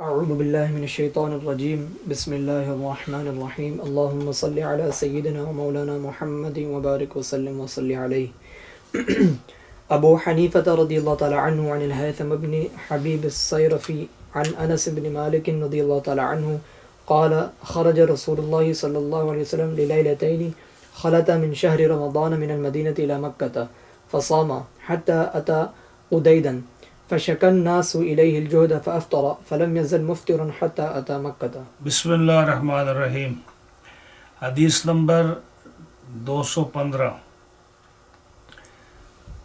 اعوذ باللہ من الشیطان الرجیم بسم اللہ الرحمن الرحیم اللہم صلی علی سیدنا مولانا محمد وبارک وسلم وصلی علیہ ابو حنیفة رضی اللہ تعالی عنہ عن الہیثم بن حبیب الصیرفی عن انس بن مالک رضی اللہ تعالی عنہ قال خرج رسول اللہ صلی اللہ علیہ وسلم للیلتین خلط من شہر رمضان من المدینة الى مکة فصام حتى اتى قدیدا فشكى الناس إليه الجهد فأفطر فلم يزل مفطرا حتى أتى مكة. بسم اللہ الرحمن الرحیم. حدیث نمبر 215.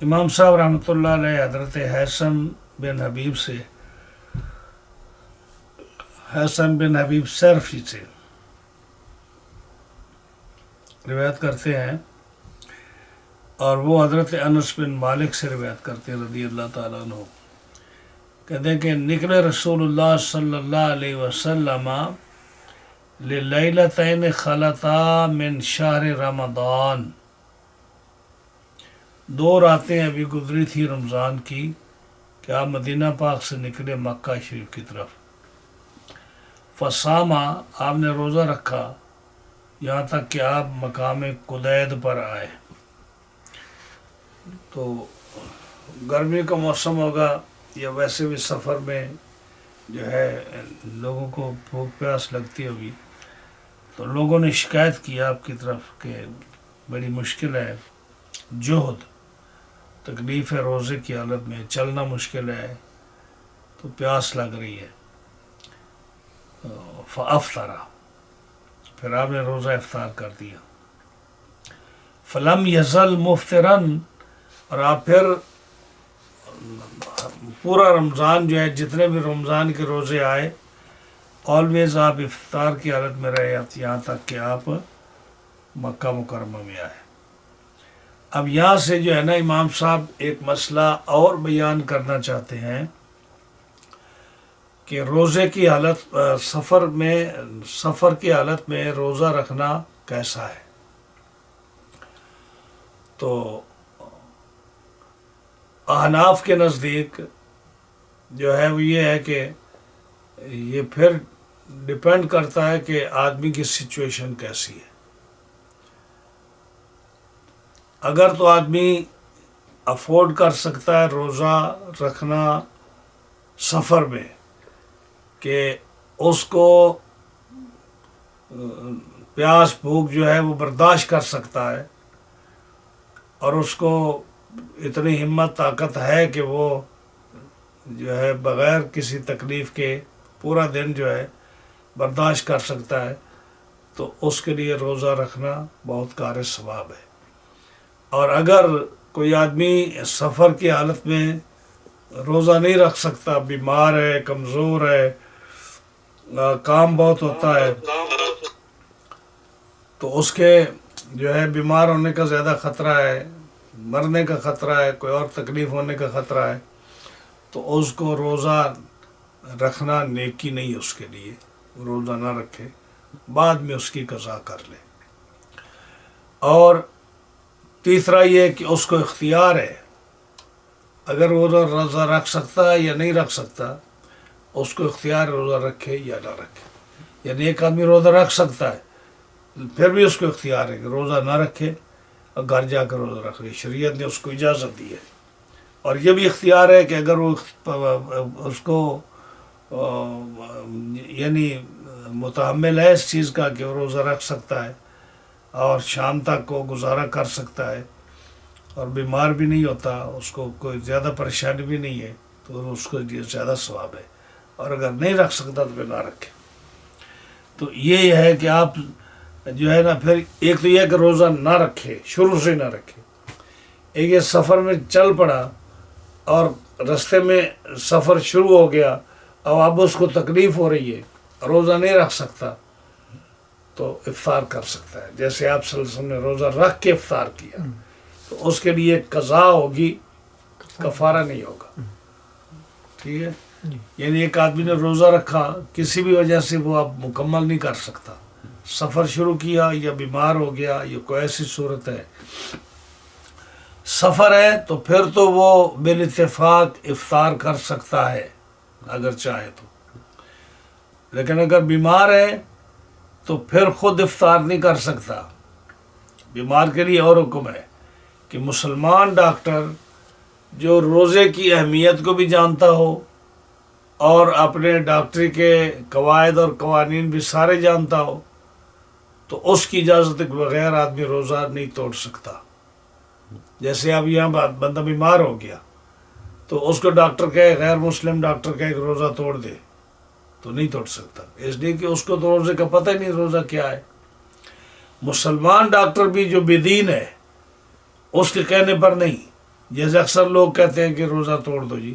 امام صاحب رحمۃ اللہ علیہ حضرت ہیثم بن حبیب سے صرفی سے روایت کرتے ہیں اور وہ حضرت انس بن مالک سے روایت کرتے ہیں رضی اللہ تعالیٰ عنہ. کہتے ہیں کہ نکلے رسول اللہ صلی اللہ علیہ وسلم للیلتین خلطا من شہر رمضان. 2 راتیں ابھی گزری تھی رمضان کی کہ آپ مدینہ پاک سے نکلے مکہ شریف کی طرف. فصاما آپ نے روزہ رکھا یہاں تک کہ آپ مقام قدید پر آئے. تو گرمی کا موسم ہوگا یا ویسے بھی سفر میں جو ہے لوگوں کو بھوک پیاس لگتی ہوگی، تو لوگوں نے شکایت کی آپ کی طرف کہ بڑی مشکل ہے، جہد تکلیف ہے، روزے کی حالت میں چلنا مشکل ہے، تو پیاس لگ رہی ہے. فافطر، پھر آپ نے روزہ افطار کر دیا. فلم یزل مفطرن، اور آپ پھر پورا رمضان جو ہے جتنے بھی رمضان کے روزے آئے آلویز آپ افطار کی حالت میں رہے یہاں تک کہ آپ مکہ مکرمہ میں آئے. اب یہاں سے جو ہے نا امام صاحب ایک مسئلہ اور بیان کرنا چاہتے ہیں کہ روزے کی حالت سفر کی حالت میں روزہ رکھنا کیسا ہے. تو احناف کے نزدیک جو ہے وہ یہ ہے کہ یہ پھر ڈپینڈ کرتا ہے کہ آدمی کی سچویشن کیسی ہے. اگر تو آدمی افورڈ کر سکتا ہے روزہ رکھنا سفر میں کہ اس کو پیاس بھوک جو ہے وہ برداشت کر سکتا ہے اور اس کو اتنی ہمت طاقت ہے کہ وہ جو ہے بغیر کسی تکلیف کے پورا دن جو ہے برداشت کر سکتا ہے، تو اس کے لیے روزہ رکھنا بہت کار ثواب ہے. اور اگر کوئی آدمی سفر کی حالت میں روزہ نہیں رکھ سکتا، بیمار ہے، کمزور ہے، کام بہت ہوتا ہے، تو اس کے جو ہے بیمار ہونے کا زیادہ خطرہ ہے، مرنے کا خطرہ ہے، کوئی اور تکلیف ہونے کا خطرہ ہے، تو اس کو روزہ رکھنا نیکی نہیں. اس کے لیے روزہ نہ رکھے، بعد میں اس کی قضا کر لے. اور تیسرا یہ کہ اس کو اختیار ہے، اگر وہ روزہ رکھ سکتا ہے یا نہیں رکھ سکتا، اس کو اختیار روزہ رکھے یا نہ رکھے. یعنی ایک آدمی روزہ رکھ سکتا ہے پھر بھی اس کو اختیار ہے کہ روزہ نہ رکھے اور گھر جا کر روزہ رکھے. شریعت نے اس کو اجازت دی ہے. اور یہ بھی اختیار ہے کہ اگر وہ اس کو یعنی متحمل ہے اس چیز کا کہ وہ روزہ رکھ سکتا ہے اور شام تک وہ گزارا کر سکتا ہے اور بیمار بھی نہیں ہوتا، اس کو کوئی زیادہ پریشانی بھی نہیں ہے، تو اس کو یہ زیادہ ثواب ہے. اور اگر نہیں رکھ سکتا تو پھر نہ رکھے. تو یہ ہے کہ آپ جو ہے نا پھر ایک تو یہ کہ روزہ نہ رکھے، شروع سے نہ رکھے. ایک یہ سفر میں چل پڑا اور رستے میں سفر شروع ہو گیا، اب اس کو تکلیف ہو رہی ہے، روزہ نہیں رکھ سکتا، تو افطار کر سکتا ہے. جیسے آپ صلی اللہ علیہ وسلم نے روزہ رکھ کے افطار کیا، تو اس کے لیے قضا ہوگی، کفارہ نہیں ہوگا. ٹھیک ہے. یعنی ایک آدمی نے روزہ رکھا، کسی بھی وجہ سے وہ اب مکمل نہیں کر سکتا، سفر شروع کیا یا بیمار ہو گیا یا کوئی ایسی صورت ہے، سفر ہے، تو پھر تو وہ بالاتفاق افطار کر سکتا ہے اگر چاہے تو. لیکن اگر بیمار ہے تو پھر خود افطار نہیں کر سکتا. بیمار کے لیے اور حکم ہے کہ مسلمان ڈاکٹر جو روزے کی اہمیت کو بھی جانتا ہو اور اپنے ڈاکٹری کے قواعد اور قوانین بھی سارے جانتا ہو تو اس کی اجازت کے بغیر آدمی روزہ نہیں توڑ سکتا. جیسے اب یہاں بندہ بیمار ہو گیا تو اس کو ڈاکٹر کہے، غیر مسلم ڈاکٹر کہے کہ روزہ توڑ دے تو نہیں توڑ سکتا، اس لیے کہ اس کو تو روزے کا پتہ ہی نہیں روزہ کیا ہے. مسلمان ڈاکٹر بھی جو بے دین ہے اس کے کہنے پر نہیں، جیسے اکثر لوگ کہتے ہیں کہ روزہ توڑ دو. جی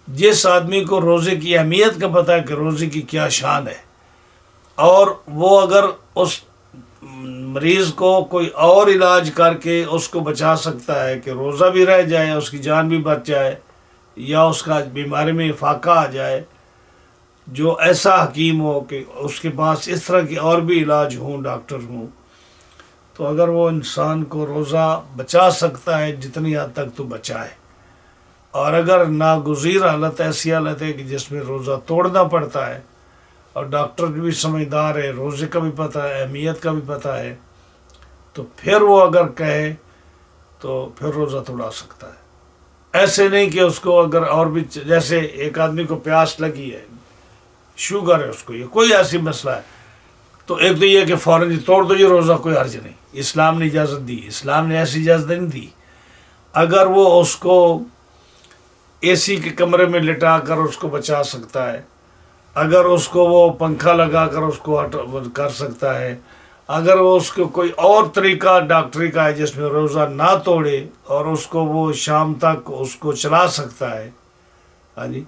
جس آدمی کو روزے کی اہمیت کا پتہ ہے کہ روزے کی کیا شان ہے، اور وہ اگر اس مریض کو کوئی اور علاج کر کے اس کو بچا سکتا ہے کہ روزہ بھی رہ جائے، اس کی جان بھی بچ جائے، یا اس کا بیماری میں افاقہ آ جائے، جو ایسا حکیم ہو کہ اس کے پاس اس طرح کی اور بھی علاج ہوں، ڈاکٹر ہوں، تو اگر وہ انسان کو روزہ بچا سکتا ہے جتنی حد تک تو بچائے. اور اگر ناگزیر حالت ایسی حالت ہے کہ جس میں روزہ توڑنا پڑتا ہے اور ڈاکٹر بھی سمجھدار ہے، روزے کا بھی پتہ ہے، اہمیت کا بھی پتہ ہے، تو پھر وہ اگر کہے تو پھر روزہ توڑا سکتا ہے. ایسے نہیں کہ اس کو اگر اور بھی، جیسے ایک آدمی کو پیاس لگی ہے، شوگر ہے اس کو، یہ کوئی ایسی مسئلہ ہے، تو ایک تو یہ کہ فوراً جی توڑ دو، یہ روزہ کوئی حرج نہیں. اسلام نے اجازت دی، اسلام نے ایسی اجازت نہیں دی. اگر وہ اس کو اے سی کے کمرے میں لٹا کر اس کو بچا سکتا ہے، اگر اس کو وہ پنکھا لگا کر اس کو کر سکتا ہے، اگر وہ اس کو کوئی اور طریقہ ڈاکٹری کا ہے جس میں روزہ نہ توڑے اور اس کو وہ شام تک اس کو چلا سکتا ہے، ہاں جی،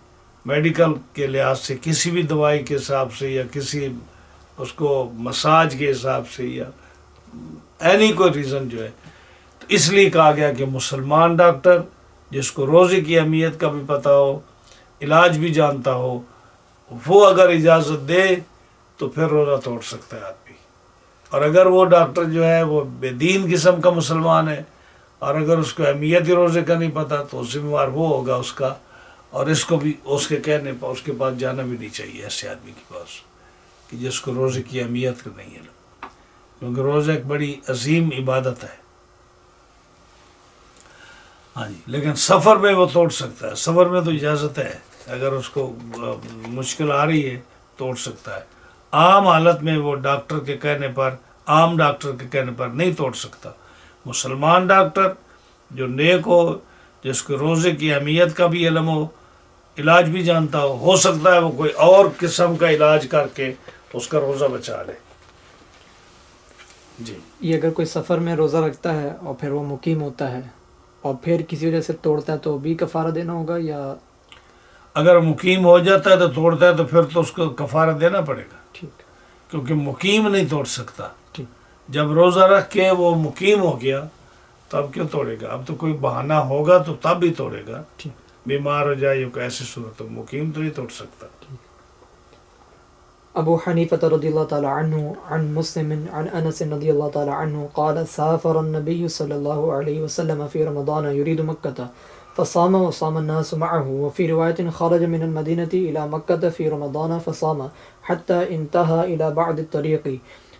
میڈیکل کے لحاظ سے کسی بھی دوائی کے حساب سے یا کسی اس کو مساج کے حساب سے یا اینی کوئی ریزن جو ہے، تو اس لیے کہا گیا کہ مسلمان ڈاکٹر جس کو روزے کی اہمیت کا بھی پتہ ہو، علاج بھی جانتا ہو، وہ اگر اجازت دے تو پھر روزہ توڑ سکتا ہے آدمی. اور اگر وہ ڈاکٹر جو ہے وہ بے دین قسم کا مسلمان ہے اور اگر اس کو اہمیت ہی روزے کا نہیں پتہ تو ذمہ وار وہ ہوگا اس کا، اور اس کو بھی اس کے کہنے پر اس کے پاس جانا بھی نہیں چاہیے ایسے آدمی کے پاس کہ جس کو روزے کی اہمیت نہیں ہے، کیونکہ روزہ ایک بڑی عظیم عبادت ہے. ہاں جی، لیکن سفر میں وہ توڑ سکتا ہے، سفر میں تو اجازت ہے، اگر اس کو مشکل آ رہی ہے توڑ سکتا ہے. عام حالت میں وہ ڈاکٹر کے کہنے پر، عام ڈاکٹر کے کہنے پر نہیں توڑ سکتا. مسلمان ڈاکٹر جو نیک ہو، جس کو روزے کی اہمیت کا بھی علم ہو، علاج بھی جانتا ہو سکتا ہے وہ کوئی اور قسم کا علاج کر کے اس کا روزہ بچا لے. جی، یہ اگر کوئی سفر میں روزہ رکھتا ہے اور پھر وہ مقیم ہوتا ہے اور پھر کسی وجہ سے توڑتا ہے تو بھی کفارہ دینا ہوگا، یا اگر مقیم ہو جاتا ہے تو توڑتا ہے تو پھر تو اس کو کفارہ دینا پڑے گا، ٹھیک کیونکہ مقیم نہیں توڑ سکتا. ٹھیک جب روزہ رکھ کے وہ مقیم ہو گیا تو اب کیوں توڑے گا؟ اب تو کوئی بہانہ ہوگا تو تب بھی توڑے گا. ٹھیک. بیمار ہو جائے یا کوئی ایسی صورت ہو، مقیم تو نہیں توڑ سکتا. ابو حنیفة رضی اللہ تعالی عنہ عن مسلم عن انس رضی اللہ تعالی عنہ قال سافر النبي صلی اللہ علیہ وسلم في رمضان يريد مكة فصام وصام الناس معه وفي رواية خرج من المدينة إلى مكة في رمضان فصام حتى انتهى إلى بعد الطريق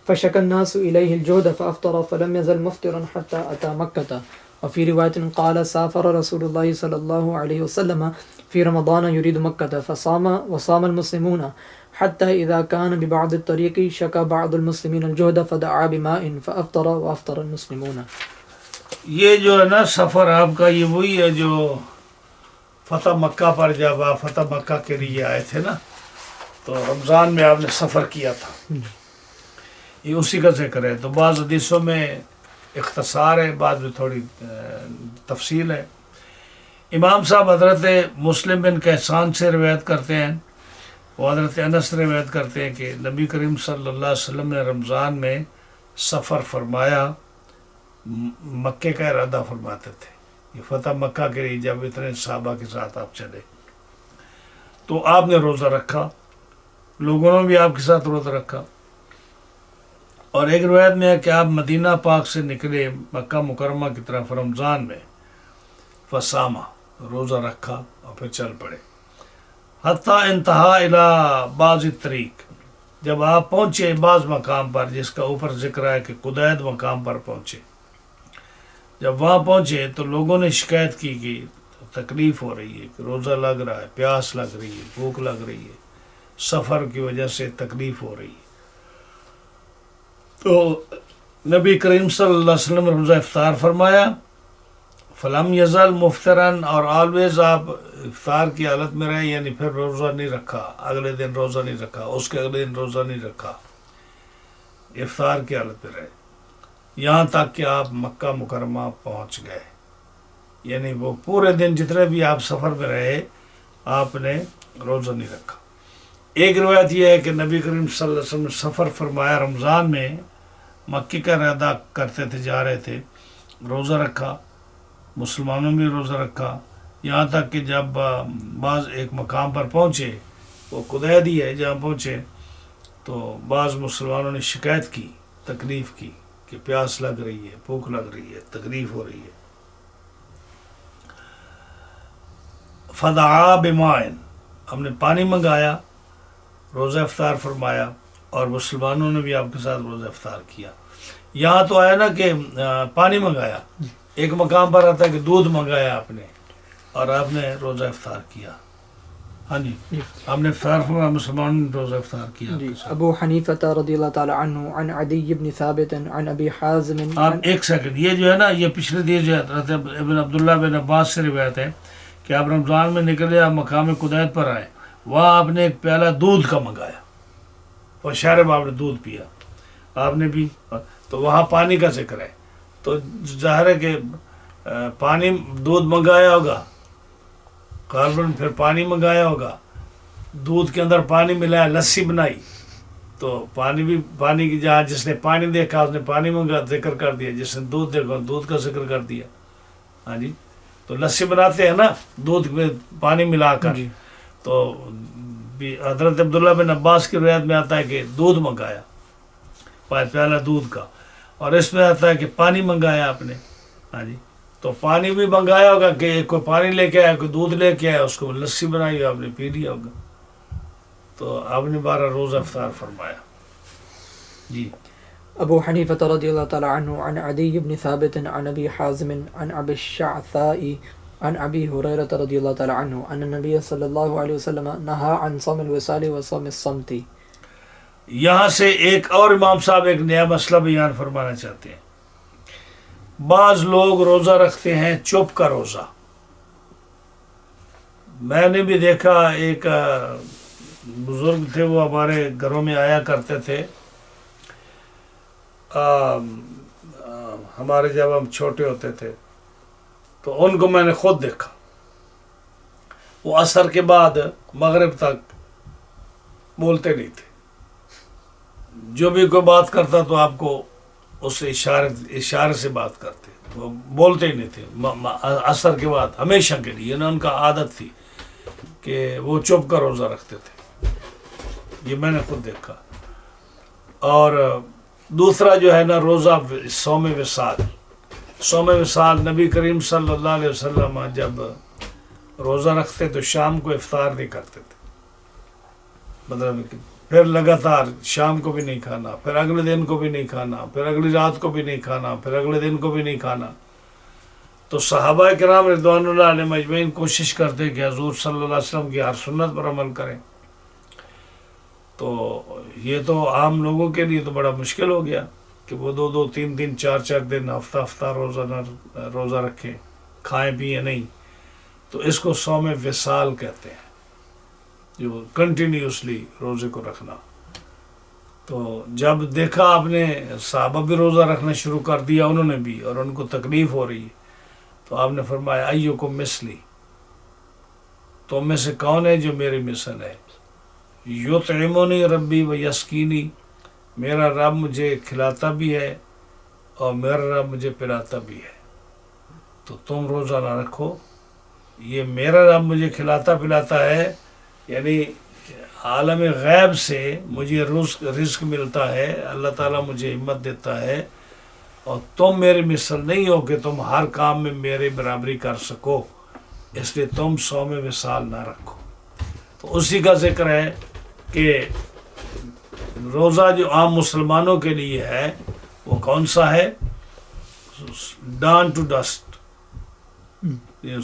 فشكى الناس إليه الجهد فأفطر فلم يزل مفطرا حتى أتى مكة. وفي رواية قال سافر رسول الله صلى الله عليه وسلم في رمضان يريد مكة فصام وصام المسلمون حتى إذا كان ببعض الطريق شكى بعض المسلمين الجهد فدعا بماء فأفطر وأفطر المسلمون. یہ جو ہے نا سفر آپ کا، یہ وہی ہے جو فتح مکہ پر جب آپ فتح مکہ کے لیے آئے تھے نا، تو رمضان میں آپ نے سفر کیا تھا، یہ اسی کا ذکر ہے. تو بعض حدیثوں میں اختصار ہے، بعض میں تھوڑی تفصیل ہے. امام صاحب حضرت مسلم بن کیسان سے روایت کرتے ہیں، وہ حضرت انس سے روایت کرتے ہیں کہ نبی کریم صلی اللہ علیہ وسلم نے رمضان میں سفر فرمایا، مکے کا ارادہ فرماتے تھے. یہ فتح مکہ کے لیے جب اتنے صحابہ کے ساتھ آپ چلے تو آپ نے روزہ رکھا، لوگوں نے بھی آپ کے ساتھ روزہ رکھا. اور ایک روایت میں ہے کہ آپ مدینہ پاک سے نکلے مکہ مکرمہ کی طرف رمضان میں، فسامہ روزہ رکھا اور پھر چل پڑے حتیٰ انتہا الی بعض الطریق، جب آپ پہنچے بعض مقام پر، جس کا اوپر ذکر ہے کہ قدید مقام پر پہنچے، جب وہاں پہنچے تو لوگوں نے شکایت کی کہ تکلیف ہو رہی ہے، کہ روزہ لگ رہا ہے، پیاس لگ رہی ہے، بھوک لگ رہی ہے، سفر کی وجہ سے تکلیف ہو رہی ہے۔ تو نبی کریم صلی اللہ علیہ وسلم نے روزہ افطار فرمایا، فلم یزل مفطرن، اور آلویز آپ افطار کی حالت میں رہے، یعنی پھر روزہ نہیں رکھا، اگلے دن روزہ نہیں رکھا، اس کے اگلے دن روزہ نہیں رکھا، افطار کی حالت میں رہے، یہاں تک کہ آپ مکہ مکرمہ پہنچ گئے، یعنی وہ پورے دن جتنے بھی آپ سفر میں رہے آپ نے روزہ نہیں رکھا۔ ایک روایت یہ ہے کہ نبی کریم صلی اللہ علیہ وسلم نے سفر فرمایا، رمضان میں مکے کا ارادہ کرتے تھے، جا رہے تھے، روزہ رکھا، مسلمانوں نے بھی روزہ رکھا، یہاں تک کہ جب بعض ایک مقام پر پہنچے، وہ قدید ہی ہے جہاں پہنچے، تو بعض مسلمانوں نے شکایت کی، تکلیف کی کہ پیاس لگ رہی ہے، بھوک لگ رہی ہے، تکلیف ہو رہی ہے۔ فدعا بماء، ہم نے پانی منگایا، روزہ افطار فرمایا، اور مسلمانوں نے بھی آپ کے ساتھ روزہ افطار کیا۔ یہاں تو آیا نا کہ پانی منگایا، ایک مقام پر آتا ہے کہ دودھ منگایا آپ نے اور آپ نے روزہ افطار کیا۔ ہاں جی، ہم نے افطار فرمایا، مسلمانوں نے روزہ افطار کیا آپ کے ساتھ۔ ابو حنیفہ رضی اللہ تعالی عنہ عن عدی بن ثابت عن ابی حازم آپ ایک سیکنڈ، یہ جو ہے نا، یہ پچھلے دن جو ہے حضرت ابن عبداللہ بن عباس سے روایت ہے کہ آپ رمضان میں نکلے، آپ مقام قدید پر آئے، وہاں آپ نے ایک پیالہ دودھ کا منگایا، اور شہر میں آپ نے دودھ پیا، آپ نے بھی، تو وہاں پانی کا ذکر ہے، تو ظاہر ہے کہ پانی، دودھ منگایا ہوگا، غالباً پھر پانی منگایا ہوگا، دودھ کے اندر پانی ملایا، لسی بنائی، تو پانی بھی، پانی کی جہاں جس نے پانی دیکھا اس نے پانی منگا ذکر کر دیا، جس نے دودھ دیکھا دودھ کا ذکر کر دیا۔ ہاں جی، تو لسی بناتے ہیں نا دودھ میں پانی ملا کر، تو حضرت عبداللہ بن عباس کی روایت میں آتا ہے کہ دودھ منگایا، پیالہ دودھ کا، اور اس میں آتا ہے کہ پانی منگایا آپ نے۔ ہاں جی، تو پانی بھی منگایا ہوگا کہ کوئی پانی لے کے آیا، کوئی دودھ لے کے آیا، اس کو لسی بنائی آپ نے پی لیا ہوگا، تو آپ نے 12 روزہ افطار فرمایا۔ جی، ابو حنیفہ رضی اللہ تعالی عنہ عن عدی بن ثابت عن ابی حازم عن ابی الشعثاء عن ابی ہریرہ رضی اللہ تعالی عنہ ان النبی صلی اللہ علیہ وسلم نہا عن صوم الوصال و صوم الصمت۔ یہاں سے ایک اور امام صاحب ایک نیا مسئلہ بیان فرمانا چاہتے ہیں۔ بعض لوگ روزہ رکھتے ہیں چپ کا روزہ، میں نے بھی دیکھا، ایک بزرگ تھے، وہ ہمارے گھروں میں آیا کرتے تھے، ہمارے جب ہم چھوٹے ہوتے تھے تو ان کو میں نے خود دیکھا، وہ عصر کے بعد مغرب تک بولتے نہیں تھے، جو بھی کوئی بات کرتا تو آپ کو اس سے اشارے سے بات کرتے، وہ بولتے ہی نہیں تھے عصر کے بعد ہمیشہ کے لیے، ان کا عادت تھی کہ وہ چپ کا روزہ رکھتے تھے، یہ میں نے خود دیکھا۔ اور دوسرا جو ہے نا روزہ صوم وصال، صوم وصال نبی کریم صلی اللہ علیہ وسلم جب روزہ رکھتے تو شام کو افطار نہیں کرتے تھے، مطلب کہ پھر لگاتار شام کو بھی نہیں کھانا، پھر اگلے دن کو بھی نہیں کھانا، پھر اگلی رات کو بھی نہیں کھانا، پھر اگلے دن کو بھی نہیں کھانا۔ تو صحابہ کرام رضوان اللہ علیہ مجمعین کوشش کرتے کہ حضور صلی اللہ علیہ وسلم کی ہر سنت پر عمل کریں، تو یہ تو عام لوگوں کے لیے تو بڑا مشکل ہو گیا کہ وہ 2 3 دن 4 دن ہفتہ روزہ رکھیں، کھائیں پئیں نہیں، تو اس کو صوم وصال کہتے ہیں، جو کنٹینیوسلی روزے کو رکھنا۔ تو جب دیکھا آپ نے صحابہ بھی روزہ رکھنا شروع کر دیا، انہوں نے بھی، اور ان کو تکلیف ہو رہی ہے، تو آپ نے فرمایا ایکم مثلی، تم میں سے کون ہے جو میری مثل ہے، یطعمنی ربی و یسقینی، میرا رب مجھے کھلاتا بھی ہے اور میرا رب مجھے پلاتا بھی ہے، تو تم روزہ نہ رکھو۔ یہ میرا رب مجھے کھلاتا پلاتا ہے، یعنی عالم غیب سے مجھے رزق ملتا ہے، اللہ تعالیٰ مجھے ہمت دیتا ہے، اور تم میرے مثل نہیں ہو کہ تم ہر کام میں میرے برابری کر سکو، اس لیے تم صوم وصال نہ رکھو۔ تو اسی کا ذکر ہے کہ روزہ جو عام مسلمانوں کے لیے ہے وہ کون سا ہے؟ ڈان ٹو ڈسٹ،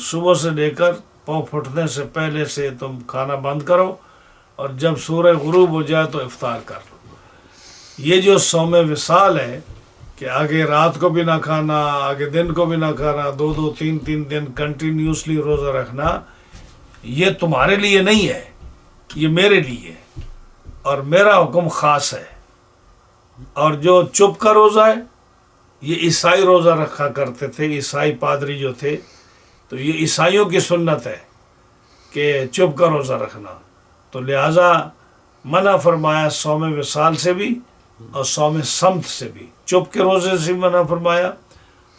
صبح سے لے کر پاؤں پھٹنے سے پہلے سے تم کھانا بند کرو اور جب سورج غروب ہو جائے تو افطار کر لو۔ یہ جو صوم وصال ہے کہ آگے رات کو بھی نہ کھانا، آگے دن کو بھی نہ کھانا، 2-3 دن کنٹینیوسلی روزہ رکھنا، یہ تمہارے لیے نہیں ہے، یہ میرے لیے ہے اور میرا حکم خاص ہے۔ اور جو چپ کا روزہ ہے یہ عیسائی روزہ رکھا کرتے تھے، عیسائی پادری جو تھے، تو یہ عیسائیوں کی سنت ہے کہ چپ کا روزہ رکھنا، تو لہٰذا منع فرمایا صوم وصال سے بھی اور صوم صمت سے بھی، چپ کے روزے سے بھی منع فرمایا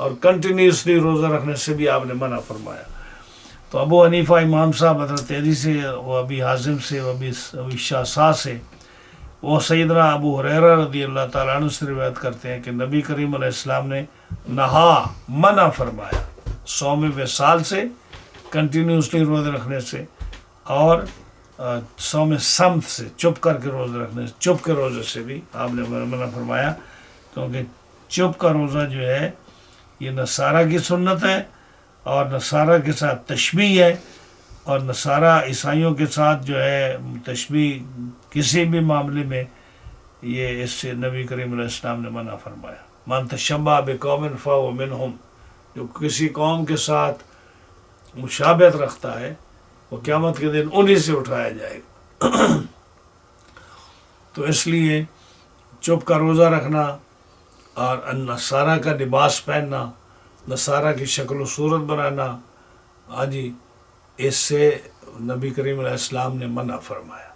اور کنٹینیوسلی روزہ رکھنے سے بھی آپ نے منع فرمایا۔ تو ابو حنیفہ امام صاحب حضرت علی سے، وہ ابی حازم سے، وہ ابی شعثاء سے، وہ سیدنا ابو ہریرہ رضی اللہ تعالیٰ عنہ سے روایت کرتے ہیں کہ نبی کریم علیہ السلام نے نہا، منع فرمایا صوم وصال سے، کنٹینیوسلی روزے رکھنے سے، اور صوم صمت سے، چپ کر کے روزے رکھنے سے، چپ کے روزے سے بھی آپ نے منع فرمایا، کیونکہ چپ کا روزہ جو ہے یہ نصارہ کی سنت ہے اور نصارہ کے ساتھ تشبیہ ہے، اور نصارہ عیسائیوں کے ساتھ جو ہے تشبیہ کسی بھی معاملے میں، یہ اس سے نبی کریم علیہ السلام نے منع فرمایا۔ من تشبہ بقوم فہو منہم، جو کسی قوم کے ساتھ مشابہت رکھتا ہے وہ قیامت کے دن انہی سے اٹھایا جائے گا۔ تو اس لیے چپ کا روزہ رکھنا اور نصارہ کا لباس پہننا، نصارہ کی شکل و صورت بنانا، ہاں جی، اس سے نبی کریم علیہ السلام نے منع فرمایا۔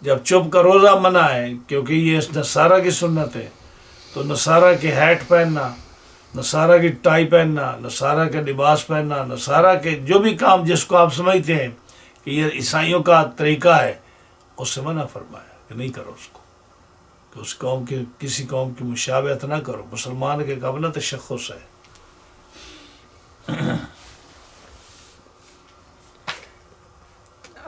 جب چپ کا روزہ منع ہے کیونکہ یہ اس نصارہ کی سنت ہے، تو نصارہ کے ہیٹ پہننا، نصارہ کی ٹائی پہننا، نصارہ کے لباس پہننا، نصارہ کے جو بھی کام جس کو آپ سمجھتے ہیں کہ یہ عیسائیوں کا طریقہ ہے، اس سے منع فرمایا کہ نہیں کرو اس کو، کہ اس قوم کے کسی قوم کی مشابہت نہ کرو، مسلمان کے قبل تشخص ہے۔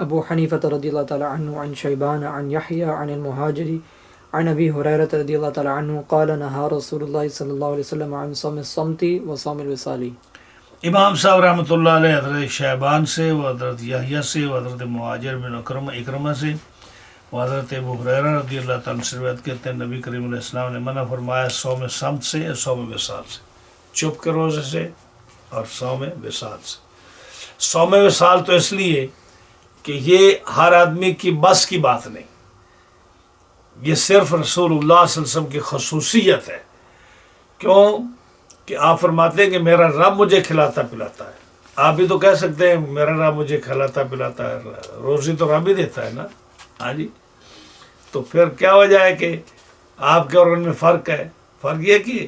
ابو حنیفہ رضی اللہ تعالی عنہ عن شیبان عن یحییٰ عن المہاجری عن ابی ہریرہ رضی اللہ تعالی عنہ قال نہا رسول اللہ صلی اللہ علیہ وسلم عن صوم الصمت و صوم الوصال۔ امام صاحب رحمۃ اللہ علیہ حضرت شیبان سے، وہ حضرت یحییٰ سے، وہ حضرت مہاجر بن اکرمہ سے، وہ حضرت ابو ہریرہ رضی اللہ تعالیٰ سے روایت کرتے ہیں نبی کریم علیہ السلام نے منع فرمایا صوم صمت سے یا صوم وصال سے، چپ کے روزے سے اور صوم وصال سے۔ صوم وصال تو اس لیے کہ یہ ہر آدمی کی بس کی بات نہیں، یہ صرف رسول اللہ صلی اللہ علیہ وسلم کی خصوصیت ہے۔ کیوں کہ آپ فرماتے ہیں کہ میرا رب مجھے کھلاتا پلاتا ہے۔ آپ بھی تو کہہ سکتے ہیں میرا رب مجھے کھلاتا پلاتا ہے، روزی تو رب ہی دیتا ہے نا، ہاں جی، تو پھر کیا وجہ ہے کہ آپ کے اور ان میں فرق ہے؟ فرق یہ کہ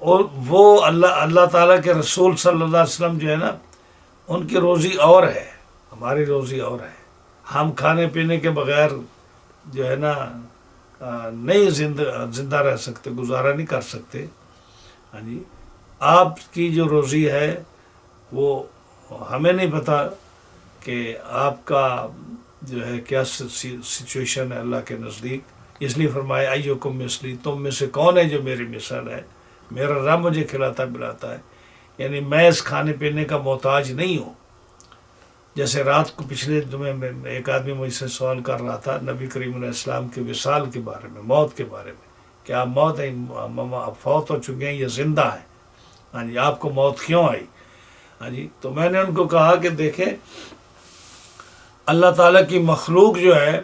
وہ اللہ تعالیٰ کے رسول صلی اللہ علیہ وسلم جو ہے نا، ان کی روزی اور ہے، ہماری روزی اور ہے۔ ہم کھانے پینے کے بغیر جو ہے نا نہیں زندہ رہ سکتے، گزارا نہیں کر سکتے، ہاں جی۔ آپ کی جو روزی ہے وہ ہمیں نہیں پتہ کہ آپ کا جو ہے کیا سچویشن ہے اللہ کے نزدیک، اس لیے فرمایا ایکم مثلی، تم میں سے کون ہے جو میری مثال ہے، میرا رب مجھے کھلاتا پلاتا ہے، یعنی میں اس کھانے پینے کا محتاج نہیں ہوں۔ جیسے رات کو پچھلے جمعے میں ایک آدمی مجھ سے سوال کر رہا تھا نبی کریم علیہ السلام کے وصال کے بارے میں، موت کے بارے میں، کہ آپ موت ہے، آپ فوت ہو چکے ہیں، یہ زندہ ہیں، ہاں جی، آپ کو موت کیوں آئی؟ ہاں جی، تو میں نے ان کو کہا کہ دیکھیں اللہ تعالیٰ کی مخلوق جو ہے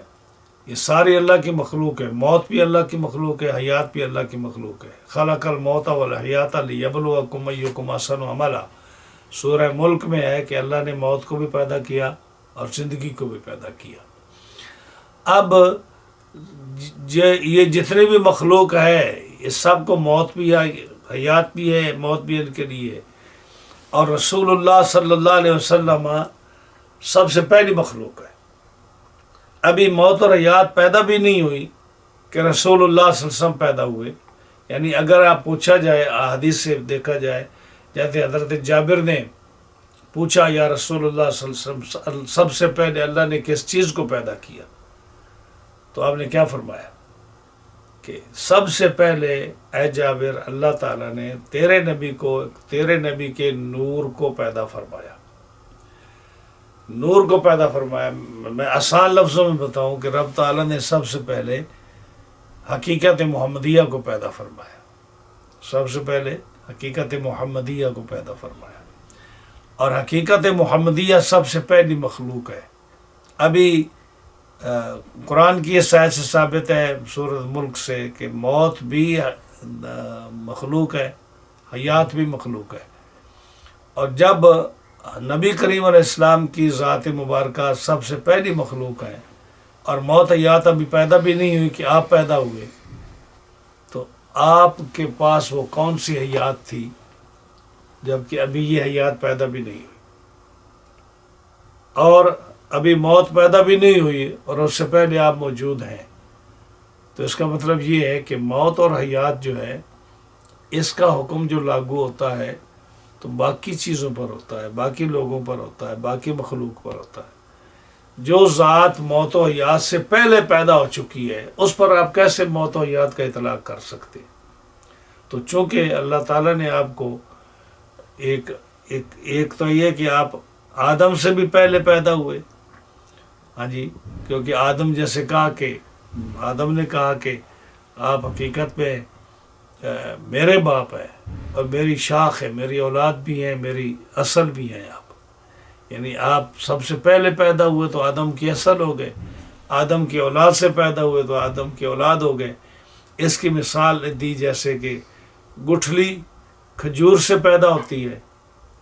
یہ ساری اللہ کی مخلوق ہے، موت بھی اللہ کی مخلوق ہے، حیات بھی اللہ کی مخلوق ہے۔ خلق الموت والحیات لیبلوکم ایکم احسن عملا، سورہ ملک میں ہے کہ اللہ نے موت کو بھی پیدا کیا اور زندگی کو بھی پیدا کیا۔ اب یہ جتنے بھی مخلوق ہے یہ سب کو موت بھی ہے، حیات بھی ہے، موت بھی ان کے لیے، اور رسول اللہ صلی اللہ علیہ وسلم سب سے پہلی مخلوق ہے۔ ابھی موت اور حیات پیدا بھی نہیں ہوئی کہ رسول اللہ صلی اللہ علیہ وسلم پیدا ہوئے۔ یعنی اگر آپ پوچھا جائے، حدیث سے دیکھا جائے، جیسے حضرت جابر نے پوچھا یا رسول اللہ صلی اللہ علیہ وسلم سب سے پہلے اللہ نے کس چیز کو پیدا کیا؟ تو آپ نے کیا فرمایا کہ سب سے پہلے اے جابر اللہ تعالیٰ نے تیرے نبی کے نور کو پیدا فرمایا. نور کو پیدا فرمایا. میں آسان لفظوں میں بتاؤں کہ رب تعالیٰ نے سب سے پہلے حقیقت محمدیہ کو پیدا فرمایا. سب سے پہلے حقیقت محمدیہ کو پیدا فرمایا. اور حقیقت محمدیہ سب سے پہلی مخلوق ہے. ابھی قرآن کی اس آیت سے ثابت ہے سورۃ ملک سے کہ موت بھی مخلوق ہے، حیات بھی مخلوق ہے. اور جب نبی کریم علیہ السلام کی ذات مبارکہ سب سے پہلی مخلوق ہے اور موت حیات ابھی پیدا بھی نہیں ہوئی کہ آپ پیدا ہوئے، تو آپ کے پاس وہ کون سی حیات تھی جبکہ ابھی یہ حیات پیدا بھی نہیں ہوئی، اور ابھی موت پیدا بھی نہیں ہوئی اور اس سے پہلے آپ موجود ہیں. تو اس کا مطلب یہ ہے کہ موت اور حیات جو ہے اس کا حکم جو لاگو ہوتا ہے تو باقی چیزوں پر ہوتا ہے، باقی لوگوں پر ہوتا ہے، باقی مخلوق پر ہوتا ہے. جو ذات موت و حیات سے پہلے پیدا ہو چکی ہے اس پر آپ کیسے موت و حیات کا اطلاق کر سکتے؟ تو چونکہ اللہ تعالیٰ نے آپ کو ایک تو یہ کہ آپ آدم سے بھی پہلے پیدا ہوئے، ہاں جی، کیونکہ آدم جیسے کہا کہ آدم نے کہا کہ آپ حقیقت میں میرے باپ ہیں اور میری شاخ ہے، میری اولاد بھی ہیں، میری اصل بھی ہیں آپ. یعنی آپ سب سے پہلے پیدا ہوئے تو آدم کی اصل ہو گئے، آدم کی اولاد سے پیدا ہوئے تو آدم کی اولاد ہو گئے. اس کی مثال دی جیسے کہ گٹھلی کھجور سے پیدا ہوتی ہے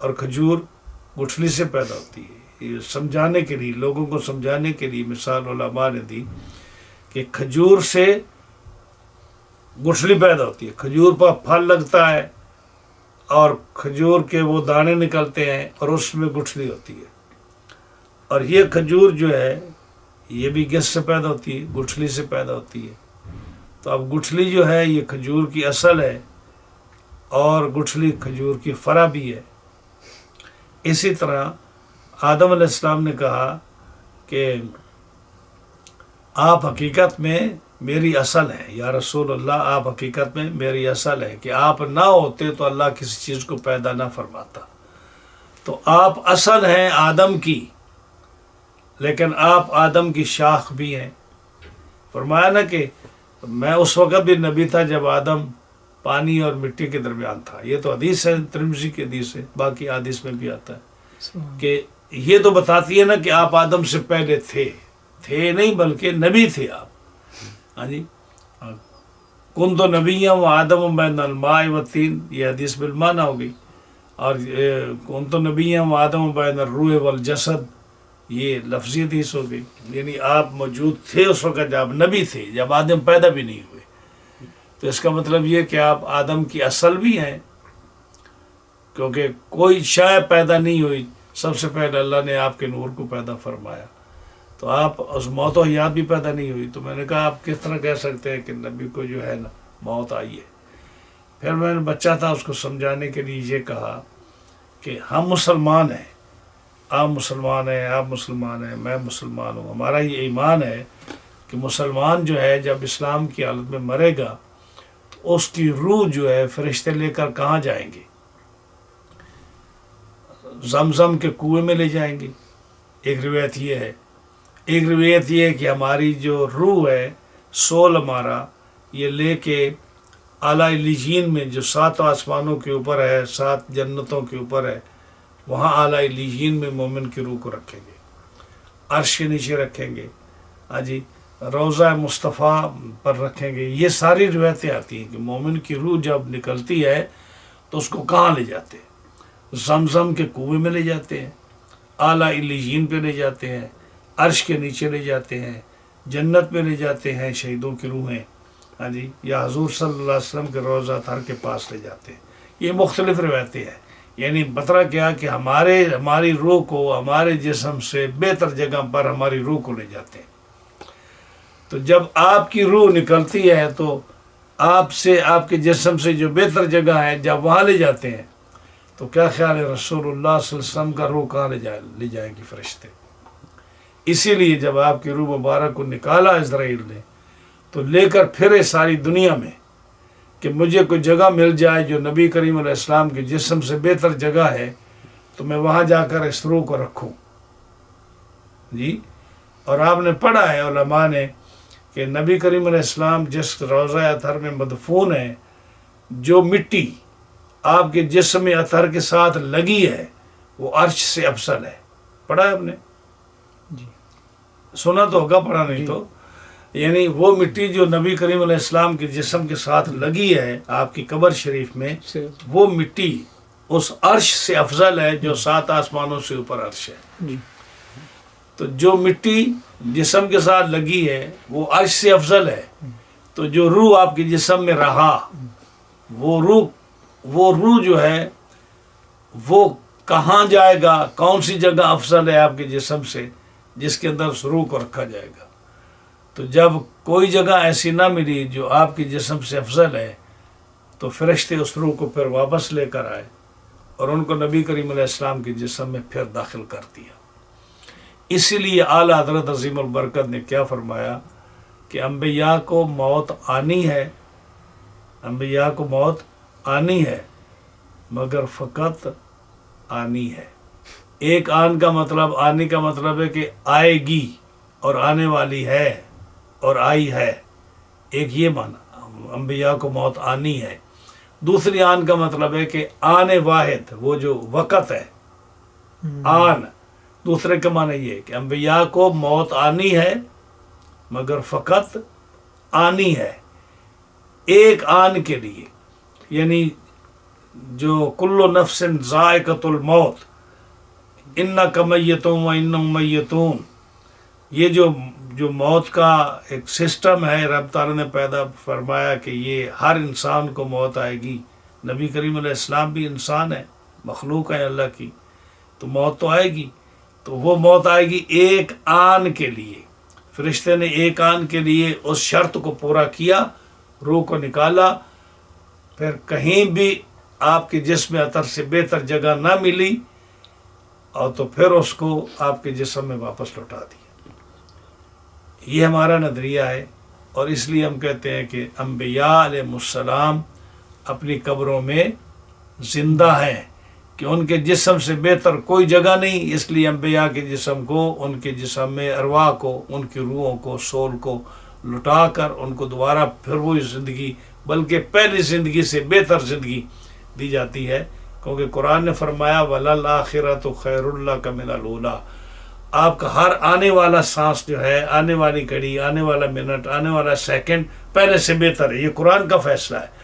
اور کھجور گٹھلی سے پیدا ہوتی ہے. یہ سمجھانے کے لیے، لوگوں کو سمجھانے کے لیے مثال علماء نے دی کہ کھجور سے گٹھلی پیدا ہوتی ہے، کھجور پر پھل لگتا ہے اور کھجور کے وہ دانے نکلتے ہیں اور اس میں گٹھلی ہوتی ہے. اور یہ کھجور جو ہے یہ بھی کس سے پیدا ہوتی ہے؟ گٹھلی سے پیدا ہوتی ہے. تو اب گٹھلی جو ہے یہ کھجور کی اصل ہے اور گٹھلی کھجور کی فرع بھی ہے. اسی طرح آدم علیہ السلام نے کہا کہ آپ حقیقت میں میری اصل ہیں یا رسول اللہ، آپ حقیقت میں میری اصل ہے کہ آپ نہ ہوتے تو اللہ کسی چیز کو پیدا نہ فرماتا. تو آپ اصل ہیں آدم کی، لیکن آپ آدم کی شاخ بھی ہیں. فرمایا نا کہ میں اس وقت بھی نبی تھا جب آدم پانی اور مٹی کے درمیان تھا. یہ تو حدیث ہے، ترمذی کی حدیث ہے، باقی حدیث میں بھی آتا ہے کہ یہ تو بتاتی ہے نا کہ آپ آدم سے پہلے تھے نہیں بلکہ نبی تھے آپ. ہاں جی، کنت نبیّا و آدم بین الماء والطین، یہ حدیث بالمعنی ہو گئی. اور کنت نبیّا و آدم بین الروح والجسد، یہ لفظی حدیث ہو گئی. یعنی آپ موجود تھے اس وقت جب نبی تھے، جب آدم پیدا بھی نہیں ہوئے. تو اس کا مطلب یہ کہ آپ آدم کی اصل بھی ہیں، کیونکہ کوئی شے پیدا نہیں ہوئی، سب سے پہلے اللہ نے آپ کے نور کو پیدا فرمایا. تو آپ اس موت و حیات بھی پیدا نہیں ہوئی. تو میں نے کہا آپ کس طرح کہہ سکتے ہیں کہ نبی کو جو ہے نا موت آئی ہے؟ پھر میں نے بچہ تھا، اس کو سمجھانے کے لیے یہ کہا کہ ہم مسلمان ہیں، آپ مسلمان ہیں، آپ مسلمان ہیں، میں مسلمان ہوں. ہمارا یہ ایمان ہے کہ مسلمان جو ہے جب اسلام کی حالت میں مرے گا تو اس کی روح جو ہے فرشتے لے کر کہاں جائیں گے؟ زمزم کے کنویں میں لے جائیں گے. ایک روایت یہ ہے. ایک روایت یہ ہے کہ ہماری جو روح ہے، سول ہمارا، یہ لے کے اعلیٰ علیین میں جو 7 آسمانوں کے اوپر ہے، 7 جنتوں کے اوپر ہے، وہاں اعلیٰ علیین میں مومن کی روح کو رکھیں گے، عرش کے نیچے رکھیں گے، ہاں جی، روضہ مصطفیٰ پر رکھیں گے. یہ ساری روایتیں آتی ہیں کہ مومن کی روح جب نکلتی ہے تو اس کو کہاں لے جاتے ہیں؟ زمزم کے کنویں میں لے جاتے ہیں، اعلیٰ علیین پہ لے جاتے ہیں، عرش کے نیچے لے جاتے ہیں، جنت میں لے جاتے ہیں شہیدوں کی روحیں، ہاں جی، یا حضور صلی اللہ علیہ وسلم کے روضہ طہر کے پاس لے جاتے ہیں. یہ مختلف روایتیں ہیں. یعنی بترا کیا کہ ہماری روح کو ہمارے جسم سے بہتر جگہ پر ہماری روح کو لے جاتے ہیں. تو جب آپ کی روح نکلتی ہے تو آپ کے جسم سے جو بہتر جگہ ہے جب وہاں لے جاتے ہیں تو کیا خیال ہے رسول اللہ صلی اللہ علیہ وسلم کا روح کہاں لے جائیں گے فرشتے؟ اسی لیے جب آپ کی روح مبارک کو نکالا اسرائیل نے تو لے کر پھرے ساری دنیا میں کہ مجھے کوئی جگہ مل جائے جو نبی کریم علیہ السلام کے جسم سے بہتر جگہ ہے تو میں وہاں جا کر اس روح کو رکھوں. جی. اور آپ نے پڑھا ہے علماء نے کہ نبی کریم علیہ السلام جس روضہ اطہر میں مدفون ہے، جو مٹی آپ کے جسم اطہر کے ساتھ لگی ہے وہ عرش سے افضل ہے. پڑھا ہے آپ نے؟ جی. سنا تو ہوگا، پڑھا نہیں تو. یعنی وہ مٹی جو نبی کریم علیہ السلام کے جسم کے ساتھ لگی ہے آپ کی قبر شریف میں، وہ مٹی اس عرش سے افضل ہے جو 7 آسمانوں سے اوپر عرش ہے. جی. تو جو مٹی جسم کے ساتھ لگی ہے وہ عرش سے افضل ہے. تو جو روح آپ کے جسم میں رہا، وہ روح جو ہے وہ کہاں جائے گا، کون سی جگہ افضل ہے آپ کے جسم سے جس کے اندر اس روح کو رکھا جائے گا. تو جب کوئی جگہ ایسی نہ ملی جو آپ کے جسم سے افضل ہے تو فرشتے اس روح کو پھر واپس لے کر آئے اور ان کو نبی کریم علیہ السلام کے جسم میں پھر داخل کر دیا. اسی لیے اعلیٰ حضرت عظیم البرکت نے کیا فرمایا کہ انبیاء کو موت آنی ہے، انبیاء کو موت آنی ہے مگر فقط آنی ہے. ایک آن کا مطلب، آنی کا مطلب ہے کہ آئے گی اور آنے والی ہے اور آئی ہے. ایک یہ معنی انبیاء کو موت آنی ہے. دوسری آن کا مطلب ہے کہ آنے واحد، وہ جو وقت ہے آن. دوسرے کا معنی یہ کہ انبیاء کو موت آنی ہے مگر فقط آنی ہے ایک آن کے لیے. یعنی جو کل نفس ذائقۃ الموت انک میتون و انہم میتون، یہ جو موت کا ایک سسٹم ہے رب تعالیٰ نے پیدا فرمایا کہ یہ ہر انسان کو موت آئے گی. نبی کریم علیہ السلام بھی انسان ہے، مخلوق ہے اللہ کی، تو موت تو آئے گی. تو وہ موت آئے گی ایک آن کے لیے. فرشتے نے ایک آن کے لیے اس شرط کو پورا کیا، روح کو نکالا. پھر کہیں بھی آپ کے جسم اطہر سے بہتر جگہ نہ ملی اور تو پھر اس کو آپ کے جسم میں واپس لوٹا دیا. یہ ہمارا نظریہ ہے. اور اس لیے ہم کہتے ہیں کہ انبیاء علیہ السلام اپنی قبروں میں زندہ ہیں کہ ان کے جسم سے بہتر کوئی جگہ نہیں. اس لیے انبیاء کے جسم کو، ان کے جسم میں ارواح کو، ان کی روحوں کو، سول کو لٹا کر ان کو دوبارہ پھر وہی زندگی، بلکہ پہلی زندگی سے بہتر زندگی دی جاتی ہے. کیونکہ قرآن نے فرمایا وَلَلْآخِرَةُ خَيْرٌ لَكَ مِنَ الْأُولَىٰ. آپ کا ہر آنے والا سانس جو ہے، آنے والی گھڑی، آنے والا منٹ، آنے والا سیکنڈ پہلے سے بہتر ہے. یہ قرآن کا فیصلہ ہے.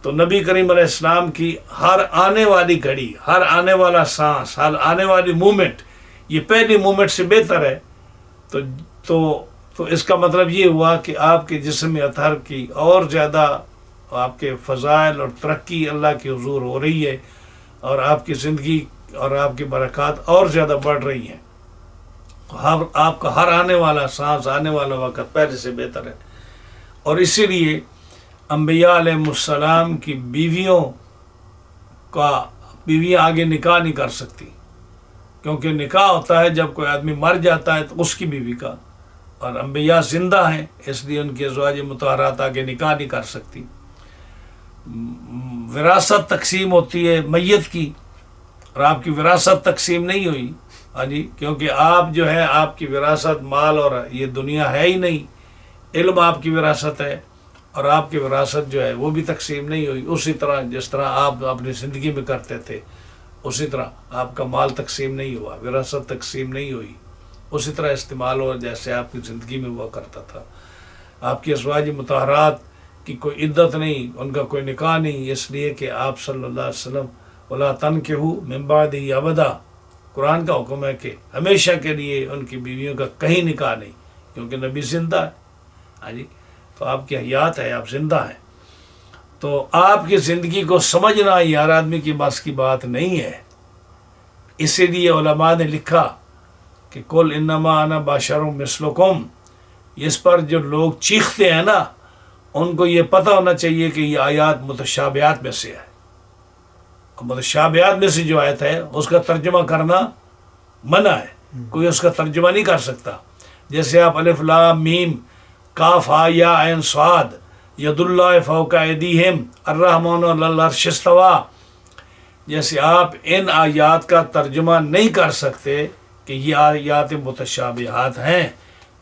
تو نبی کریم علیہ السلام کی ہر آنے والی گھڑی، ہر آنے والا سانس، ہر آنے والی مومنٹ یہ پہلی مومنٹ سے بہتر ہے. تو اس کا مطلب یہ ہوا کہ آپ کے جسم اطہر کی اور زیادہ آپ کے فضائل اور ترقی اللہ کے حضور ہو رہی ہے اور آپ کی زندگی اور آپ کی برکات اور زیادہ بڑھ رہی ہیں. آپ کا ہر آنے والا سانس، آنے والا وقت پہلے سے بہتر ہے. اور اسی لیے انبیاء علیہ السلام کی بیویاں آگے نکاح نہیں کر سکتی، کیونکہ نکاح ہوتا ہے جب کوئی آدمی مر جاتا ہے تو اس کی بیوی کا، اور انبیاء زندہ ہیں اس لیے ان کی ازواج مطہرات آگے نکاح نہیں کر سکتی. وراثت تقسیم ہوتی ہے میت کی، اور آپ کی وراثت تقسیم نہیں ہوئی. ہاں جی، کیونکہ آپ جو ہے آپ کی وراثت مال اور یہ دنیا ہے ہی نہیں. علم آپ کی وراثت ہے اور آپ کی وراثت جو ہے وہ بھی تقسیم نہیں ہوئی. اسی طرح جس طرح آپ اپنی زندگی میں کرتے تھے اسی طرح آپ کا مال تقسیم نہیں ہوا، وراثت تقسیم نہیں ہوئی، اسی طرح استعمال ہوا جیسے آپ کی زندگی میں ہوا کرتا تھا. آپ کی ازواج مطہرات کی کوئی عدت نہیں، ان کا کوئی نکاح نہیں، اس لیے کہ آپ صلی اللہ علیہ وسلم وَلَا تَنْكِحُوا مِن بَعْدِهِ أَبَدًا، قرآن کا حکم ہے کہ ہمیشہ کے لیے ان کی بیویوں کا کہیں نکاح نہیں، کیونکہ نبی زندہ ہے. ہاں جی، تو آپ کی حیات ہے، آپ زندہ ہیں. تو آپ کی زندگی کو سمجھنا یہ ہر آدمی کی بس کی بات نہیں ہے. اسی لیے علماء نے لکھا کہ قُلْ إِنَّمَا أَنَا بَشَرٌ مِثْلُكُمْ. اس پر جو لوگ چیختے ہیں نا، ان کو یہ پتہ ہونا چاہیے کہ یہ آیات متشابہات میں سے ہے. متشابہات میں سے جو آیت ہے اس کا ترجمہ کرنا منع ہے، کوئی اس کا ترجمہ نہیں کر سکتا. جیسے آپ الف لام میم کاف ہا یا عین صاد ید اللہ فوق ایدیہم الرحمن علی العرش استوی، جیسے آپ ان آیات کا ترجمہ نہیں کر سکتے کہ یہ آیات متشابہات ہیں.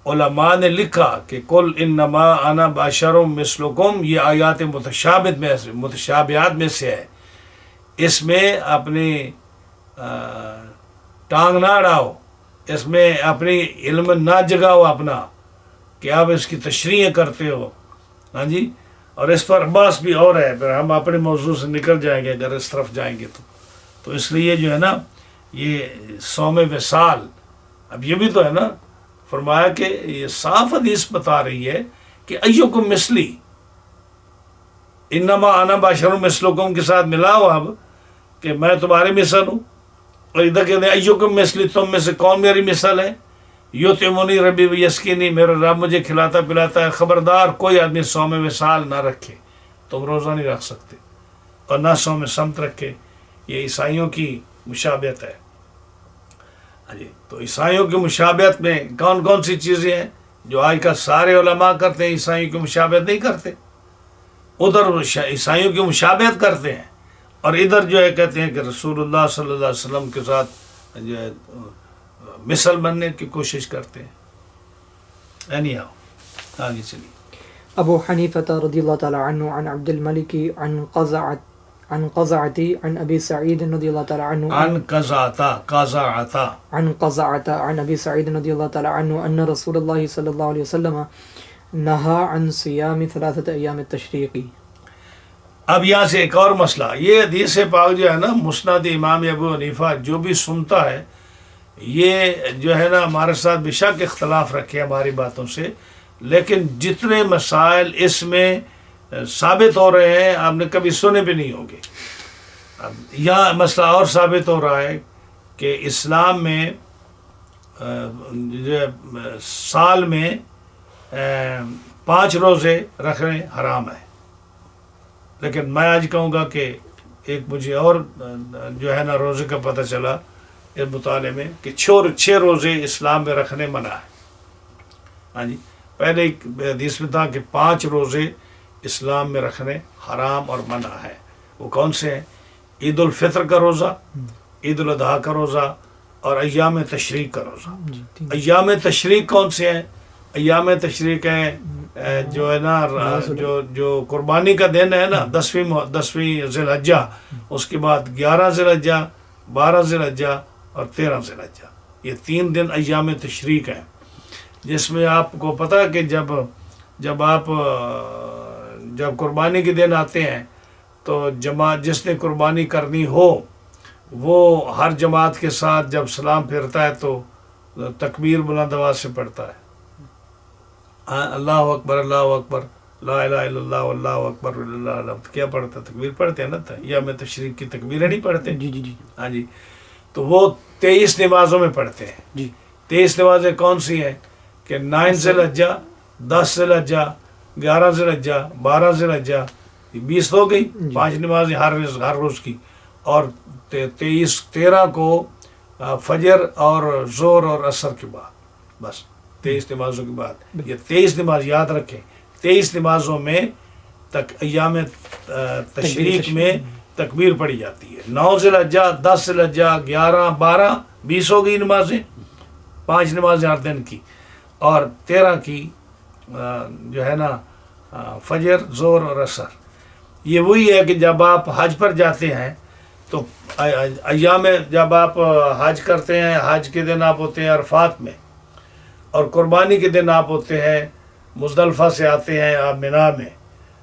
علماء نے لکھا کہ قل انما انا بشر مثلکم، یہ آیات متشابہات میں سے ہے. اس میں اپنی ٹانگ نہ اڑاؤ، اس میں اپنی علم نہ جگاؤ اپنا کہ آپ اس کی تشریح کرتے ہو. ہاں جی، اور اس پر بحث بھی اور ہے، پھر ہم اپنے موضوع سے نکل جائیں گے اگر اس طرف جائیں گے تو اس لیے جو ہے نا یہ صوم وصال، اب یہ بھی تو ہے نا، فرمایا کہ یہ صاف حدیث بتا رہی ہے کہ ایکم مثلی، انما انا بشر مثلکم کے ساتھ ملاؤ اب کہ میں تمہارے مثل ہوں. اور ادھر کہتے ہیں ایکم مثلی، تم میں سے کون میری مثل ہے؟ یطعمنی ربی ویسقینی، میرا رب مجھے کھلاتا پلاتا ہے. خبردار کوئی آدمی صوم وصال نہ رکھے، تم روزہ نہیں رکھ سکتے، اور نہ صوم سمت رکھے. یہ عیسائیوں کی مشابہت ہے. جی، تو عیسائیوں کی مشابہت میں کون کون سی چیزیں ہیں جو آج کل سارے علماء کرتے ہیں؟ عیسائیوں کی مشابہت نہیں کرتے، ادھر عیسائیوں کی مشابہت کرتے ہیں، اور ادھر جو ہے کہتے ہیں کہ رسول اللہ صلی اللہ علیہ وسلم کے ساتھ جو ہے مثل بننے کی کوشش کرتے ہیں. یعنی آگے چلیے. ابو حنیفہ رضی اللہ تعالی عنہ عن عبد الملک عن قزعة عن ابی سعید رضی اللہ تعالی عنہ عن قزعة عن ابی سعید رضی اللہ تعالی عنہ ان رسول اللہ صلی اللہ علیہ وسلم نہا عن صیام ثلاثة ایام التشریق. اب یہاں سے ایک اور مسئلہ، یہ حدیث پاک جو ہے نا مسند امام ابو حنیفہ جو بھی سنتا ہے یہ جو ہے نا ہمارے ساتھ بے شک اختلاف رکھے ہماری باتوں سے، لیکن جتنے مسائل اس میں ثابت ہو رہے ہیں آپ نے کبھی سنے بھی نہیں ہوں گے. اب یہاں مسئلہ اور ثابت ہو رہا ہے کہ اسلام میں جو سال میں 5 روزے رکھنے حرام ہے، لیکن میں آج کہوں گا کہ ایک مجھے اور جو ہے نا روزے کا پتہ چلا اس مطالعے میں کہ 6 روزے اسلام میں رکھنے منع ہے. ہاں جی، پہلے ایک حدیث میں تھا کہ 5 روزے اسلام میں رکھنے حرام اور منع ہے. وہ کون سے ہیں؟ عید الفطر کا روزہ، عید الاضحیٰ کا روزہ، اور ایام تشریق کا روزہ. ایام تشریق کون سے ہیں؟ ایام تشریق ہیں جو ہے نا جو قربانی کا دن ہے نا، 10ویں ذی الحجہ، اس کے بعد 11 ذی الحجہ، 12 ذی الحجہ اور 13 ذی الحجہ، یہ 3 دن ایام تشریق ہیں، جس میں آپ کو پتہ ہے کہ جب قربانی کے دن آتے ہیں تو جماعت جس نے قربانی کرنی ہو وہ ہر جماعت کے ساتھ جب سلام پھیرتا ہے تو تکبیر بلند آواز سے پڑھتا ہے، اللہ اکبر اللہ اکبر لا الہ الا اللہ واللہ اکبر اللہ اکبر. کیا پڑھتا ہے؟ تکبیر پڑھتے ہیں نا، یا میں تشریق کی تکبیریں نہیں پڑھتے؟ جی. ہاں جی، تو وہ 23 نمازوں میں پڑھتے ہیں. جی 23 نمازیں کون سی ہیں؟ کہ 9 ذی الحجہ، 10 ذی الحجہ، 11 ذی الحجہ، 12 ذی الحجہ، 20 ہو گئی. 5 نمازیں ہر روز کی، اور 13 کو فجر اور ظہر اور عصر کے بعد، بس 23 نمازوں کے بعد. یہ 23 نماز یاد رکھیں، 23 نمازوں میں ایام تشریق میں تکبیر پڑھی جاتی ہے. 9 ذی الحجہ، 10 ذی الحجہ، 11، 12، 20 ہو گئی نمازیں، 5 نمازیں ہر دن کی، اور 13 کی جو ہے نا فجر، ظہر اور عصر. یہ وہی ہے کہ جب آپ حج پر جاتے ہیں تو ایام جب آپ حج کرتے ہیں، حج کے دن آپ ہوتے ہیں عرفات میں، اور قربانی کے دن آپ ہوتے ہیں مزدلفہ سے آتے ہیں آپ مینا میں.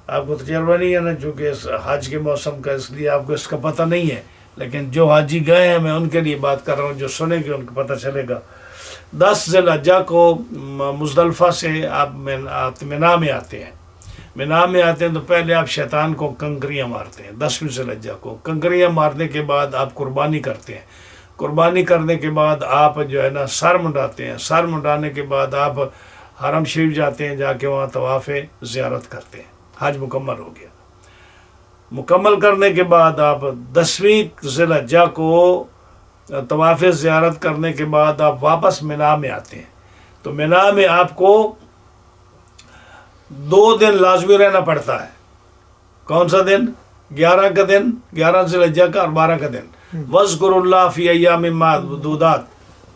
آپ کو تجربہ نہیں ہے نا چونکہ اس حج کے موسم کا، اس لیے آپ کو اس کا پتہ نہیں ہے، لیکن جو حاجی گئے ہیں میں ان کے لیے بات کر رہا ہوں، جو سنیں گے ان کو پتہ چلے گا. 10 ذی الحجہ کو مزدلفہ سے آپ مینا میں آتے ہیں. مینا میں آتے ہیں تو پہلے آپ شیطان کو کنکریاں مارتے ہیں. 10ویں ذی الحجہ کو کنکریاں مارنے کے بعد آپ قربانی کرتے ہیں. قربانی کرنے کے بعد آپ جو ہے نا سر منڈاتے ہیں. سر منڈانے کے بعد آپ حرم شریف جاتے ہیں، جا کے وہاں طواف زیارت کرتے ہیں. حج مکمل ہو گیا. مکمل کرنے کے بعد آپ 10ویں ذی الحجہ کو طواف زیارت کرنے کے بعد آپ واپس مینا میں آتے ہیں. تو مینا میں آپ کو 2 دن لازمی رہنا پڑتا ہے. کون سا دن؟ 11 کا دن، 11 ذی الحجہ کا، اور 12 کا دن. وَاذْكُرُوا اللَّهَ فِي أَيَّامٍ مَّعْدُودَاتٍ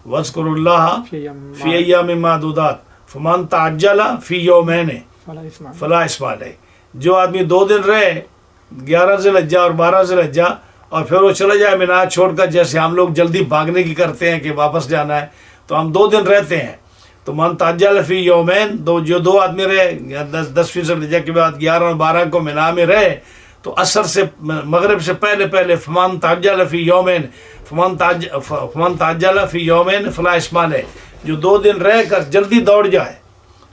وَاذْكُرُوا اللَّهَ فِي أَيَّامٍ مَّعْدُودَاتٍ فَمَن تَعَجَّلَ فِي يَوْمَيْنِ فَلَا إِثْمَ عَلَيْهِ. جو آدمی 2 دن رہے 11 ذی الحجہ اور 12 ذی الحجہ اور پھر وہ چلا جائے مینا چھوڑ کر، جیسے ہم لوگ جلدی بھاگنے کی کرتے ہیں کہ واپس جانا ہے، تو ہم 2 دن رہتے ہیں. تو من تعجل فی یومین، جو 2 آدمی رہے 10ویں ذی الحجہ کے بعد 11 اور 12 کو مینا میں رہے، تو عصر سے مغرب سے پہلے فمن تعجل فی یومین فمن تعجل فی یومین فلا اثم علیہ. جو 2 دن رہ کر جلدی دوڑ جائے،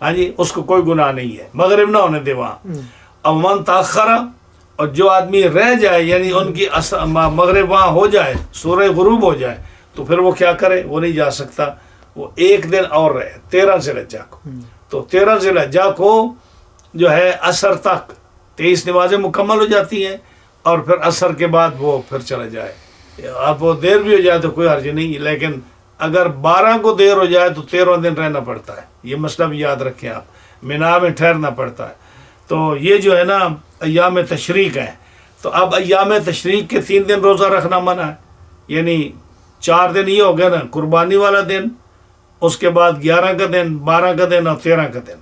ہاں جی، اس کو کوئی گناہ نہیں ہے، مغرب نہ ہونے دے وہاں. اب من تاخر، اور جو آدمی رہ جائے یعنی ان کی مغرب وہاں ہو جائے، سورج غروب ہو جائے، تو پھر وہ کیا کرے؟ وہ نہیں جا سکتا، وہ 1 دن اور رہے 13 ذی الحجہ کو. تو 13 ذی الحجہ کو جو ہے عصر تک 23 نمازیں مکمل ہو جاتی ہیں، اور پھر عصر کے بعد وہ پھر چلا جائے. اب وہ دیر بھی ہو جائے تو کوئی حرج نہیں، لیکن اگر 12 کو دیر ہو جائے تو 13 دن رہنا پڑتا ہے. یہ مسئلہ بھی یاد رکھیں آپ، مینا میں ٹھہرنا پڑتا ہے. تو یہ جو ہے نا ایام تشریق ہیں. تو اب ایام تشریق کے 3 دن روزہ رکھنا منع ہے، یعنی 4 دن یہ ہو گیا نا، قربانی والا دن، اس کے بعد 11 کا دن، 12 کا دن اور 13 کا دن.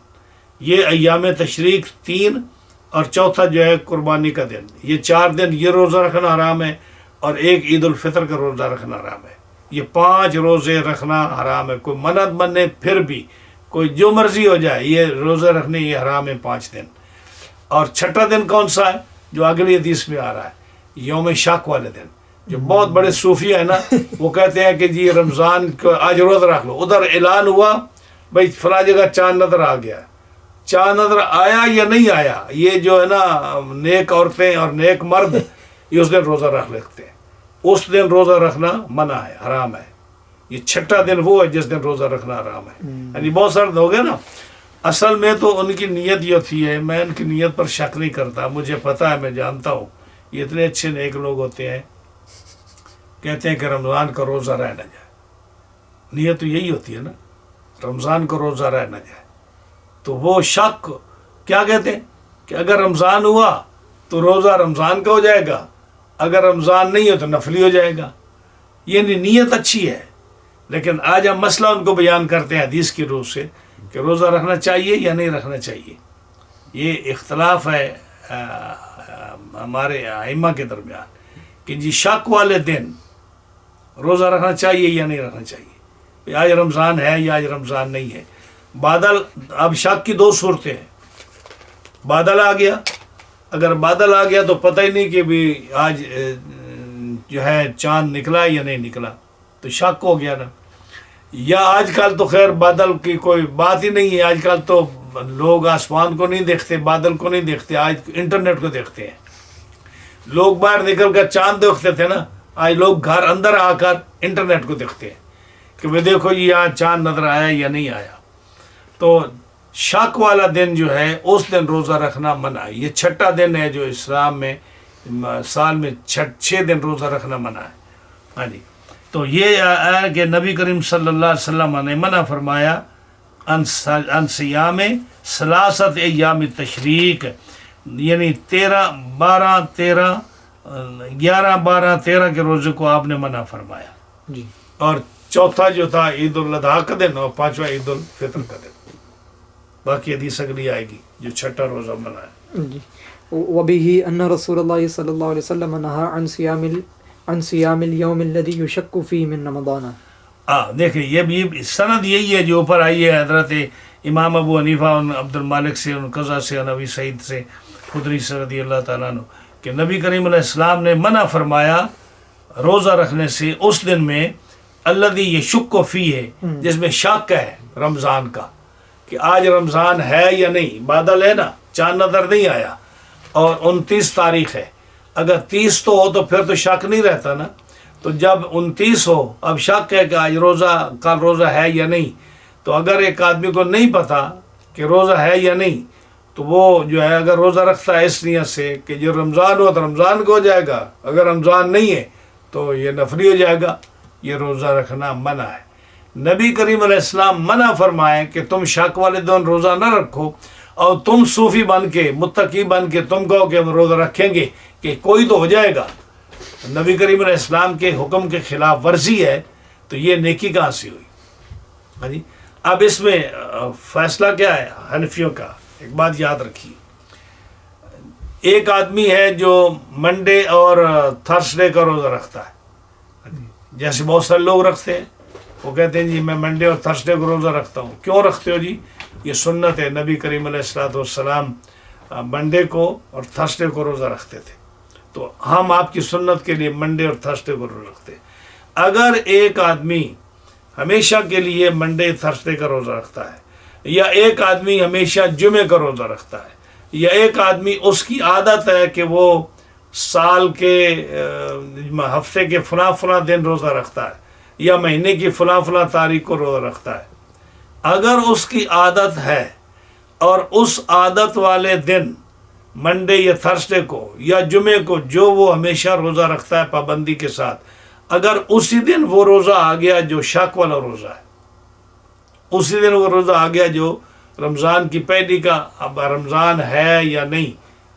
یہ ایام تشریق 3، اور چوتھا جو ہے قربانی کا دن. یہ 4 دن یہ روزہ رکھنا حرام ہے، اور 1 عید الفطر کا روزہ رکھنا حرام ہے. یہ 5 روزے رکھنا حرام ہے. کوئی منت بنے پھر بھی، کوئی جو مرضی ہو جائے، یہ روزے رکھنے یہ حرام ہے 5 دن. اور چھٹا دن کون سا ہے؟ جو اگلی حدیث میں آ رہا ہے، یوم شک والے دن. جو بہت بڑے صوفی ہیں نا، وہ کہتے ہیں کہ جی رمضان کو آج روزہ رکھ لو. ادھر اعلان ہوا بھائی فلاں جگہ چاند نظر آ گیا، چاند نظر آیا یا نہیں آیا، یہ جو ہے نا نیک عورتیں اور نیک مرد یہ اس دن روزہ رکھ لیتے ہیں. اس دن روزہ رکھنا منع ہے، حرام ہے. یہ چھٹا دن وہ ہے جس دن روزہ رکھنا حرام ہے. یعنی بہت سارے ہو گئے نا. اصل میں تو ان کی نیت یہ تھی ہے، میں ان کی نیت پر شک نہیں کرتا، مجھے پتہ ہے، میں جانتا ہوں یہ اتنے اچھے نیک لوگ ہوتے ہیں، کہتے ہیں کہ رمضان کا روزہ رہ نہ جائے. نیت تو یہی ہوتی ہے نا، رمضان کا روزہ رہ نہ جائے. تو وہ شک کیا کہتے ہیں کہ اگر رمضان ہوا تو روزہ رمضان کا ہو جائے گا، اگر رمضان نہیں ہو تو نفلی ہو جائے گا. یہ نیت اچھی ہے، لیکن آج ہم مسئلہ ان کو بیان کرتے ہیں حدیث کی روح سے کہ روزہ رکھنا چاہیے یا نہیں رکھنا چاہیے. یہ اختلاف ہے ہمارے ائمہ کے درمیان کہ جی شک والے دن روزہ رکھنا چاہیے یا نہیں رکھنا چاہیے، آج رمضان ہے یا آج رمضان نہیں ہے. بادل، اب شک کی 2 صورتیں ہیں. بادل آ گیا، اگر بادل آ گیا تو پتہ ہی نہیں کہ بھی آج جو ہے چاند نکلا یا نہیں نکلا، تو شک ہو گیا نا. یا آج کل تو خیر بادل کی کوئی بات ہی نہیں ہے، آج کل تو لوگ آسمان کو نہیں دیکھتے، بادل کو نہیں دیکھتے، آج انٹرنیٹ کو دیکھتے ہیں. لوگ باہر نکل کر چاند دیکھتے تھے نا، آج لوگ گھر اندر آ کر انٹرنیٹ کو دیکھتے ہیں کہ وہ دیکھو یہ یہاں چاند نظر آیا یا نہیں آیا. تو شک والا دن جو ہے اس دن روزہ رکھنا منع ہے. یہ چھٹا دن ہے جو اسلام میں سال میں 6 دن روزہ رکھنا منع ہے. ہاں جی. تو یہ ہے کہ نبی کریم صلی اللہ علیہ وسلم نے منع فرمایا ان صیام ثلاثت ایام تشریق، یعنی 11 12 13 کے روزے کو آپ نے منع فرمایا جی. اور چوتھا جو تھا عید الاضحیٰ کا دن اور 5واں عید الفطر کا دن. باقی حدیث اگلی آئے گی جو چھٹا روزہ منع ہے. جی. وبه ان رسول اللہ صلی اللہ علیہ وسلم نہى عن صيام اليوم الذي يشك فيه من رمضان. دیکھیں یہ بھی سند یہی ہے جو اوپر آئی ہے حضرت امام ابو حنیفہ عبد المالک سے، قضا سے، نبی سعید سے، خدری سے رضی اللہ تعالیٰ عنہ کہ نبی کریم علیہ السلام نے منع فرمایا روزہ رکھنے سے اس دن میں الذی یشک فیہ، جس میں شک ہے رمضان کا کہ آج رمضان ہے یا نہیں. بادل ہے نا، چاند نظر نہیں آیا اور 29 تاریخ ہے. اگر 30 تو ہو تو پھر تو شک نہیں رہتا نا. تو جب 29 ہو، اب شک ہے کہ آج کل روزہ ہے یا نہیں، تو اگر ایک آدمی کو نہیں پتا کہ روزہ ہے یا نہیں تو وہ جو ہے اگر روزہ رکھتا ہے اس نیت سے کہ جو رمضان ہو تو رمضان کو ہو جائے گا، اگر رمضان نہیں ہے تو یہ نفلی ہو جائے گا، یہ روزہ رکھنا منع ہے۔ نبی کریم علیہ السلام منع فرمائے کہ تم شک والے دن روزہ نہ رکھو، اور تم صوفی بن کے متقی بن کے تم کہو کہ ہم روزہ رکھیں گے کہ کوئی تو ہو جائے گا۔ نبی کریم علیہ السلام کے حکم کے خلاف ورزی ہے تو یہ نیکی کہاں سے ہوئی؟ ہاں جی، اب اس میں فیصلہ کیا ہے حنفیوں کا؟ ایک بات یاد رکھیے، ایک آدمی ہے جو منڈے اور تھرسڈے کا روزہ رکھتا ہے، جیسے بہت سارے لوگ رکھتے ہیں، وہ کہتے ہیں جی میں منڈے اور تھرسڈے کو روزہ رکھتا ہوں۔ کیوں رکھتے ہو جی؟ یہ سنت ہے، نبی کریم علیہ السلام منڈے کو اور تھرسڈے کو روزہ رکھتے تھے، تو ہم آپ کی سنت کے لیے منڈے اور تھرسڈے کو روزہ رکھتے ہیں۔ اگر ایک آدمی ہمیشہ کے لیے منڈے تھرسڈے کا روزہ رکھتا ہے، یا ایک آدمی ہمیشہ جمعے کا روزہ رکھتا ہے، یا ایک آدمی اس کی عادت ہے کہ وہ سال کے ہفتے کے فلاں فلاں دن روزہ رکھتا ہے، یا مہینے کی فلاں فلاں تاریخ کو روزہ رکھتا ہے، اگر اس کی عادت ہے اور اس عادت والے دن منڈے یا تھرسڈے کو یا جمعے کو جو وہ ہمیشہ روزہ رکھتا ہے پابندی کے ساتھ، اگر اسی دن وہ روزہ آ گیا جو شک والا روزہ ہے، اسی دن وہ روزہ آ گیا جو رمضان کی پہلی کا، اب رمضان ہے یا نہیں،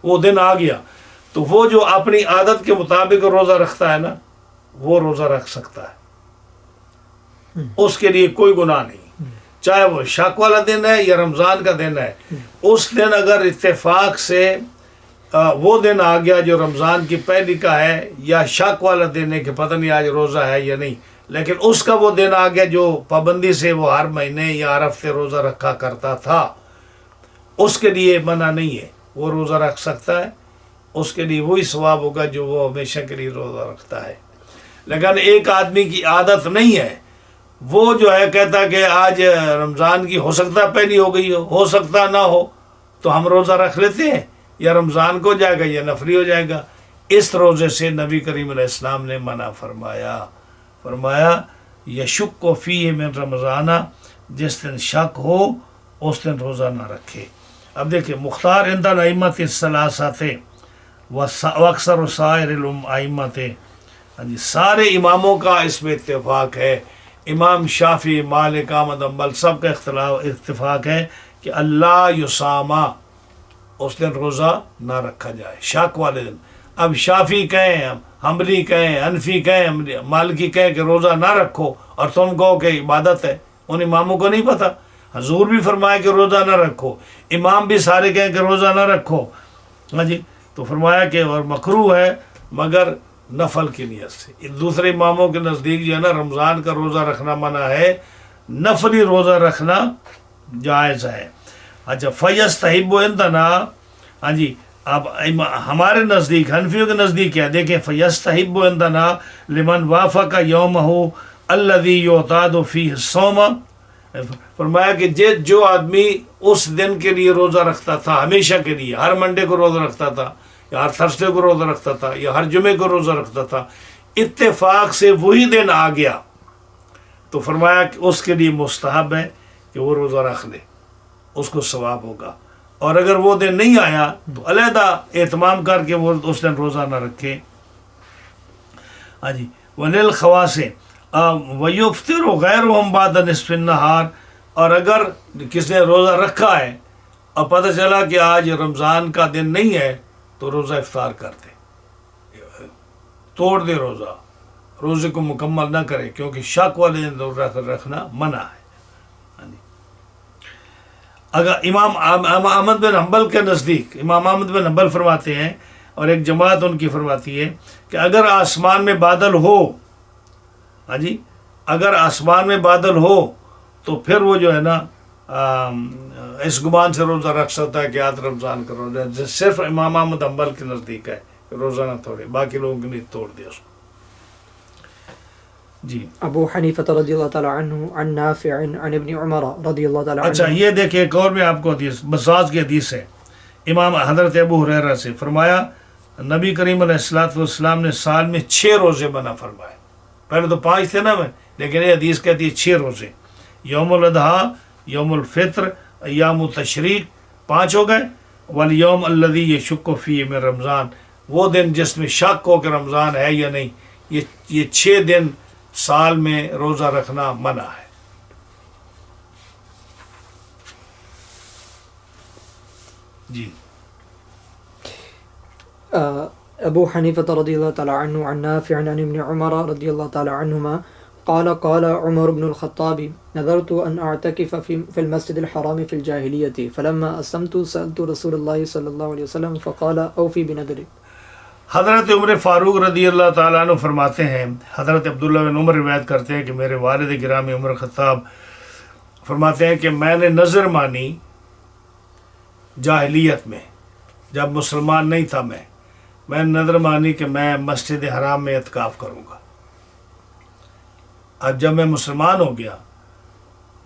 وہ دن آ گیا، تو وہ جو اپنی عادت کے مطابق روزہ رکھتا ہے نا، وہ روزہ رکھ سکتا ہے، اس کے لیے کوئی گناہ نہیں، چاہے وہ شک والا دن ہے یا رمضان کا دن ہے۔ اس دن اگر اتفاق سے وہ دن آ گیا جو رمضان کی پہلی کا ہے، یا شک والا دن ہے کہ پتہ نہیں آج روزہ ہے یا نہیں، لیکن اس کا وہ دن آ گیا جو پابندی سے وہ ہر مہینے یا ہر ہفتے روزہ رکھا کرتا تھا، اس کے لیے منع نہیں ہے، وہ روزہ رکھ سکتا ہے، اس کے لیے وہی ثواب ہوگا جو وہ ہمیشہ کے لیے روزہ رکھتا ہے۔ لیکن ایک آدمی کی عادت نہیں ہے، وہ جو ہے کہتا کہ آج رمضان کی ہو سکتا پہلی ہو گئی ہو سکتا نہ ہو، تو ہم روزہ رکھ لیتے ہیں، یا رمضان کو جائے گا یا نفلی ہو جائے گا۔ اس روزے سے نبی کریم علیہ السلام نے منع فرمایا یشک فیہ من رمضان، جس دن شک ہو اس دن روزہ نہ رکھے۔ اب دیکھیں، مختار عند الائمۃ الثلاثۃ واکثر سائر الائمۃ، سارے اماموں کا اس میں اتفاق ہے، امام شافعی، مالک، احمد، حنبل، سب کا اتفاق ہے کہ اللہ یصامہ، اس دن روزہ نہ رکھا جائے، شک والے دن۔ اب شافعی کہیں، حنبلی کہیں، حنفی کہیں، مالکی کہیں کہ روزہ نہ رکھو، اور تم کہو کہ عبادت ہے، ان اماموں کو نہیں پتہ۔ حضور بھی فرمایا کہ روزہ نہ رکھو، امام بھی سارے کہیں کہ روزہ نہ رکھو، ہاں جی، تو فرمایا کہ اور مکروہ ہے مگر نفل کی نیت سے۔ دوسرے اماموں کے نزدیک جو ہے نا رمضان کا روزہ رکھنا منع ہے، نفلی روزہ رکھنا جائز ہے۔ اچھا، فیستحب عندنا، ہاں جی، اب ہمارے نزدیک، حنفیوں کے نزدیک کیا دیکھیں، فیستحب عندنا لمن وافق یومہ الذی یعتاد فیہ الصوم، فرمایا کہ جو آدمی اس دن کے لیے روزہ رکھتا تھا ہمیشہ کے لیے، ہر منڈے کو روزہ رکھتا تھا، یا ہر تھرسڈے کو روزہ رکھتا تھا، یا ہر جمعے کو روزہ رکھتا تھا، اتفاق سے وہی دن آ گیا، تو فرمایا کہ اس کے لیے مستحب ہے کہ وہ روزہ رکھ لے، اس کو ثواب ہوگا۔ اور اگر وہ دن نہیں آیا تو علیحدہ اہتمام کر کے وہ اس دن روزہ نہ رکھے۔ ہاں جی، وَلِلْخَوَاسِ وَيُفْطِرُ غَيْرُهُمْ بَعْدَ نِصْفِ النَّهَارِ، اور اگر کس نے روزہ رکھا ہے اور پتہ چلا کہ آج رمضان کا دن نہیں ہے تو روزہ افطار کر دے، توڑ دے روزے کو مکمل نہ کرے، کیونکہ شک والے دن رکھنا منع ہے۔ اگر امام احمد بن حنبل کے نزدیک، امام احمد بن حنبل فرماتے ہیں، اور ایک جماعت ان کی فرماتی ہے کہ اگر آسمان میں بادل ہو، ہاں جی، اگر آسمان میں بادل ہو تو پھر وہ جو ہے نا اس گمان سے روزہ رکھ سکتا ہے کہ آج رمضان کا روزہ، صرف امام احمد حنبل کے نزدیک ہے کہ روزہ نہ توڑے، باقی لوگوں کے لیے توڑ دیا اس کو۔ جی، ابو حنیفہ رضی اللہ تعالی عنہ عن نافع عن ابن عمر رضی اللہ تعالی عنہ۔ اچھا، یہ دیکھیں ایک اور میں آپ کو حدیث، بساز کی حدیث ہے، امام حضرت ابو ہریرہ سے، فرمایا نبی کریم علیہ السلام نے سال میں 6 روزے منع فرمائے، پہلے تو 5 تھے نا، لیکن یہ حدیث کہتی ہے 6 روزے، یوم الاضحیٰ، یوم الفطر، ایام التشریق 5 ہو گئے، والیوم الذی یشک فیہ من رمضان، وہ دن جس میں شک ہو کہ رمضان ہے یا نہیں، یہ 6 دن سال میں روزہ رکھنا منع ہے۔ جی ابو حنیفہ رضی اللہ تعالی عنہ عن نافع عن ابن عمر رضی اللہ تعالی عنہما قال قال عمر بن الخطاب نذرت ان اعتكف في المسجد الحرام في الجاهلية فلما اسلمت سألت رسول الله صلى الله عليه وسلم فقال اوفي بنذرك۔ حضرت عمر فاروق رضی اللہ تعالیٰ عنہ فرماتے ہیں، حضرت عبداللہ بن عمر روایت کرتے ہیں کہ میرے والد گرامی عمر خطاب فرماتے ہیں کہ میں نے نظر مانی جاہلیت میں، جب مسلمان نہیں تھا میں نے نظر مانی کہ میں مسجد حرام میں اعتکاف کروں گا۔ اب جب میں مسلمان ہو گیا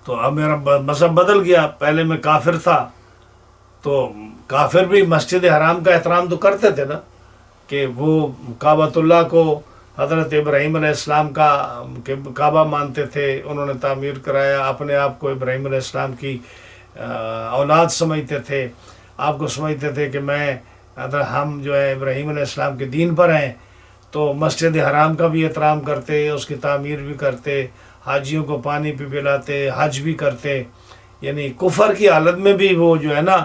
تو اب میرا مذہب بدل گیا، پہلے میں کافر تھا تو کافر بھی مسجد حرام کا احترام تو کرتے تھے نا، کہ وہ کعبۃ اللہ کو حضرت ابراہیم علیہ السلام کا کعبہ مانتے تھے، انہوں نے تعمیر کرایا، اپنے آپ کو ابراہیم علیہ السلام کی اولاد سمجھتے تھے، آپ کو سمجھتے تھے کہ ہم جو ہے ابراہیم علیہ السلام کے دین پر ہیں، تو مسجد حرام کا بھی احترام کرتے، اس کی تعمیر بھی کرتے، حاجیوں کو پانی بھی پلاتے، حج بھی کرتے، یعنی کفر کی حالت میں بھی وہ جو ہے نا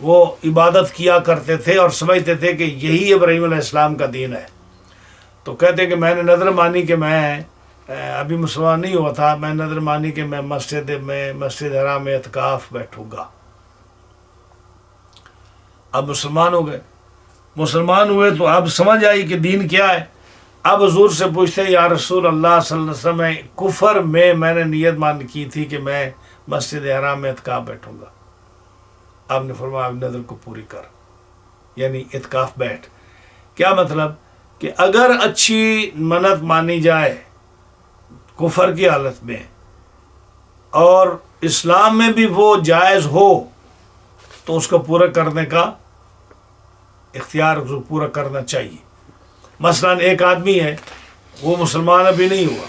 وہ عبادت کیا کرتے تھے اور سمجھتے تھے کہ یہی ابراہیم علیہ السلام کا دین ہے۔ تو کہتے کہ میں نے نظر مانی کہ میں ابھی مسلمان نہیں ہوا تھا، میں نظر مانی کہ میں مسجد حرام میں اعتکاف بیٹھوں گا۔ اب مسلمان ہو گئے، مسلمان ہوئے تو اب سمجھ آئی کہ دین کیا ہے۔ اب حضور سے پوچھتے یا رسول اللہ صلی اللہ علیہ وسلم، کفر میں نے نیت مان کی تھی کہ میں مسجد حرام میں اعتکاف بیٹھوں گا۔ آپ نے فرمایا نظر کو پوری کر، یعنی اعتکاف بیٹھ۔ کیا مطلب کہ اگر اچھی منت مانی جائے کفر کی حالت میں اور اسلام میں بھی وہ جائز ہو تو اس کو پورا کرنے کا اختیار پورا کرنا چاہیے۔ مثلا ایک آدمی ہے، وہ مسلمان ابھی نہیں ہوا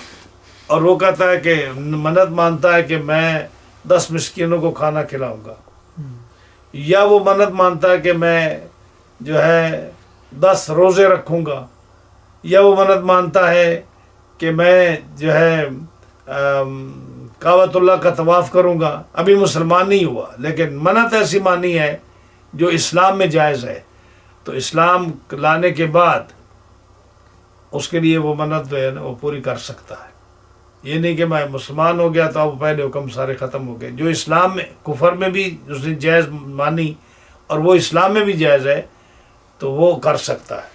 اور وہ کہتا ہے کہ منت مانتا ہے کہ میں 10 مسکینوں کو کھانا کھلاؤں گا، یا وہ منت مانتا ہے کہ میں جو ہے 10 روزے رکھوں گا، یا وہ منت مانتا ہے کہ میں جو ہے کعبۃ اللہ کا طواف کروں گا، ابھی مسلمان نہیں ہوا لیکن منت ایسی مانی ہے جو اسلام میں جائز ہے، تو اسلام لانے کے بعد اس کے لیے وہ منت جو ہے نا وہ پوری کر سکتا ہے۔ یہ نہیں کہ میں مسلمان ہو گیا تو اب پہلے حکم سارے ختم ہو گئے۔ جو اسلام میں کفر میں بھی اس نے جائز مانی اور وہ اسلام میں بھی جائز ہے تو وہ کر سکتا ہے۔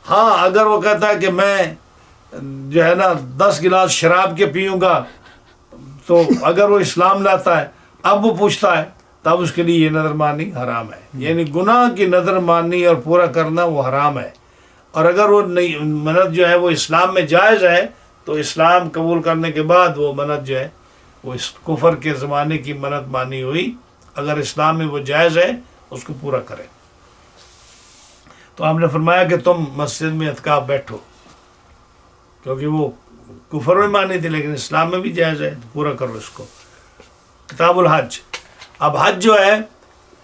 ہاں اگر وہ کہتا ہے کہ میں جو ہے نا 10 گلاس شراب کے پیوں گا، تو اگر وہ اسلام لاتا ہے اب وہ پوچھتا ہے تب اس کے لیے یہ نظر مانی حرام ہے، یعنی گناہ کی نظر مانی اور پورا کرنا وہ حرام ہے۔ اور اگر وہ منت جو ہے وہ اسلام میں جائز ہے تو اسلام قبول کرنے کے بعد وہ منت جو ہے وہ اس کفر کے زمانے کی منت مانی ہوئی، اگر اسلام میں وہ جائز ہے اس کو پورا کرے۔ تو ہم نے فرمایا کہ تم مسجد میں اعتکاف بیٹھو، کیونکہ وہ کفر میں مانی تھی لیکن اسلام میں بھی جائز ہے، تو پورا کرو اس کو۔ کتاب الحج۔ اب حج جو ہے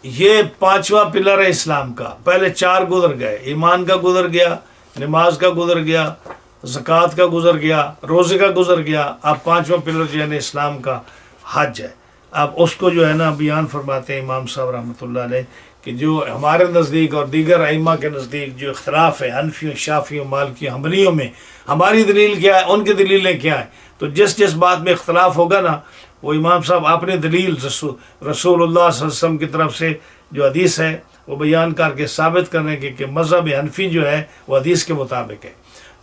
یہ 5واں پلر ہے اسلام کا، پہلے 4 گزر گئے، ایمان کا گزر گیا، نماز کا گزر گیا، زکوٰۃ کا گزر گیا، روزے کا گزر گیا، اب 5واں پلر جو ہے نا اسلام کا حج ہے۔ اب اس کو جو ہے نا بیان فرماتے ہیں امام صاحب رحمۃ اللہ علیہ کہ جو ہمارے نزدیک اور دیگر ائمہ کے نزدیک جو اختلاف ہے حنفیوں، شافیوں، مالکیوں، حنبلیوں میں، ہماری دلیل کیا ہے، ان کی دلیلیں کیا ہیں، تو جس بات میں اختلاف ہوگا نا وہ امام صاحب اپنی دلیل رسول اللہ صلی اللہ علیہ وسلم کی طرف سے جو حدیث ہے وہ بیان کر کے ثابت کرنے کے کہ مذہب حنفی جو ہے وہ حدیث کے مطابق ہے۔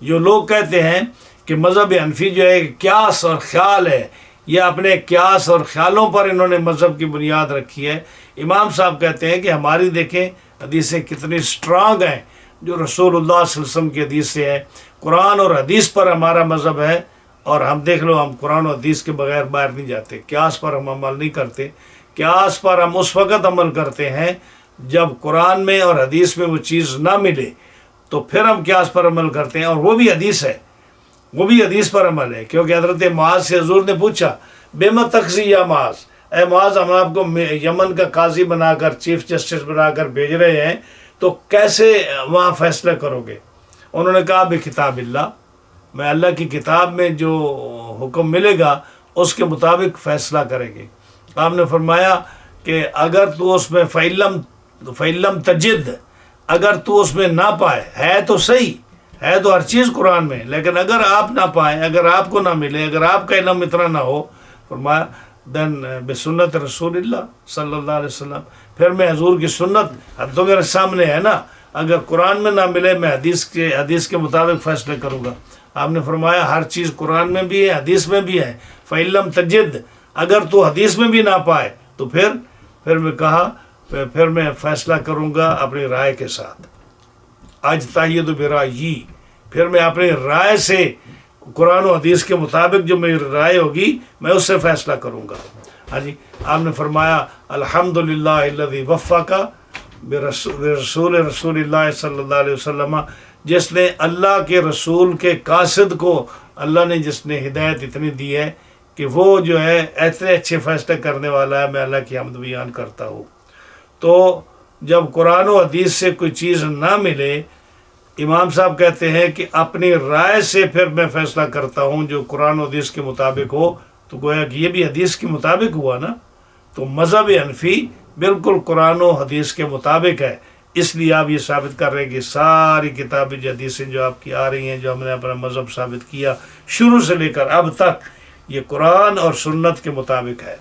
جو لوگ کہتے ہیں کہ مذہب حنفی جو ہے قیاس اور خیال ہے، یہ اپنے قیاس اور خیالوں پر انہوں نے مذہب کی بنیاد رکھی ہے، امام صاحب کہتے ہیں کہ ہماری دیکھیں حدیثیں کتنی سٹرانگ ہیں، جو رسول اللہ صلی اللہ علیہ وسلم کی حدیث سے ہے، قرآن اور حدیث پر ہمارا مذہب ہے، اور ہم دیکھ لو ہم قرآن و حدیث کے بغیر باہر نہیں جاتے، قیاس پر ہم عمل نہیں کرتے۔ قیاس پر ہم اس وقت عمل کرتے ہیں جب قرآن میں اور حدیث میں وہ چیز نہ ملے، تو پھر ہم قیاس پر عمل کرتے ہیں، اور وہ بھی حدیث ہے، وہ بھی حدیث پر عمل ہے، کیونکہ حضرت معاذ سے حضور نے پوچھا بما تقضی یا معاذ، اے معاذ ہم آپ کو یمن کا قاضی بنا کر چیف جسٹس بنا کر بھیج رہے ہیں تو کیسے وہاں فیصلہ کرو گے؟ انہوں نے کہا بکتاب اللہ، میں اللہ کی کتاب میں جو حکم ملے گا اس کے مطابق فیصلہ کریں گے۔ آپ نے فرمایا کہ اگر تو اس میں فعلم تجد، اگر تو اس میں نہ پائے، ہے تو صحیح، ہے تو ہر چیز قرآن میں، لیکن اگر آپ نہ پائیں، اگر آپ کو نہ ملے، اگر آپ کا علم اتنا نہ ہو، فرمایا دین بسنت رسول اللہ صلی اللہ علیہ وسلم، پھر میں حضور کی سنت اب تو میرے سامنے ہے نا، اگر قرآن میں نہ ملے میں حدیث کے مطابق فیصلے کروں گا۔ آپ نے فرمایا ہر چیز قرآن میں بھی ہے، حدیث میں بھی ہے، فعلم تجد، اگر تو حدیث میں بھی نہ پائے تو پھر میں کہا پھر میں فیصلہ کروں گا اپنی رائے کے ساتھ، اجتہد برأیی، پھر میں اپنی رائے سے قرآن و حدیث کے مطابق جو میری رائے ہوگی میں اس سے فیصلہ کروں گا۔ ہاں جی، آپ نے فرمایا الحمدللہ الذی وفق برسول رسول اللہ صلی اللہ علیہ وسلم، جس نے اللہ کے رسول کے قاصد کو اللہ نے جس نے ہدایت اتنی دی ہے کہ وہ جو ہے ایسے اچھے فیصلے کرنے والا ہے، میں اللہ کی حمد بیان کرتا ہوں۔ تو جب قرآن و حدیث سے کوئی چیز نہ ملے، امام صاحب کہتے ہیں کہ اپنی رائے سے پھر میں فیصلہ کرتا ہوں جو قرآن و حدیث کے مطابق ہو، تو گویا کہ یہ بھی حدیث کے مطابق ہوا نا، تو مذہب حنفی بالکل قرآن و حدیث کے مطابق ہے۔ اس لیے آپ یہ ثابت کر رہے ہیں کہ ساری کتابیں جو حدیثیں جو آپ کی آ رہی ہیں، جو ہم نے اپنا مذہب ثابت کیا شروع سے لے کر اب تک، یہ قرآن اور سنت کے مطابق ہے۔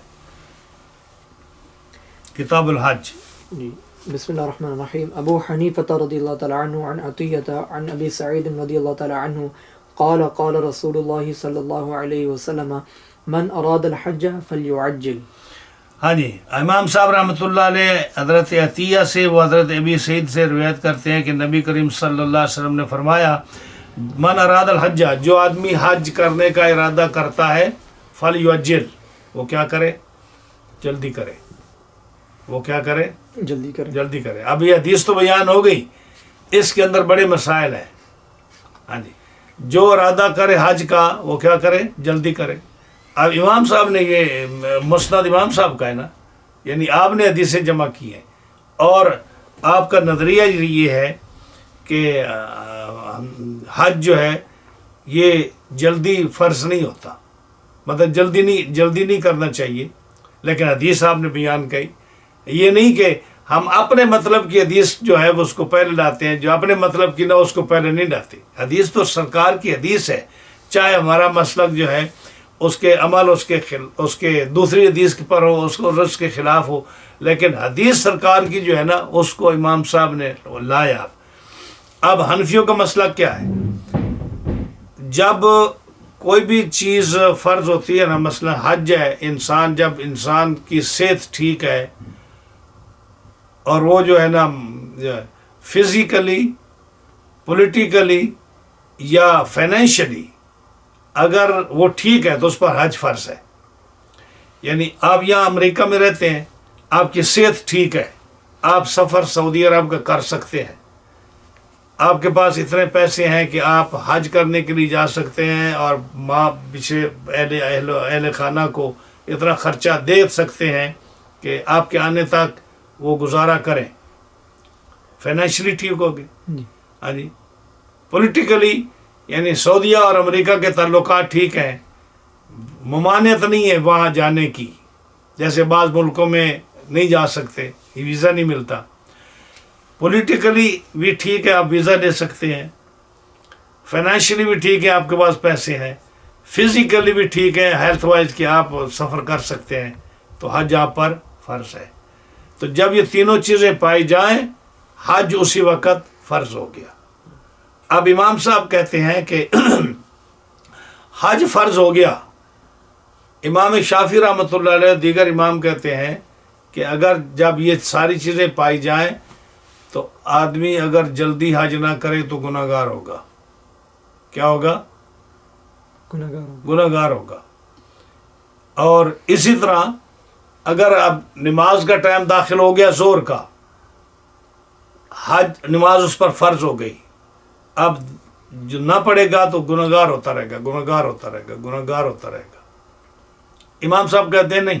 کتاب الحج۔ جی بسم اللہ الرحمن الرحیم۔ ابو حنیفہ رضی اللہ تعالی عنہ عن عطیہ عن ابی سعید رضی اللہ تعالی عنہ قال قال رسول اللہ صلی اللہ علیہ وسلم من اراد الحج فلیعجل۔ ہاں جی، امام صاحب رحمۃ اللہ علیہ حضرت عطیہ سے، وہ حضرت ابی سعید سے روایت کرتے ہیں کہ نبی کریم صلی اللہ علیہ وسلم نے فرمایا من اراد الحج، جو آدمی حج کرنے کا ارادہ کرتا ہے، فلیعجل، وہ کیا کرے؟ جلدی کرے۔ وہ کیا کرے؟ جلدی کرے۔ اب یہ حدیث تو بیان ہو گئی، اس کے اندر بڑے مسائل ہیں۔ ہاں جی، جو ارادہ کرے حج کا وہ کیا کرے؟ جلدی کرے۔ اب امام صاحب نے یہ مسند امام صاحب کا ہے نا، یعنی آپ نے حدیثیں جمع کی ہیں، اور آپ کا نظریہ یہ ہے کہ حج جو ہے یہ جلدی فرض نہیں ہوتا، مطلب جلدی نہیں کرنا چاہیے، لیکن حدیث آپ نے بیان کی، یہ نہیں کہ ہم اپنے مطلب کی حدیث جو ہے وہ اس کو پہلے لاتے ہیں، جو اپنے مطلب کی نہ اس کو پہلے نہیں لاتے۔ حدیث تو سرکار کی حدیث ہے، چاہے ہمارا مسلک جو ہے اس کے عمل اس کے دوسری حدیث پر ہو، اس کے خلاف ہو، لیکن حدیث سرکار کی جو ہے نا اس کو امام صاحب نے لایا۔ اب حنفیوں کا مسئلہ کیا ہے؟ جب کوئی بھی چیز فرض ہوتی ہے نا، مثلا حج ہے، جب انسان کی صحت ٹھیک ہے اور وہ جو ہے نا فزیکلی، پولیٹیکلی یا فائنینشلی اگر وہ ٹھیک ہے تو اس پر حج فرض ہے۔ یعنی آپ یہاں امریکہ میں رہتے ہیں، آپ کی صحت ٹھیک ہے، آپ سفر سعودی عرب کا کر سکتے ہیں، آپ کے پاس اتنے پیسے ہیں کہ آپ حج کرنے کے لیے جا سکتے ہیں اور ماں پیچھے اہل خانہ کو اتنا خرچہ دے سکتے ہیں کہ آپ کے آنے تک وہ گزارا کریں، فائنینشلی ٹھیک ہوگی۔ ہاں جی، پولیٹیکلی یعنی سعودیہ اور امریکہ کے تعلقات ٹھیک ہیں، ممانعت نہیں ہے وہاں جانے کی، جیسے بعض ملکوں میں نہیں جا سکتے، ویزا نہیں ملتا۔ پولیٹیکلی بھی ٹھیک ہے، آپ ویزا لے سکتے ہیں، فائنینشلی بھی ٹھیک ہے، آپ کے پاس پیسے ہیں، فزیکلی بھی ٹھیک ہے، ہیلتھ وائز کہ آپ سفر کر سکتے ہیں، تو حج آپ پر فرض ہے۔ تو جب یہ تینوں چیزیں پائی جائیں، حج اسی وقت فرض ہو گیا۔ اب امام صاحب کہتے ہیں کہ حج فرض ہو گیا۔ امام شافعی رحمۃ اللہ علیہ دیگر امام کہتے ہیں کہ اگر جب یہ ساری چیزیں پائی جائیں تو آدمی اگر جلدی حج نہ کرے تو گناہ گار ہوگا۔ کیا ہوگا؟ گناہ گار ہوگا۔ اور اسی طرح اگر اب نماز کا ٹائم داخل ہو گیا ظہر کا، حج نماز اس پر فرض ہو گئی، اب جو نہ پڑھے گا تو گناہ گار ہوتا رہے گا، گناہ گار ہوتا رہے گا، گناہ گار ہوتا رہے گا۔ امام صاحب کہتے ہیں نہیں،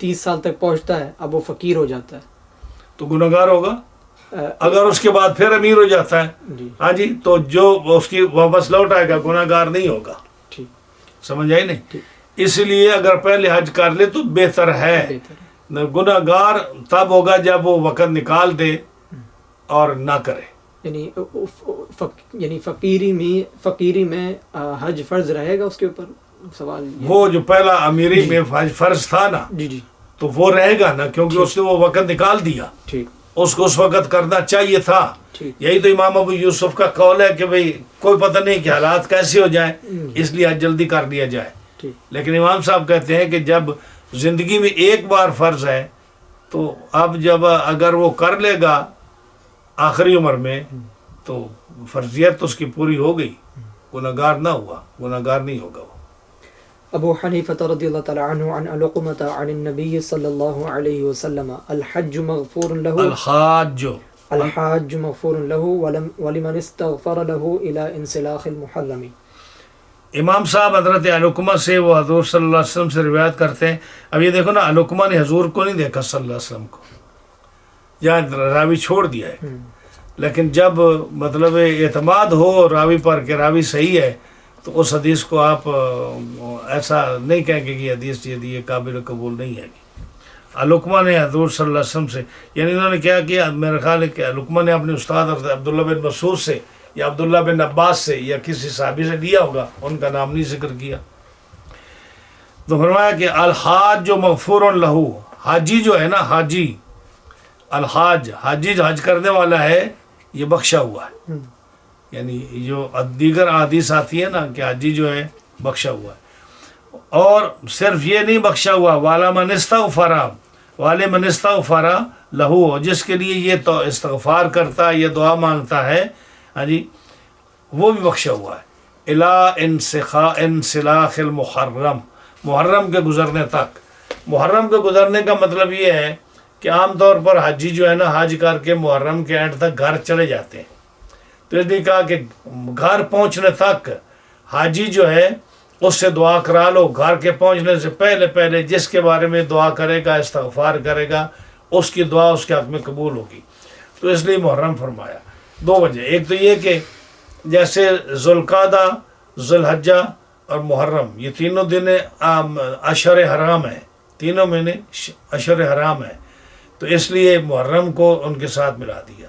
30 سال تک پہنچتا ہے، اب وہ فقیر ہو جاتا ہے، تو گناہگار ہوگا. اگر اس کے بعد پھر امیر ہو جاتا ہے جی ہاں جی تو جو اس کی واپس لوٹ آئے گا گناہگار نہیں ہوگا. ٹھیک سمجھ آئی نہیں؟ ٹھیک، اس لیے اگر پہلے حج کر لے تو بہتر ہے. بہتر ہے. گناہگار تب ہوگا جب وہ وقت نکال دے اور نہ کرے. یعنی فقیری میں حج فرض رہے گا اس کے اوپر؟ سوال یہ وہ جو پہلا امیری میں حج فرض تھا نا جی جی تو وہ رہے گا نا، کیونکہ اس نے وہ وقت نکال دیا. ٹھیک اس کو اس وقت کرنا چاہیے تھا. ٹھیک یہی تو امام ابو یوسف کا قول ہے کہ بھئی کوئی پتہ نہیں کہ حالات کیسے ہو جائیں، اس لیے حج جلدی کر لیا جائے. ٹھیک. لیکن امام صاحب کہتے ہیں کہ جب زندگی میں ایک بار فرض ہے تو اب جب اگر وہ کر لے گا آخری عمر میں تو فرضیت تو اس کی پوری ہو گئی، گناہگار نہ ہوا، گناہگار نہیں ہوگا وہ. ابو حنیفہ رضی اللہ تعالی عنہ عن علقمۃ عن النبی صلی اللہ علیہ وسلم الحج مغفور له الحاج مغفور له ولمن استغفر له الى انسلاخ المحرم. امام صاحب حضرت علقمہ سے وہ حضور صلی اللہ علیہ وسلم سے روایت کرتے ہیں. اب یہ دیکھو نا، علقمہ نے حضور کو نہیں دیکھا صلی اللہ علیہ وسلم کو، یا راوی چھوڑ دیا ہے. لیکن جب مطلب اعتماد ہو راوی پر کہ راوی صحیح ہے تو اس حدیث کو آپ ایسا نہیں کہیں گے کہ یہ حدیث یہ قابل قبول نہیں ہے. علقمہ نے حضور صلی اللہ علیہ وسلم سے، یعنی انہوں نے کیا کیا، میرا خیال ہے کہ علقمہ نے اپنے استاد حضرت عبداللہ بن مسعود سے یا عبداللہ بن عباس سے یا کسی صحابی سے لیا ہوگا، ان کا نام نہیں ذکر کیا. تو فرمایا کہ الحاج جو مغفور لہو، حاجی جو ہے نا، حاجی الحاج، حاجی جو حج کرنے والا ہے یہ بخشا ہوا ہے. یعنی جو دیگر احادیث آتی ہے نا کہ حاجی جو ہے بخشا ہوا ہے. اور صرف یہ نہیں بخشا ہوا، والا من استغفر، والے من استغفر لہو، جس کے لیے یہ تو استغفار کرتا ہے، یہ دعا مانگتا ہے، ہاں جی، وہ بھی بخشا ہوا ہے. الا انسلاخ المحرم، محرم کے گزرنے تک. محرم کے گزرنے کا مطلب یہ ہے کہ عام طور پر حاجی جو ہے نا حج کر کے محرم کے اینڈ تک گھر چلے جاتے ہیں. تو اس نے کہا کہ گھر پہنچنے تک حاجی جو ہے اس سے دعا کرا لو. گھر کے پہنچنے سے پہلے پہلے جس کے بارے میں دعا کرے گا، استغفار کرے گا، اس کی دعا اس کے حق میں قبول ہوگی. تو اس لیے محرم فرمایا. 2 وجہ، ایک تو یہ کہ جیسے ذوالقعدہ، ذوالحجہ اور محرم یہ تینوں دن اشہر حرام ہیں، تینوں مہینے اشہر حرام ہیں، تو اس لیے محرم کو ان کے ساتھ ملا دیا.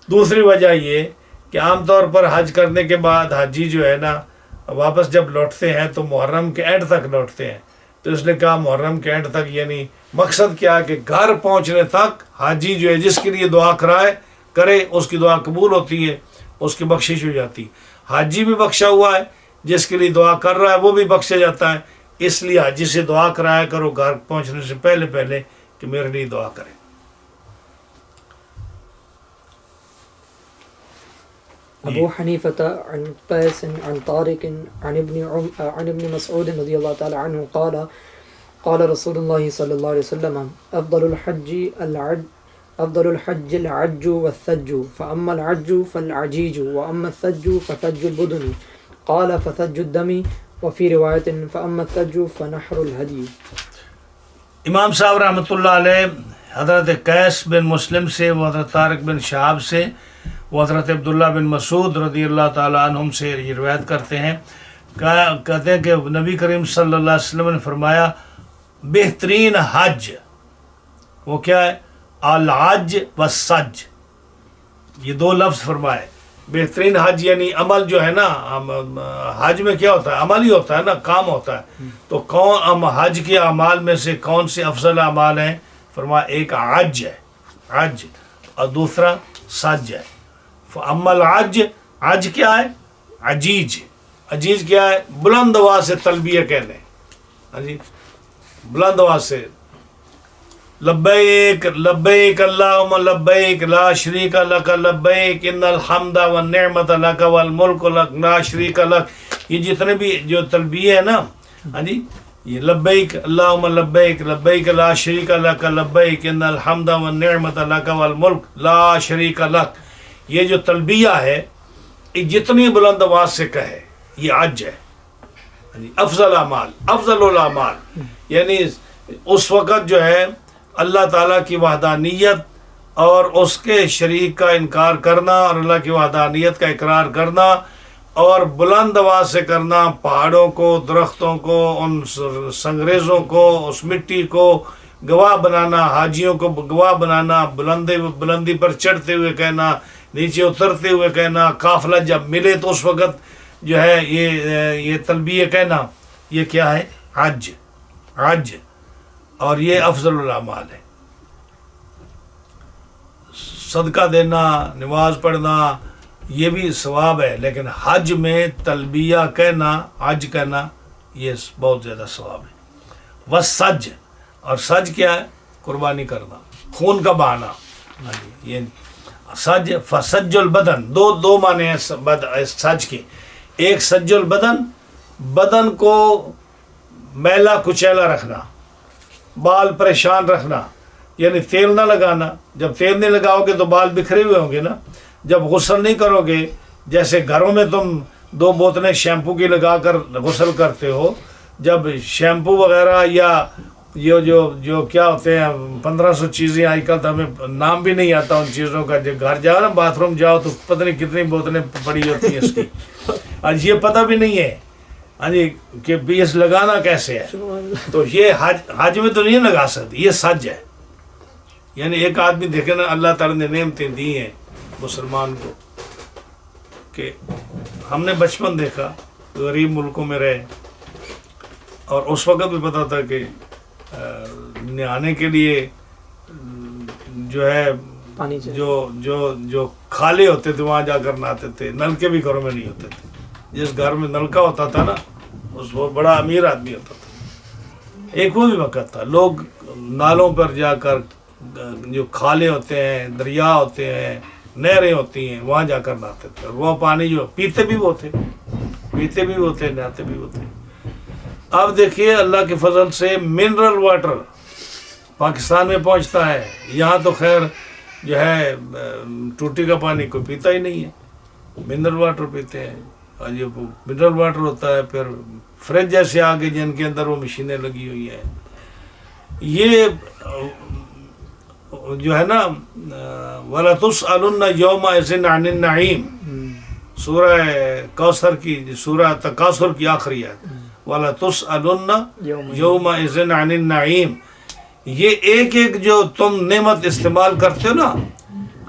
دوسری وجہ یہ کہ عام طور پر حج کرنے کے بعد حاجی جو ہے نا واپس جب لوٹتے ہیں تو محرم کے اینڈ تک لوٹتے ہیں. تو اس نے کہا محرم کے اینڈ تک، یعنی مقصد کیا ہے کہ گھر پہنچنے تک حاجی جو ہے جس کے لیے دعا کرے اس کی دعا قبول ہوتی ہے، اس کی بخشش ہو جاتی. حاجی بھی بخشا ہوا ہے، جس کے لیے دعا کر رہا ہے وہ بھی بخشا جاتا ہے. اس لیے حاجی سے دعا کرایا کرو گھر پہنچنے سے پہلے پہلے کہ میرے لیے دعا کرے. ابو حنیفة عن قیس عن طارق عن ابن مسعود رضی اللہ تعالی عنہ قال رسول اللہ صلی اللہ علیہ وسلم افضل الحج العج والثج فاما العج فالعجیج واما الثج فثج البدن قال فثج الدم وفي روایت فاما الثج فنحر الهدی. امام صاحب رحمۃ اللہ علیہ حضرت قیس بن مسلم سے، وہ حضرت طارق بن شہاب سے، وہ حضرت عبداللہ بن مسعود رضی اللہ تعالیٰ عنہم سے یہ روایت کرتے ہیں. کہتے ہیں کہ نبی کریم صلی اللہ علیہ وسلم نے فرمایا بہترین حج وہ کیا ہے؟ الحج والسج، یہ 2 لفظ فرمائے. بہترین حج یعنی عمل جو ہے نا، حج میں کیا ہوتا ہے؟ عمل ہی ہوتا ہے نا، کام ہوتا ہے. تو کون حج کے اعمال میں سے کون سے افضل اعمال ہیں؟ فرمایا ایک حج ہے، حج، اور دوسرا سج ہے. فاما الحج، حج کیا ہے؟ عجیج. عجیج کیا ہے؟ بلند آواز سے تلبیہ کہنے، ہاں جی، بلند آواز سے لبیک لبیک اللہم لبیک لا شریک لک لبیک ان الحمد والنعمت لک والملک لک لا شریک لک. یہ جتنے بھی جو تلبیہ ہے نا، ہاں جی، یہ لبیک اللہم لبیک لبیک لا شریک لک لبیک ان الحمد والنعمت لک والملک لا شریک لک، یہ جو تلبیہ ہے یہ جتنی بلند آواز سے کہے یہ حج ہے. افضل اعمال، افضل الاعمال، یعنی اس وقت جو ہے اللہ تعالیٰ کی وحدانیت اور اس کے شریک کا انکار کرنا اور اللہ کی وحدانیت کا اقرار کرنا اور بلند آواز سے کرنا، پہاڑوں کو، درختوں کو، ان سنگریزوں کو، اس مٹی کو گواہ بنانا، حاجیوں کو گواہ بنانا، بلندی پر چڑھتے ہوئے کہنا، نیچے اترتے ہوئے کہنا، قافلہ جب ملے تو اس وقت جو ہے یہ تلبیہ کہنا، یہ کیا ہے؟ حج، اور یہ افضل الاعمال ہے۔ صدقہ دینا، نماز پڑھنا، یہ بھی ثواب ہے، لیکن حج میں تلبیہ کہنا، حج کہنا، یہ بہت زیادہ ثواب ہے۔ وسج، اور سج کیا ہے؟ قربانی کرنا، خون کا بہانا، یہ سج۔ فسج البدن، دو معنی ہیں سج کے۔ ایک سج البدن، بدن کو میلا کچیلا رکھنا، بال پریشان رکھنا، یعنی تیل نہ لگانا۔ جب تیل نہیں لگاؤ گے تو بال بکھرے ہوئے ہوں گے نا۔ جب غسل نہیں کرو گے، جیسے گھروں میں تم 2 بوتلیں شیمپو کی لگا کر غسل کرتے ہو، جب شیمپو وغیرہ یا یہ جو کیا ہوتے ہیں 1500 چیزیں آج کل تو ہمیں نام بھی نہیں آتا ان چیزوں کا، جب گھر جاؤ نا، باتھ روم جاؤ تو پتہ نہیں کتنی بوتلیں پڑی ہوتی ہیں اس کی، آج یہ پتہ بھی نہیں ہے ہاں جی کہ بیس لگانا کیسے ہے۔ تو یہ حج میں تو نہیں لگا سکتی، یہ سج ہے۔ یعنی ایک آدمی دیکھے نا، اللہ تعالیٰ نے نعمتیں دی ہیں مسلمان کو، کہ ہم نے بچپن دیکھا غریب ملکوں میں رہے، اور اس وقت بھی پتا تھا کہ نہانے کے لیے جو ہے جو کھالے ہوتے تھے وہاں جا کر نہاتے تھے، نلکے بھی گھروں میں نہیں ہوتے تھے۔ جس گھر میں نلکا ہوتا تھا نا، اس وہ بڑا امیر آدمی ہوتا تھا۔ ایک وہ بھی وقت تھا لوگ نالوں پر جا کر، جو کھالے ہوتے ہیں، دریا ہوتے ہیں، نہریں ہوتی ہیں، وہاں جا کر نہاتے تھے، اور وہ پانی جو پیتے بھی وہ تھے، نہاتے بھی وہ تھے۔ اب دیکھیے اللہ کے فضل سے منرل واٹر پاکستان میں پہنچتا ہے، یہاں تو خیر جو ہے ٹوٹی کا پانی کوئی پیتا ہی نہیں ہے، منرل واٹر پیتے ہیں۔ اور یہ منرل واٹر ہوتا ہے، پھر فریج جیسے آگے جن کے اندر وہ مشینیں لگی ہوئی ہیں۔ یہ جو ہے نا وَلَتُسْأَلُنَّ يَوْمَئِذٍ عَنِ النَّعِيمِ، سورہ کوثر کی، سورہ تکاثر کی آخری آیت، وَلَتُسْأَلُنَّ يَوْمَئِذٍ عَنِ النَّعِيمِ۔ یہ ایک جو تم نعمت استعمال کرتے ہو نا،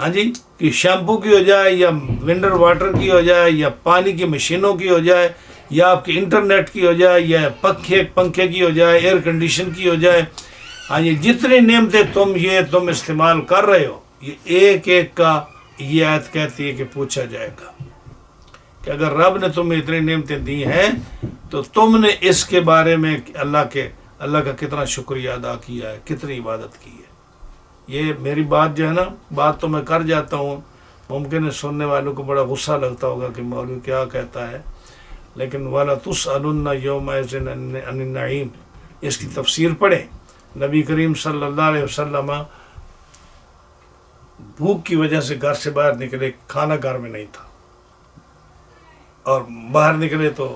ہاں جی، کہ شیمپو کی ہو جائے یا منرل واٹر کی ہو جائے یا پانی کی مشینوں کی ہو جائے یا آپ کے انٹرنیٹ کی ہو جائے یا پنکھے کی ہو جائے، ایئر کنڈیشن کی ہو جائے، ہاں جی، جتنی نعمتیں تم استعمال کر رہے ہو، یہ ایک کا یہ آیت کہتی ہے کہ پوچھا جائے گا کہ اگر رب نے تمہیں اتنی نعمتیں دی ہیں تو تم نے اس کے بارے میں اللہ کا کتنا شکریہ ادا کیا ہے، کتنی عبادت کی ہے۔ یہ میری بات جو ہے نا، بات تو میں کر جاتا ہوں، ممکن ہے سننے والوں کو بڑا غصہ لگتا ہوگا کہ مولوی کیا کہتا ہے، لیکن وَلَتُسْأَلُنَّ يَوْمَئِذٍ عَنِ النَّعِيمِ، اس کی تفسیر پڑھیں۔ نبی کریم صلی اللہ علیہ وسلم بھوک کی وجہ سے گھر سے باہر نکلے، کھانا گھر میں نہیں تھا، اور باہر نکلے تو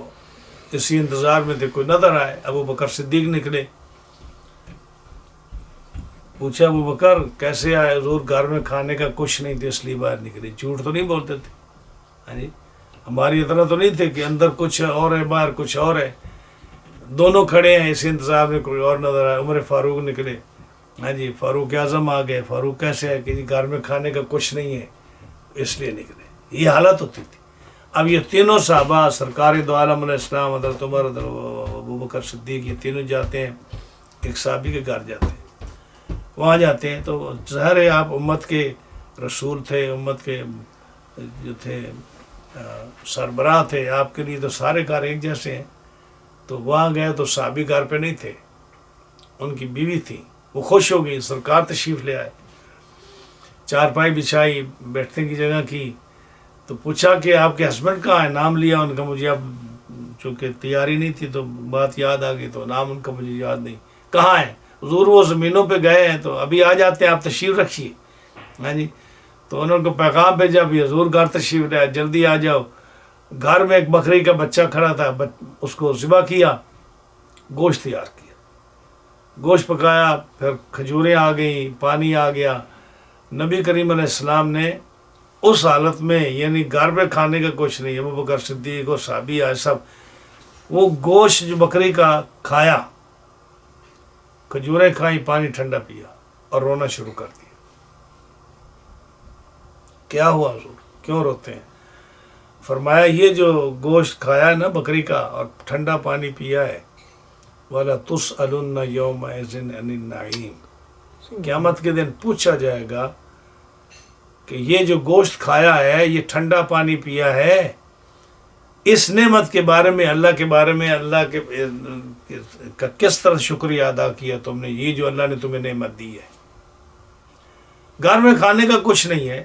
اسی انتظار میں تھے کوئی نظر آئے۔ ابو بکر صدیق نکلے، پوچھا ابو بکر کیسے آئے؟ حضور گھر میں کھانے کا کچھ نہیں تھے اس لیے باہر نکلے۔ جھوٹ تو نہیں بولتے تھے، ہاں جی، ہماری اتنا تو نہیں تھے کہ اندر کچھ اور ہے باہر کچھ اور ہے۔ دونوں کھڑے ہیں، اس انتظار میں کوئی اور نظر آئے۔ عمر فاروق نکلے، ہاں جی، فاروق اعظم آ گئے۔ فاروق کیسے ہے کہ گھر میں کھانے کا کچھ نہیں ہے اس لیے نکلے۔ یہ حالت ہوتی تھی۔ اب یہ تینوں صحابہ، سرکار دو عالم علیہ السلام، حضرت عمر، حضرت ابو بکر صدیق، یہ تینوں جاتے ہیں، ایک صحابی کے گھر جاتے ہیں، وہاں جاتے ہیں تو ظاہر ہے آپ امت کے رسول تھے، امت کے جو تھے سربراہ تھے، آپ کے لیے تو سارے گھر ایک جیسے ہیں۔ تو وہاں گئے تو صحابی گھر پہ نہیں تھے، ان کی بیوی تھی، وہ خوش ہو گئی، سرکار تشریف لے آئے، چارپائی بچھائی، بیٹھنے کی جگہ کی، تو پوچھا کہ آپ کے ہسبینڈ کہاں ہے؟ نام لیا ان کا، مجھے اب چونکہ تیاری نہیں تھی تو بات یاد آ گئی، تو نام ان کا مجھے یاد نہیں، کہاں ہے؟ حضور وہ زمینوں پہ گئے ہیں، تو ابھی آ جاتے ہیں، آپ تشریف رکھیے، ہاں جی۔ تو انہوں نے پیغام بھیجا بھی حضور گھر تشریف لے آئے، جلدی آ جاؤ۔ گھر میں ایک بکری کا بچہ کھڑا تھا، اس کو ذبح کیا، گوشت تیار کیا، گوشت پکایا، پھر کھجوریں آ گئیں، پانی آ گیا. نبی کریم علیہ السلام نے اس حالت میں، یعنی گھر پہ کھانے کا کچھ نہیں، ابو بکر صدیق اور صحابی آئے سب، وہ گوشت جو بکری کا کھایا، کھجوریں کھائیں، پانی ٹھنڈا پیا اور رونا شروع کر دیا. کیا ہوا حضور، کیوں روتے ہیں؟ فرمایا یہ جو گوشت کھایا ہے نا بکری کا اور ٹھنڈا پانی پیا ہے، وَلَا تُسْأَلُنَّ يَوْمَئِذٍ عَنِ النَّعِيمِ، قیامت کے دن پوچھا جائے گا کہ یہ جو گوشت کھایا ہے، یہ ٹھنڈا پانی پیا ہے، اس نعمت کے بارے میں، اللہ کے بارے میں، اللہ کے کا کس طرح شکریہ ادا کیا تم نے، یہ جو اللہ نے تمہیں نعمت دی ہے. گھر میں کھانے کا کچھ نہیں ہے،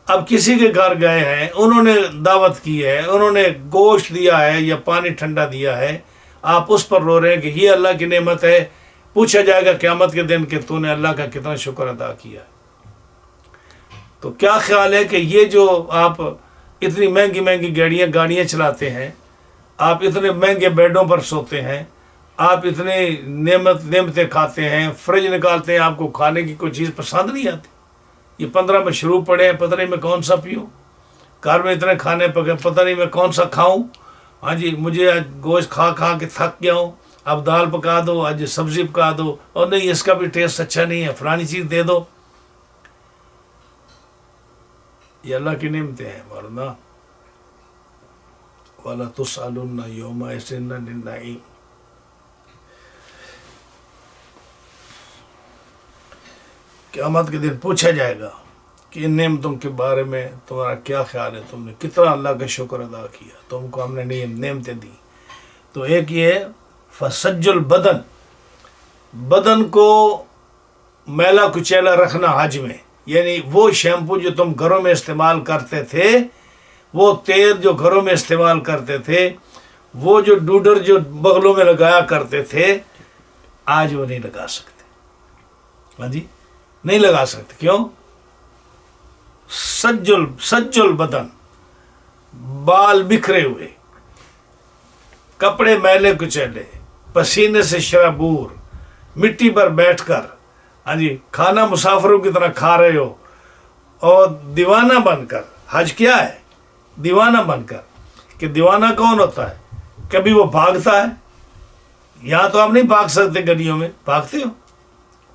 اب کسی کے گھر گئے ہیں، انہوں نے دعوت کی ہے، انہوں نے گوشت دیا ہے یا پانی ٹھنڈا دیا ہے، آپ اس پر رو رہے ہیں کہ یہ اللہ کی نعمت ہے. پوچھا جائے گا قیامت کے دن کہ تو نے اللہ کا کتنا شکر ادا کیا. تو کیا خیال ہے کہ یہ جو آپ اتنی مہنگی مہنگی گاڑیاں چلاتے ہیں، آپ اتنے مہنگے بیڈوں پر سوتے ہیں، آپ اتنے نعمتیں کھاتے ہیں، فریج نکالتے ہیں، آپ کو کھانے کی کوئی چیز پسند نہیں آتی؟ یہ 15 مشروب پڑے ہیں، پتہ نہیں میں کون سا پیوں، گھر میں اتنے کھانے پکے، پتہ نہیں میں کون سا کھاؤں. ہاں جی، مجھے آج گوشت کھا کھا کے تھک گیا ہوں، اب دال پکا دو، آج سبزی پکا دو، اور نہیں اس کا بھی ٹیسٹ اچھا نہیں ہے، فلانی چیز دے دو. یہ اللہ کی نعمتیں ہیں، ورنہ وَلَا تُسْأَلُنَّ يَوْمَئِذٍ عَنِ النَّعِيمِ. قیامت کے دن پوچھا جائے گا کہ ان نعمتوں کے بارے میں تمہارا کیا خیال ہے، تم نے کتنا اللہ کا شکر ادا کیا، تم کو ہم نے نعمتیں دی. تو ایک یہ فسج البدن، بدن کو میلا کچیلا رکھنا حج میں، یعنی وہ شیمپو جو تم گھروں میں استعمال کرتے تھے، وہ تیل جو گھروں میں استعمال کرتے تھے، وہ جو ڈوڈر جو بغلوں میں لگایا کرتے تھے، آج وہ نہیں لگا سکتے. ہاں جی، نہیں لگا سکتے. کیوں؟ سج البدن، بال بکھرے ہوئے، کپڑے میلے کچیلے، پسینے سے شرابور، مٹی پر بیٹھ کر، ہاں جی، کھانا مسافروں کی طرح کھا رہے ہو، اور دیوانہ بن کر. حج کیا ہے؟ دیوانہ بن کر. کہ دیوانہ کون ہوتا ہے؟ کبھی وہ بھاگتا ہے، یہاں تو آپ نہیں بھاگ سکتے، گلیوں میں بھاگتے ہو،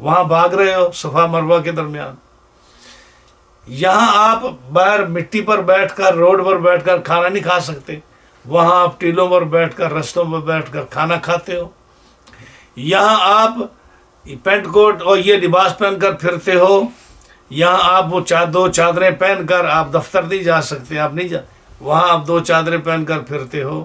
وہاں بھاگ رہے ہو صفا مروہ کے درمیان. یہاں آپ باہر مٹی پر بیٹھ کر، روڈ پر بیٹھ کر کھانا نہیں کھا سکتے، وہاں آپ ٹیلوں پر بیٹھ کر، رستوں پر بیٹھ کر کھانا کھاتے ہو. یہاں آپ پینٹ کوٹ اور یہ لباس پہن کر پھرتے ہو، یہاں آپ وہ دو چادریں پہن کر آپ دفتر نہیں جا سکتے، آپ نہیں وہاں آپ 2 چادریں پہن کر پھرتے ہو.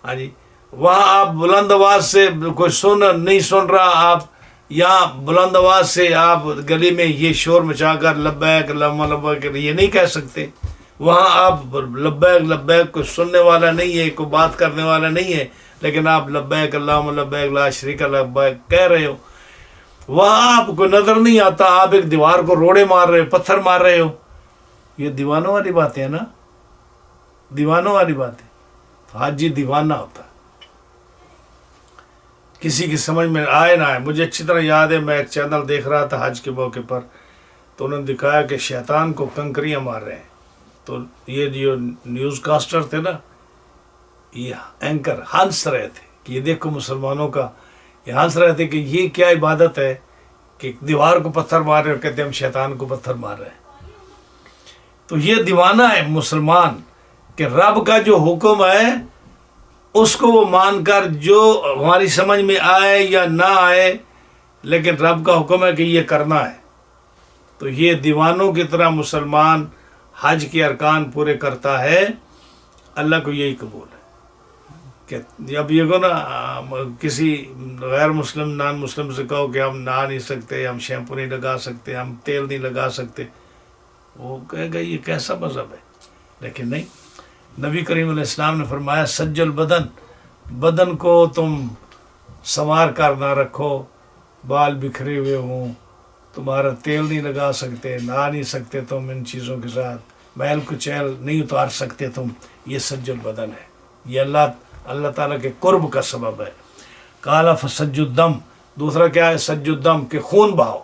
ہاں جی، وہاں آپ بلند آواز سے کوئی نہیں سن رہا، آپ یہاں بلند آواز سے آپ گلی میں یہ شور مچا کر لبیک اللہم لبیک یہ نہیں کہہ سکتے. وہاں آپ لبیک لبیک کوئی سننے والا نہیں ہے، کوئی بات کرنے والا نہیں ہے، لیکن آپ لبیک اللہم لبیک لا شریک لبیک کہہ رہے ہو. وہاں آپ کو نظر نہیں آتا، آپ ایک دیوار کو روڑے مار رہے ہو، پتھر مار رہے ہو. یہ دیوانوں والی باتیں ہیں نا، دیوانوں والی باتیں. حاجی دیوانہ ہوتا ہے، کسی کی سمجھ میں آئے نہ آئے. مجھے اچھی طرح یاد ہے، میں ایک چینل دیکھ رہا تھا حج کے موقع پر، تو انہوں نے دکھایا کہ شیطان کو کنکریاں مار رہے ہیں. تو یہ جو نیوز کاسٹر تھے نا، یہ اینکر ہنس رہے تھے کہ یہ دیکھو مسلمانوں کا، یہ ہنس رہے تھے کہ یہ کیا عبادت ہے کہ دیوار کو پتھر مار رہے اور کہتے ہیں ہم شیطان کو پتھر مار رہے ہیں. تو یہ دیوانہ ہے مسلمان کہ رب کا جو حکم ہے اس کو وہ مان کر، جو ہماری سمجھ میں آئے یا نہ آئے، لیکن رب کا حکم ہے کہ یہ کرنا ہے. تو یہ دیوانوں کی طرح مسلمان حج کے ارکان پورے کرتا ہے. اللہ کو یہی قبول ہے کہ اب یہ کو نا کسی غیر مسلم نان مسلم سے کہو کہ ہم نہا نہیں سکتے، ہم شیمپو نہیں لگا سکتے، ہم تیل نہیں لگا سکتے، وہ کہے گا یہ کیسا مذہب ہے. لیکن نہیں، نبی کریم علیہ السلام نے فرمایا سج البدن، بدن کو تم سنوار کر نہ رکھو، بال بکھرے ہوئے ہوں، تمہارا تیل نہیں لگا سکتے، نہا نہیں سکتے تم ان چیزوں کے ساتھ، میل کچیل نہیں اتار سکتے تم. یہ سج البدن ہے، یہ اللہ تعالیٰ کے قرب کا سبب ہے. قال فسج الدم، دوسرا کیا ہے سج الدم کہ خون بہاؤ.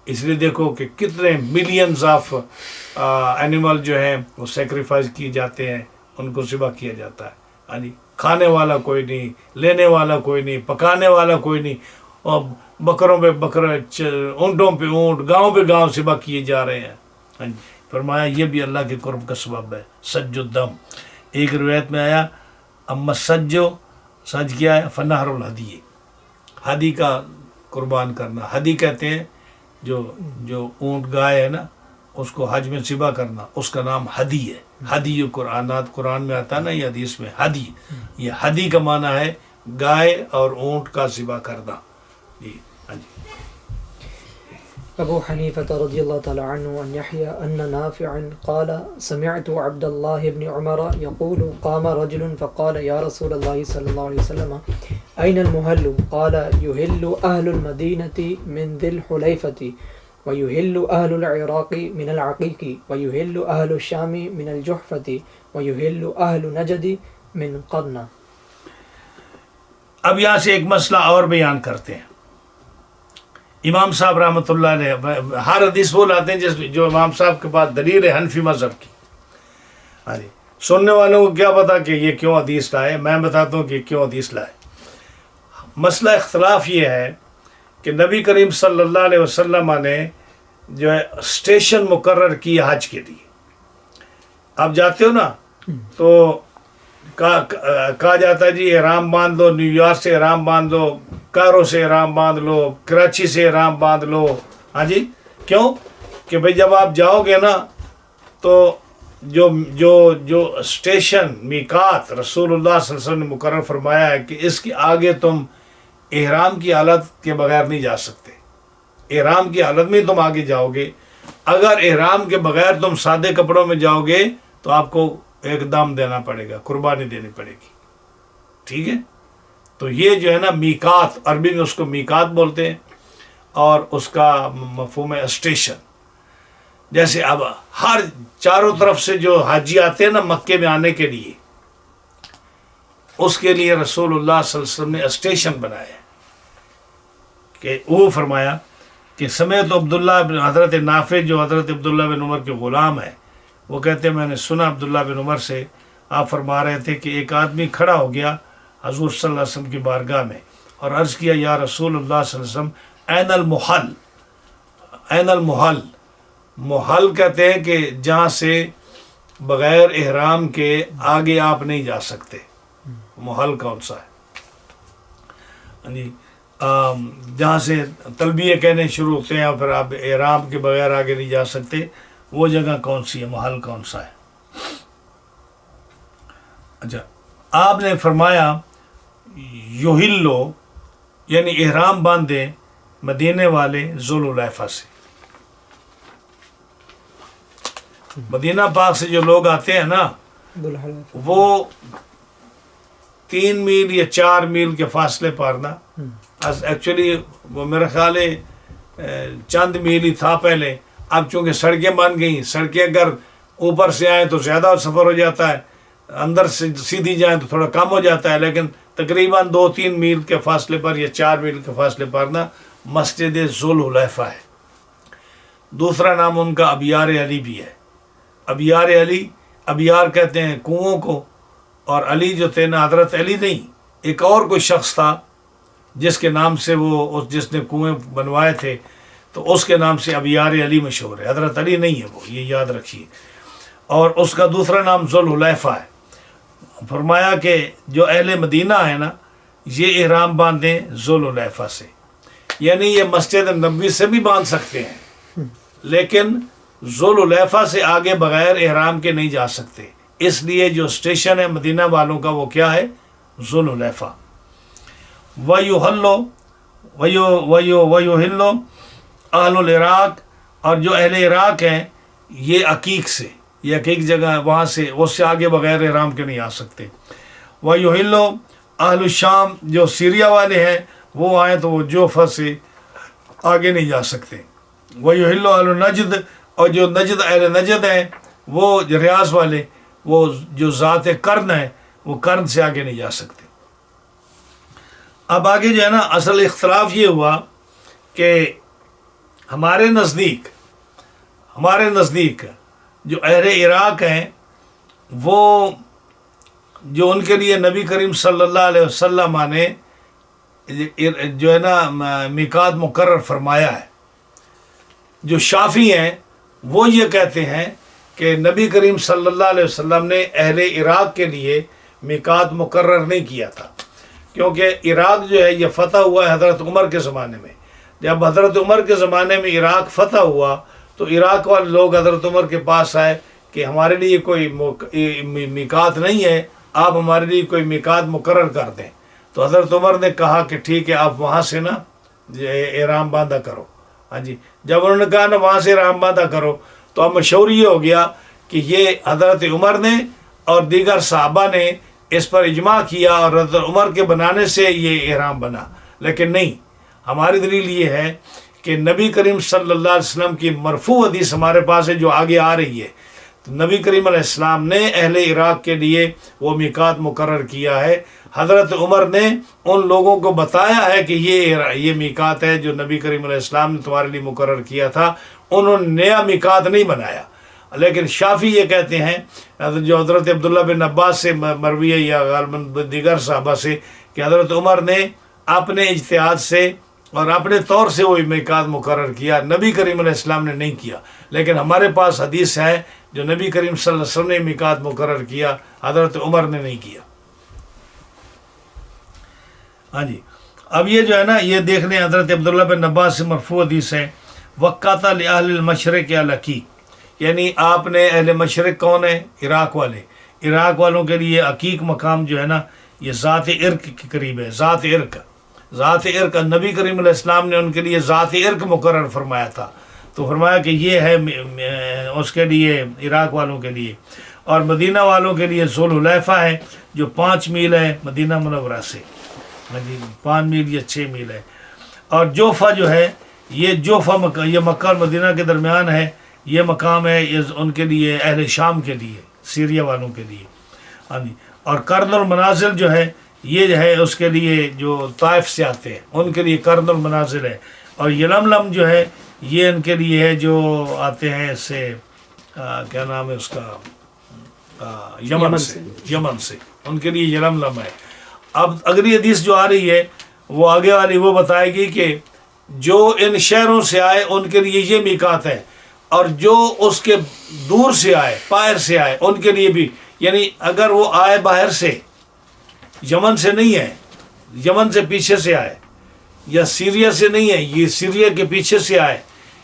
اس لیے دیکھو کہ کتنے ملینز آف اینیمل جو ہیں وہ سیکریفائز کیے جاتے ہیں, ان کو ذبح کیا جاتا ہے. ہاں جی, کھانے والا کوئی نہیں, لینے والا کوئی نہیں, پکانے والا کوئی نہیں, اور بکروں پہ بکرے, اونٹوں پہ اونٹ, گاؤں پہ گاؤں ذبح کیے جا رہے ہیں. ہاں جی, فرمایا یہ بھی اللہ کے قرب کا سبب ہے سج الدم. ایک روایت میں آیا اما سجو, سج کیا ہے فنہر الہدی, ہدی کا قربان کرنا. ہدی کہتے ہیں جو اونٹ گائے ہے نا, اس کو حج میں ذبح کرنا, اس کا نام ہدی ہے. ہدی قرآن میں آتا ہے نا, یہ حدیث میں ہدی, یہ ہدی کا معنی ہے گائے اور اونٹ کا ذبح کرنا. جی ہاں جی. أبو حنيفة رضي الله تعالى عنه أن يحيى أن نافعا قال سمعت عبد الله بن عمر يقول قام رجل فقال يا رسول الله صلى الله عليه وسلم أين المهل؟ قال يهل أهل المدينة من ذي الحليفة ويهل أهل العراق من العقيق ويهل أهل الشام من الجحفة ويهل أهل نجد من قرن. اب یہاں سے ایک مسئلہ اور بیان کرتے ہیں. امام صاحب رحمۃ اللہ علیہ ہر حدیث وہ لاتے ہیں جو امام صاحب کے پاس دلیل ہے حنفی مذہب کی. ہاں جی, سننے والوں کو کیا پتا کہ یہ کیوں حدیث لائے, میں بتاتا ہوں کہ کیوں حدیث لائے. مسئلہ اختلاف یہ ہے کہ نبی کریم صلی اللہ علیہ وسلم نے جو ہے اسٹیشن مقرر کی حج کے لیے. آپ جاتے ہو نا تو کہا جاتا ہے جی احرام باندھ لو, نیو یارک سے احرام باندھ لو, کائرو سے احرام باندھ لو, کراچی سے احرام باندھ لو. ہاں جی, کیوں کہ بھئی جب آپ جاؤ گے نا تو جو اسٹیشن میقات رسول اللہ صلی اللہ علیہ وسلم نے مقرر فرمایا ہے کہ اس کے آگے تم احرام کی حالت کے بغیر نہیں جا سکتے. احرام کی حالت میں تم آگے جاؤ گے. اگر احرام کے بغیر تم سادے کپڑوں میں جاؤ گے تو آپ کو ایک دم دینا پڑے گا, قربانی دینی پڑے گی. ٹھیک ہے, تو یہ جو ہے نا میقات, عربی میں اس کو میقات بولتے ہیں, اور اس کا مفہوم ہے اسٹیشن. جیسے اب ہر چاروں طرف سے جو حاجی آتے ہیں نا مکے میں آنے کے لیے, اس کے لیے رسول اللہ صلی اللہ علیہ وسلم نے اسٹیشن بنایا کہ وہ فرمایا کہ سمیت عبداللہ بن حضرت نافع جو حضرت عبداللہ بن عمر کے غلام ہے, وہ کہتے ہیں میں نے سنا عبداللہ بن عمر سے, آپ فرما رہے تھے کہ ایک آدمی کھڑا ہو گیا حضور صلی اللہ علیہ وسلم کی بارگاہ میں اور عرض کیا یا رسول اللہ صلی اللہ علیہ وسلم این المحل. این المحل, محل کہتے ہیں کہ جہاں سے بغیر احرام کے آگے آپ نہیں جا سکتے. محل کون سا ہے؟ یعنی جہاں سے تلبیہ کہنے شروع ہوتے ہیں اور پھر آپ احرام کے بغیر آگے نہیں جا سکتے, وہ جگہ کون سی ہے, محل کون سا ہے؟ اچھا, آپ نے فرمایا یحلو یعنی احرام باندھے مدینے والے ذوالحلیفہ سے. مدینہ پاک سے جو لوگ آتے ہیں نا وہ 3 میل یا 4 میل کے فاصلے پر نا, ایکچولی وہ میرا خیال ہے چند میل ہی تھا پہلے. اب چونکہ سڑکیں بن گئیں, سڑکیں اگر اوپر سے آئیں تو زیادہ سفر ہو جاتا ہے, اندر سے سیدھی جائیں تو تھوڑا کم ہو جاتا ہے, لیکن تقریباً 2-3 میل کے فاصلے پر یا 4 میل کے فاصلے پر نا مسجد ذوالحلیفہ ہے. دوسرا نام ان کا ابیار علی بھی ہے. ابیار علی, ابیار کہتے ہیں کنووں کو, اور علی جو تھے نا حضرت علی نہیں, ایک اور کوئی شخص تھا جس کے نام سے وہ جس نے کنویں بنوائے تھے, تو اس کے نام سے ابیار علی مشہور ہے. حضرت علی نہیں ہے وہ, یہ یاد رکھیے. اور اس کا دوسرا نام ذوالحلیفہ ہے. فرمایا کہ جو اہل مدینہ ہے نا یہ احرام باندھیں ذوالحلیفہ سے, یعنی یہ مسجد نبوی سے بھی باندھ سکتے ہیں لیکن ذوالحلیفہ سے آگے بغیر احرام کے نہیں جا سکتے. اس لیے جو اسٹیشن ہے مدینہ والوں کا وہ کیا ہے, ذوالحلیفہ. وَيُحِلُّ اہل العراق, اور جو اہل عراق ہیں یہ عقیق سے, یہ عقیق جگہ ہے وہاں سے, اس سے آگے بغیر احرام کے نہیں آ سکتے. وَيُحِلُّ اہل الشام, جو سیریا والے ہیں وہ آئیں تو وہ جوفہ سے آگے نہیں جا سکتے. وَيُحِلُّ اہل النجد, اور جو نجد اہل نجد ہیں وہ ریاض والے, وہ جو ذات قرن ہے وہ قرن سے آگے نہیں جا سکتے. اب آگے جو ہے نا اصل اختلاف یہ ہوا کہ ہمارے نزدیک جو اہل عراق ہیں وہ جو ان کے لیے نبی کریم صلی اللہ علیہ وسلم نے جو ہے نا میقات مقرر فرمایا ہے، جو شافعی ہیں وہ یہ کہتے ہیں کہ نبی کریم صلی اللہ علیہ وسلم نے اہل عراق کے لیے میقات مقرر نہیں کیا تھا، کیونکہ عراق جو ہے یہ فتح ہوا ہے حضرت عمر کے زمانے میں۔ جب حضرت عمر کے زمانے میں عراق فتح ہوا تو عراق والے لوگ حضرت عمر کے پاس آئے کہ ہمارے لیے کوئی میقات نہیں ہے، آپ ہمارے لیے کوئی میقات مقرر کر دیں۔ تو حضرت عمر نے کہا کہ ٹھیک ہے، آپ وہاں سے نا احرام باندھا کرو۔ ہاں جی، جب انہوں نے کہا نا وہاں سے احرام باندھا کرو تو اب مشہور یہ ہو گیا کہ یہ حضرت عمر نے اور دیگر صحابہ نے اس پر اجماع کیا اور حضرت عمر کے بنانے سے یہ احرام بنا، لیکن نہیں، ہماری دلیل یہ ہے کہ نبی کریم صلی اللہ علیہ وسلم کی مرفوع حدیث ہمارے پاس ہے جو آگے آ رہی ہے۔ تو نبی کریم علیہ السلام نے اہل عراق کے لیے وہ میقات مقرر کیا ہے، حضرت عمر نے ان لوگوں کو بتایا ہے کہ یہ میقات ہے جو نبی کریم علیہ السلام نے تمہارے لیے مقرر کیا تھا، انہوں نے نیا میقات نہیں بنایا۔ لیکن شافعی یہ کہتے ہیں جو حضرت عبداللہ بن عباس سے مروی ہے یا غالباً دیگر صحابہ سے کہ حضرت عمر نے اپنے اجتہاد سے اور اپنے طور سے وہ میقات مقرر کیا، نبی کریم علیہ السلام نے نہیں کیا۔ لیکن ہمارے پاس حدیث ہے جو نبی کریم صلی اللہ علیہ وسلم نے میقات مقرر کیا، حضرت عمر نے نہیں کیا۔ ہاں جی، اب یہ جو ہے نا یہ دیکھ لیں حضرت عبداللہ بن عباس سے مرفوع حدیث ہے، وقات لأہل المشرق العقیق، یعنی آپ نے اہل مشرق کون ہے؟ عراق والے، عراق والوں کے لیے عقیق مقام جو ہے نا یہ ذات عرق کے قریب ہے۔ ذات عرق نبی کریم علیہ السلام نے ان کے لیے ذات عرق مقرر فرمایا تھا، تو فرمایا کہ یہ ہے اس کے لیے عراق والوں کے لیے۔ اور مدینہ والوں کے لیے ذوالحلیفہ ہے جو 5 میل ہے مدینہ منورہ سے، 5 میل یا 6 میل ہے۔ اور جوفہ جو ہے یہ یہ مکہ اور مدینہ کے درمیان ہے، یہ مقام ہے یہ ان کے لیے اہل شام کے لیے، سیریا والوں کے لیے۔ ہاں جی، اور قرن المنازل جو ہے یہ ہے اس کے لیے جو طائف سے آتے ہیں ان کے لیے قرن المنازل ہے۔ اور یلملم جو ہے یہ ان کے لیے ہے جو آتے ہیں اس سے کیا نام ہے اس کا، یمن سے ان کے لیے یلملم ہے۔ اب اگلی حدیث جو آ رہی ہے وہ آگے والی وہ بتائے گی کہ جو ان شہروں سے آئے ان کے لیے یہ میقات ہے، اور جو اس کے دور سے آئے، باہر سے آئے، ان کے لیے بھی، یعنی اگر وہ آئے باہر سے، یمن سے نہیں ہے، یمن سے پیچھے سے آئے، یا سیریا سے نہیں ہے، یہ سیریا کے پیچھے سے آئے،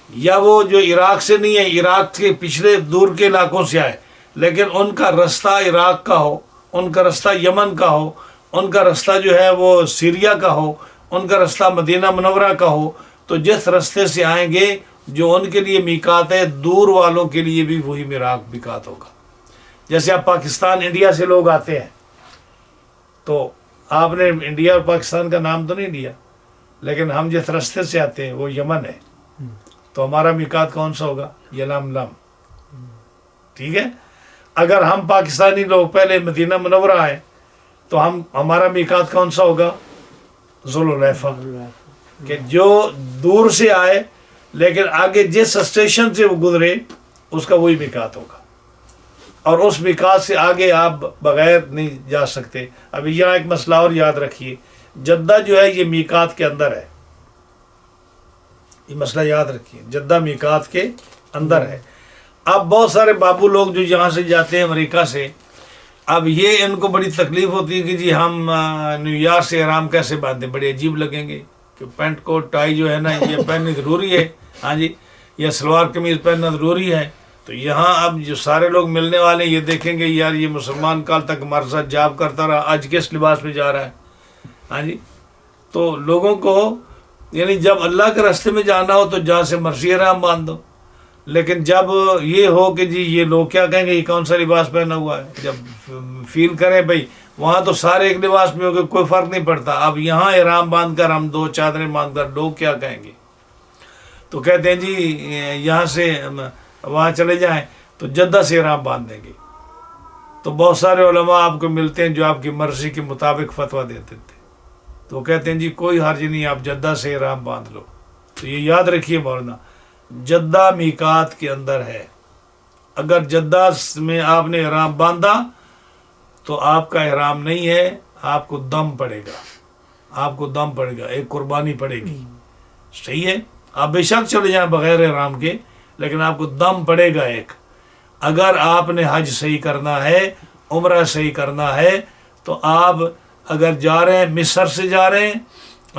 یا وہ جو عراق سے نہیں ہے، عراق کے پچھلے دور کے علاقوں سے آئے، لیکن ان کا رستہ عراق کا ہو، ان کا رستہ یمن کا ہو، ان کا رستہ جو ہے وہ سیریا کا ہو، ان کا رستہ مدینہ منورہ کا ہو، تو جس رستے سے آئیں گے جو ان کے لیے میقات ہے، دور والوں کے لیے بھی وہی میقات ہوگا۔ جیسے آپ پاکستان انڈیا سے لوگ آتے ہیں تو آپ نے انڈیا اور پاکستان کا نام تو نہیں لیا، لیکن ہم جس رستے سے آتے ہیں وہ یمن ہے، تو ہمارا میقات کون سا ہوگا؟ یلملم۔ ٹھیک ہے، اگر ہم پاکستانی لوگ پہلے مدینہ منورہ آئے تو ہمارا میقات کون سا ہوگا؟ ذوالحلیفہ۔ کہ جو دور سے آئے لیکن آگے جس اسٹیشن سے وہ گزرے اس کا وہی میقات ہوگا، اور اس میقات سے آگے آپ بغیر نہیں جا سکتے۔ ابھی یہاں ایک مسئلہ اور یاد رکھیے، جدہ جو ہے یہ میقات کے اندر ہے، یہ مسئلہ یاد رکھیے، جدہ میقات کے اندر ہے۔ اب بہت سارے بابو لوگ جو یہاں سے جاتے ہیں امریکہ سے، اب یہ ان کو بڑی تکلیف ہوتی ہے کہ جی ہم نیو یارک سے احرام کیسے باندھیں، بڑے عجیب لگیں گے کہ پینٹ کوٹ ٹائی جو ہے نا یہ پہننی ضروری ہے، ہاں جی، یا سلوار قمیض پہننا ضروری ہے۔ تو یہاں اب جو سارے لوگ ملنے والے یہ دیکھیں گے یار یہ مسلمان کل تک ہمارے ساتھ جاب کرتا رہا، آج کس لباس میں جا رہا ہے، ہاں جی۔ تو لوگوں کو یعنی جب اللہ کے راستے میں جانا ہو تو جہاں سے مرضی احرام باندھ دو، لیکن جب یہ ہو کہ جی یہ لوگ کیا کہیں گے یہ کون سا لباس پہنا ہوا ہے، جب فیل کریں بھائی وہاں تو سارے ایک لباس میں ہو گئے، کوئی فرق نہیں پڑتا، اب یہاں احرام باندھ کر ہم 2 چادریں باندھ کر لوگ کیا کہیں گے، تو کہتے ہیں جی یہاں سے وہاں چلے جائیں تو جدہ سے احرام باندھ دیں گے۔ تو بہت سارے علماء آپ کو ملتے ہیں جو آپ کی مرضی کے مطابق فتویٰ دیتے تھے، تو وہ کہتے ہیں جی کوئی حرج نہیں، آپ جدہ سے احرام باندھ لو. تو یہ یاد رکھیے مولانا، جدہ میقات کے اندر ہے. اگر جدہ میں آپ نے احرام باندھا تو آپ کا احرام نہیں ہے، آپ کو دم پڑے گا، آپ کو دم پڑے گا، ایک قربانی پڑے گی. صحیح ہے، آپ بے شک چلے جائیں بغیر احرام کے، لیکن آپ کو دم پڑے گا ایک. اگر آپ نے حج صحیح کرنا ہے، عمرہ صحیح کرنا ہے، تو آپ اگر جا رہے ہیں مصر سے جا رہے ہیں،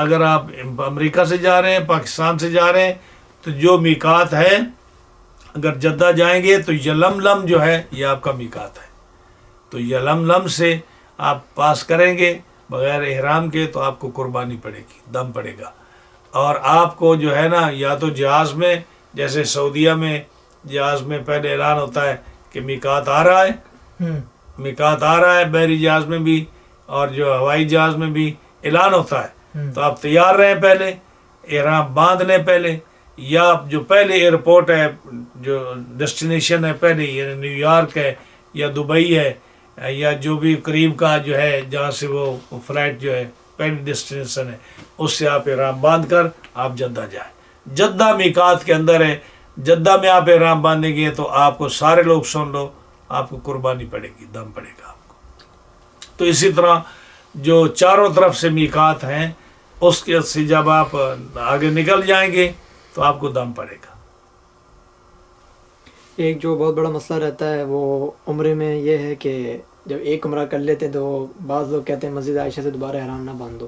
اگر آپ امریکہ سے جا رہے ہیں، پاکستان سے جا رہے ہیں، تو جو میقات ہے، اگر جدہ جائیں گے تو یلملم جو ہے یہ آپ کا میقات ہے. تو یلملم سے آپ پاس کریں گے بغیر احرام کے تو آپ کو قربانی پڑے گی، دم پڑے گا. اور آپ کو جو ہے نا، یا تو جہاز میں، جیسے سعودیہ میں جہاز میں پہلے اعلان ہوتا ہے کہ میقات آ رہا ہے، میقات آ رہا ہے، بحری جہاز میں بھی اور جو ہوائی جہاز میں بھی اعلان ہوتا ہے. تو آپ تیار رہیں، پہلے احرام باندھ لیں پہلے، یا جو پہلے ایئرپورٹ ہے، جو ڈیسٹینیشن ہے پہلے، یعنی نیو یارک ہے یا دبئی ہے یا جو بھی قریب کا جو ہے جہاں سے وہ فلائٹ جو ہے پہلی ڈیسٹینیشن ہے، اس سے آپ احرام باندھ کر آپ جدہ جائیں. جدہ میقات کے اندر ہے، جدہ میں آپ احرام باندھیں گے تو آپ کو سارے لوگ سن لو، آپ کو قربانی پڑے گی، دم پڑے گا آپ کو. تو اسی طرح جو چاروں طرف سے میقات ہیں، اس کے سے جب آپ آگے نکل جائیں گے تو آپ کو دم پڑے گا. ایک جو بہت بڑا مسئلہ رہتا ہے وہ عمرے میں یہ ہے کہ جب ایک عمرہ کر لیتے تو بعض لوگ کہتے ہیں مسجد عائشہ سے دوبارہ احرام نہ باندھو.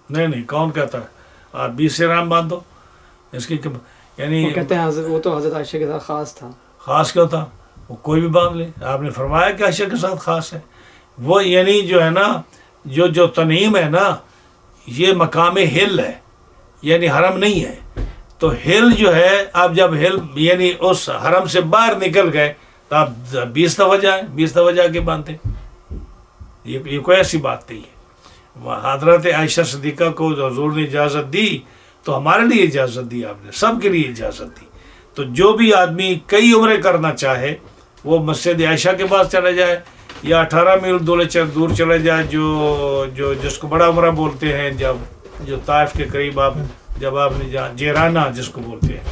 نہیں، کون کہتا ہے آپ 20 سے احرام باندھو؟ اس کی یعنی وہ کہتے ہیں وہ تو حضرت عائشہ کے ساتھ خاص تھا. خاص کیا تھا؟ وہ کوئی بھی باندھ لے. آپ نے فرمایا کہ عائشہ کے ساتھ خاص ہے. وہ یعنی جو ہے نا، جو تنعیم ہے نا، یہ مقام ہل ہے، یعنی حرم نہیں ہے. تو ہل جو ہے، آپ جب ہل یعنی اس حرم سے باہر نکل گئے تو آپ 20 دفعہ جائیں، 20 دفعہ جا کے باندھیں. یہ کوئی ایسی بات نہیں ہے. حضرت عائشہ صدیقہ کو حضور نے اجازت دی تو ہمارے لیے اجازت دی، آپ نے سب کے لیے اجازت دی. تو جو بھی آدمی کئی عمرے کرنا چاہے وہ مسجد عائشہ کے پاس چلا جائے یا 18 میل دور چلے جائے، جو جس کو بڑا عمرہ بولتے ہیں، جو طائف کے قریب جب آپ نے جیرانہ جس کو بولتے ہیں،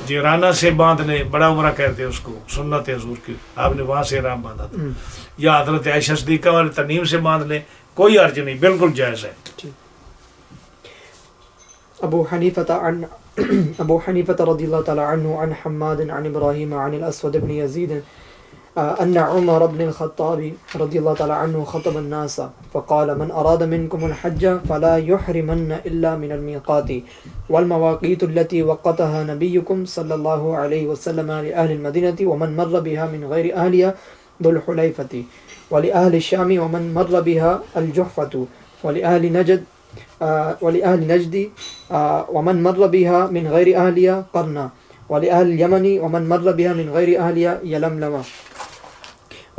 جیرانہ سے باندھ لیں، بڑا عمرہ کہتے ہیں اس کو، سنت حضور کی، آپ نے وہاں سے احرام باندھا تھا. یا حضرت عائشہ صدیقہ والے تنعیم سے باندھ لیں، کوئی حرج نہیں، بالکل جائز ہے. ابو حنیفة رضی اللہ تعالی عنہ عن حماد عن ابراہیم عن الاسود بن یزید ان عمر بن الخطاب رضی اللہ تعالی عنہ خطب الناس فقال من اراد منكم الحج فلا يحرمن الا من الميقات والمواقيت التي وقتها نبيكم صلى الله عليه وسلم لأهل المدينة ومن مر بها من غير أهلها ذو الحليفة ولأهل الشام ومن مر بها الجحفة ولأهل نجد ومن مر بها من غير أهلها قرنا ولأهل اليمن ومن مر بها من غير أهلها يلملم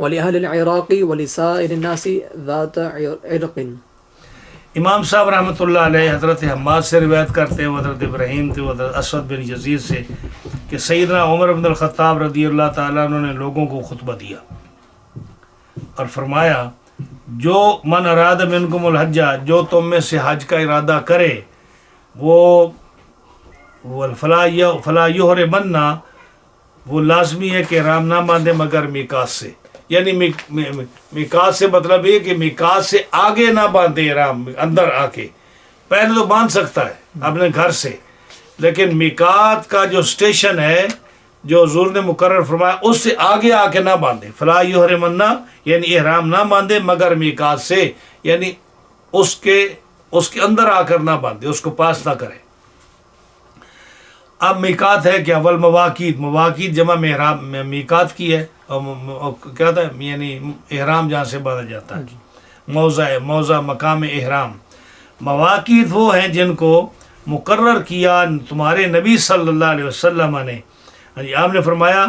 ولأهل العراق ولسائر الناس ذات عرق. امام صاحب رحمۃ اللہ علیہ حضرت حماد سے روایت کرتے ہیں، حضرت ابراہیم تھے، حضرت اسود بن یزید سے، کہ سیدنا عمر بن الخطاب رضی اللہ تعالیٰ عنہ نے لوگوں کو خطبہ دیا اور فرمایا، جو من اراد منکم الحج، جو تم میں سے حج کا ارادہ کرے، وہ فلا یحرمن، وہ لازمی ہے کہ احرام نہ باندھے مگر میقات سے. یعنی میقات سے مطلب یہ کہ میقات سے آگے نہ باندھے احرام، اندر آ کے. پہلے تو باندھ سکتا ہے اپنے گھر سے، لیکن میقات کا جو اسٹیشن ہے جو حضور نے مقرر فرمایا، اس سے آگے آ کے نہ باندھے. فلا یحرمن یعنی احرام نہ باندھے مگر میقات سے، یعنی اس کے اندر آ کر نہ باندھے، اس کو پاس نہ کرے. اب میقات ہے کیا؟ والمواقیت، مواقیت جمع میقات کی ہے، اور کیا تھا یعنی احرام جہاں سے باندھا جاتا ہے، موضع مقام احرام. مواقیت وہ ہیں جن کو مقرر کیا تمہارے نبی صلی اللہ علیہ وسلم نے. آپ نے فرمایا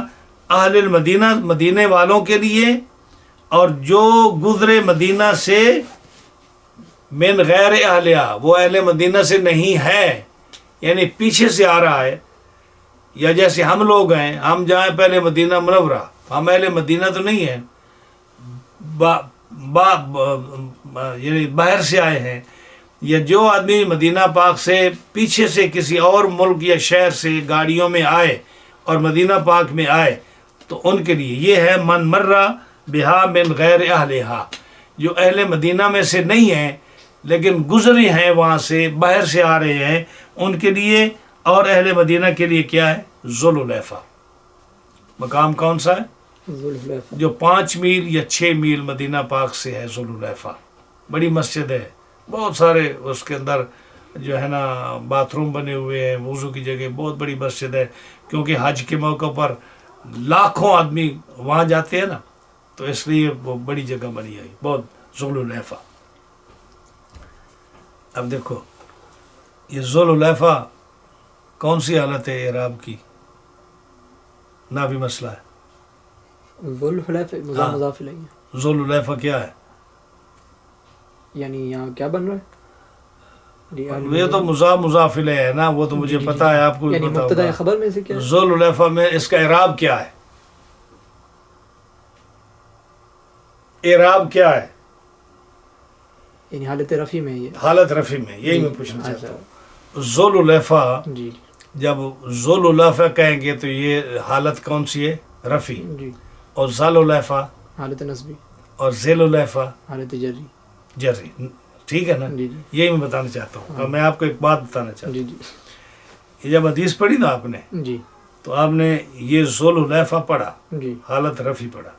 اہل المدینہ، مدینے والوں کے لیے، اور جو گزرے مدینہ سے من غیر اہلیہ، وہ اہل مدینہ سے نہیں ہے، یعنی پیچھے سے آ رہا ہے. یا جیسے ہم لوگ ہیں، ہم جائیں پہلے مدینہ منورہ، ہم اہل مدینہ تو نہیں ہیں، یعنی باہر سے آئے ہیں، یا جو آدمی مدینہ پاک سے پیچھے سے کسی اور ملک یا شہر سے گاڑیوں میں آئے اور مدینہ پاک میں آئے تو ان کے لیے یہ ہے من مرہ بہا من غیر اہلہا، جو اہل مدینہ میں سے نہیں ہیں لیکن گزرے ہیں وہاں سے، باہر سے آ رہے ہیں، ان کے لیے اور اہل مدینہ کے لیے کیا ہے؟ ذوالحلیفہ۔ مقام کون سا ہے؟ ذوالحلیفہ، جو 5 میل یا 6 میل مدینہ پاک سے ہے ذوالحلیفہ۔ بڑی مسجد ہے، بہت سارے اس کے اندر جو ہے نا باتھ روم بنے ہوئے ہیں، وضو کی جگہ، بہت بڑی مسجد ہے، کیونکہ حج کے موقع پر لاکھوں آدمی وہاں جاتے ہیں نا، تو اس لیے وہ بڑی جگہ بنی آئی بہت، ذوالحلیفہ۔ اب دیکھو یہ ذوالحلیفہ کون سی حالت ہے اعراب کی؟ نہ بھی مسئلہ ہے۔ ذوالحلیفہ ہاں۔ مضاف الیہ، ذوالحلیفہ کیا ہے؟ یعنی یہاں کیا بن رہا ہے؟ یہ تو مضاف الیہ ہے نا، وہ تو مجھے پتہ ہے، آپ کو بھی یعنی پتہ مبتدا ہوگا۔ خبر میں سے کیا ہے؟ ذوالحلیفہ میں اس کا اعراب کیا ہے؟ اعراب کیا ہے؟ یعنی حالت رفع میں یہ حالت رفع میں، یہی میں پوچھنا اچھا، چاہتا ہوں۔ ذوالحلیفہ جی جب ذوالحلیفہ کہیں گے تو یہ حالت کون سی ہے؟ رفع۔ جی، اور ذوالحلیفہ حالت نصبی، اور ذیلحلیفہ حالت جری، جری، ٹھیک ہے نا؟ جی جی یہی میں بتانا چاہتا ہوں۔ اور میں آپ کو ایک بات بتانا چاہتا جی جی ہوں، یہ جب حدیث پڑھی نا آپ نے جی تو آپ نے یہ ذوالحلیفہ پڑھا، جی، حالت رفع پڑھا۔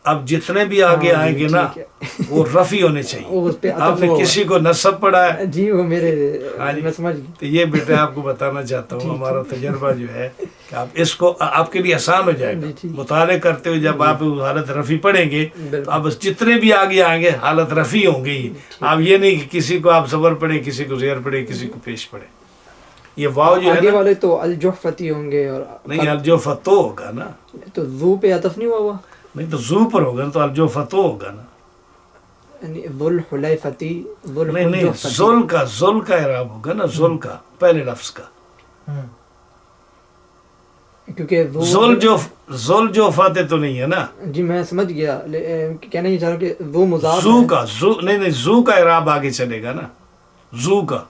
اب جتنے بھی آگے ہاں، آئیں گے نا ٹھیک وہ رفع ہونے چاہیے۔ وہ اس پہ آپ نے کسی کو نصب پڑھا ہے جی، وہ میرے ہاں جی، میں سمجھ گیا، تو یہ بیٹا آپ کو بتانا چاہتا ہوں، ہمارا تجربہ جو ہے کہ آپ اس کو آپ کے لیے آسان ہو جائے گا جی، ٹھیک۔ مطالعے کرتے ہوئے۔ جب آپ حالت رفع پڑھیں گے تو بالکل، آپ جتنے بھی آگے آئیں گے حالت رفع ہوں گی۔ آپ یہ نہیں کہ کسی کو آپ زبر پڑھیں، کسی کو زیر پڑھیں، کسی کو پیش پڑھیں۔ یہ واو جو ہے آگے نا، والے تو الجحفتی ہوں گے، اور نہیں الجوفتو ہوگا نا، تو ذو پہ عطف نہیں ہوا، نہیں تو زو پر ہوگا نا، تو الجوفتو ہوگا نا۔ یعنی ذوالحلیفتی، نہیں نہیں، ذل کا اعراب ہوگا نا، ذل کا پہلے لفظ کا۔ کیونکہ ذل جو فاتح تو نہیں ہے نا، جی میں سمجھ گیا، کہنا یہ چاہ رہا ہوں کہ وہ مضاف زو ہے، کا زو نہیں زو کا اعراب آگے چلے گا نا، زو کا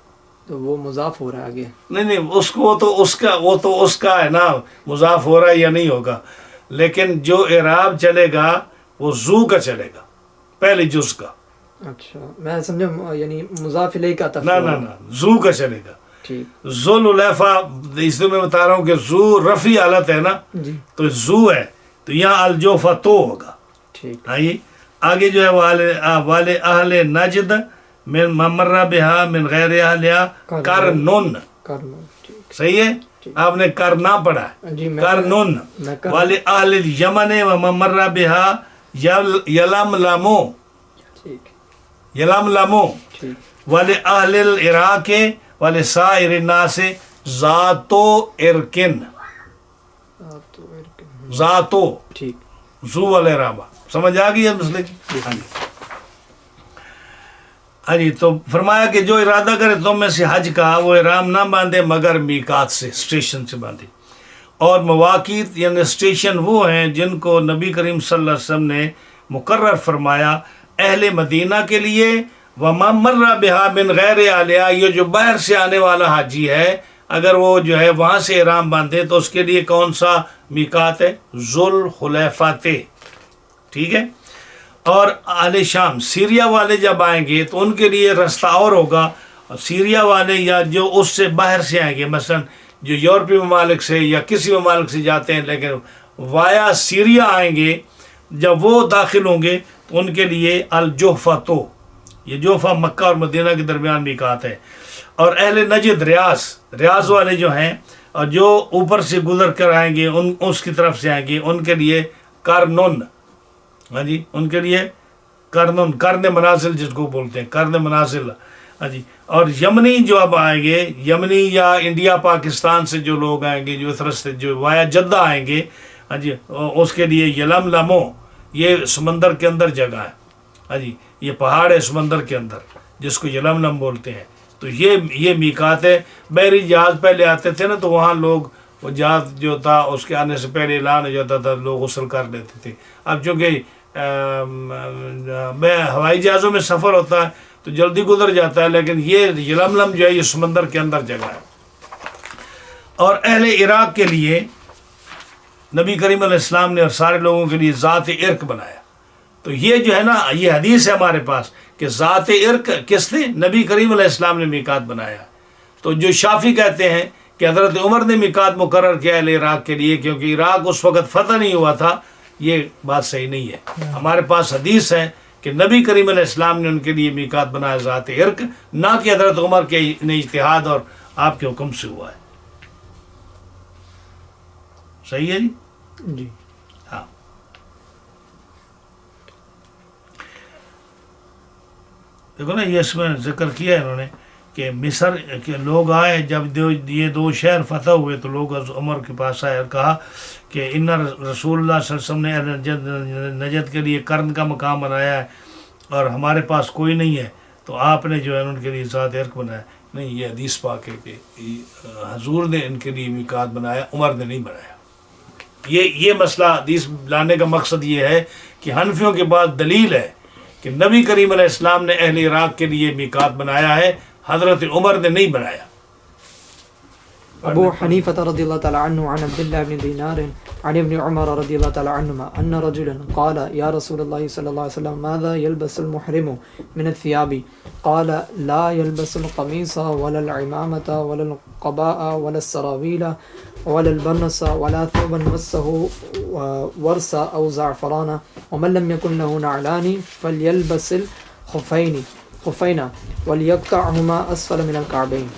تو وہ مضاف ہو رہا ہے آگے، نہیں اس کو وہ تو اس کا ہے نا، مضاف ہو رہا ہے یا نہیں ہوگا، لیکن جو اعراب چلے گا وہ زو کا چلے گا، پہلے جز کا۔ اچھا میں سمجھا یعنی مضاف الیہ کا نہ نہ نہ، زو کا چلے گا۔ ٹھیک، ذوالحلیفہ اس لیے میں بتا رہا ہوں کہ زو رفع حالت ہے نا، جی تو زو ہے تو یہاں الجوفتو ہوگا۔ ٹھیک، آئیے آگے جو ہے والے اہل نجد من ممرہ بہا من غیر اہلیہ کرنن، کرنا، ٹھیک، صحیح ہے؟ آپ نے کرنا پڑھا ہے، جی میں کرنن۔ والے اہل الیمن و ممرہ بہا یلملمو، ٹھیک یلملمو۔ ٹھیک، والے اہل العراق والے سائر الناس ذاتو ارکن، آپ تو ذاتو ٹھیک، زو والے رابع، سمجھ آ گئی ہے مسئلے کی؟ ہاں جی، ہاں جی، تو فرمایا کہ جو ارادہ کرے تم میں سے حج کا وہ احرام نہ باندھے مگر میقات سے، اسٹیشن سے باندھے۔ اور مواقیت یعنی اسٹیشن وہ ہیں جن کو نبی کریم صلی اللہ علیہ وسلم نے مقرر فرمایا اہل مدینہ کے لیے، وَمَن مَرَّ بِهَا مِن غَيْرِ أَهْلِهَا، یہ جو باہر سے آنے والا حاجی ہے اگر وہ جو ہے وہاں سے احرام باندھے تو اس کے لیے کون سا میقات ہے؟ ذوالحلیفہ، ٹھیک ہے۔ اور اہل شام سیریا والے جب آئیں گے تو ان کے لیے رستہ اور ہوگا، سیریا والے یا جو اس سے باہر سے آئیں گے، مثلا جو یورپی ممالک سے یا کسی ممالک سے جاتے ہیں لیکن وایا سیریا آئیں گے، جب وہ داخل ہوں گے تو ان کے لیے الجحفہ، یہ جوفہ مکہ اور مدینہ کے درمیان میقات ہے۔ اور اہل نجد ریاض والے جو ہیں اور جو اوپر سے گزر کر آئیں گے اس کی طرف سے آئیں گے، ان کے لیے کرنن، ہاں جی، ان کے لیے کرنن، کرن منازل جس کو بولتے ہیں، کرن منازل، ہاں جی۔ اور یمنی جو اب آئیں گے، یمنی یا انڈیا پاکستان سے جو لوگ آئیں گے جو اس راستے جو وایا جدہ آئیں گے، ہاں جی، اس کے لیے یلملمو، یہ سمندر کے اندر جگہ ہے، ہاں جی، یہ پہاڑ ہے سمندر کے اندر جس کو یلملم بولتے ہیں۔ تو یہ میقات ہے۔ بحری جہاز پہلے آتے تھے نا تو وہاں لوگ وہ جہاز جو تھا اس کے آنے سے پہلے اعلان ہو جاتا تھا، لوگ غسل کر لیتے تھے۔ اب چونکہ ہوائی جہازوں میں سفر ہوتا ہے تو تو جلدی گزر جاتا ہے، لیکن یہ یلملم جو ہے یہ سمندر کے اندر جگہ ہے. اور اہل عراق کے لیے نبی کریم علیہ السلام نے اور سارے لوگوں کے لیے ذات عرق بنایا. تو یہ جو ہے نا، یہ حدیث ہے ہمارے پاس کہ ذات عرق کس نے؟ نبی کریم علیہ السلام نے میقات بنایا. تو جو شافعی کہتے ہیں کہ حضرت عمر نے میقات مقرر کیا اہل عراق کے لیے کیونکہ عراق اس وقت فتح نہیں ہوا تھا، یہ بات صحیح نہیں ہے. ہمارے پاس حدیث ہے کہ نبی کریم علیہ السلام نے ان کے لیے میقات بنایا ذات عرق، نہ کہ حضرت عمر کے اجتہاد اور آپ کے حکم سے ہوا ہے. صحیح ہے جی؟ جی. ہاں. دیکھو نا، یہ اس میں ذکر کیا ہے انہوں نے کہ مصر کے لوگ آئے، جب یہ 2 شہر فتح ہوئے تو لوگ عمر کے پاس آئے اور کہا کہ ان رسول اللہ صلی اللہ علیہ وسلم نے نجد کے لیے قرن کا مقام بنایا ہے اور ہمارے پاس کوئی نہیں ہے، تو آپ نے جو ہے ان کے لیے ذات عرق بنایا. نہیں، یہ حدیث پاک ہے کہ حضور نے ان کے لیے میقات بنایا، عمر نے نہیں بنایا. یہ مسئلہ حدیث لانے کا مقصد یہ ہے کہ حنفیوں کے بعد دلیل ہے کہ نبی کریم علیہ السلام نے اہل عراق کے لیے میقات بنایا ہے، حضرت عمر نے نہیں بنایا. ابو حنیفہ رضی اللہ تعالی عنہ عن عبد الله بن دینار عن ابن عمر رضی اللہ تعالی عنہما ان رجلا قال یا رسول اللہ صلی اللہ علیہ وسلم ماذا يلبس المحرم من الثياب قال لا يلبس القميص ولا العمامة ولا القباء ولا السراويل ولا البرنس ولا ثوبا مسه ورس او زعفران ومن لم يكن له نعلان فليلبس الخفين وليقطعهما اسفل من الكعبين.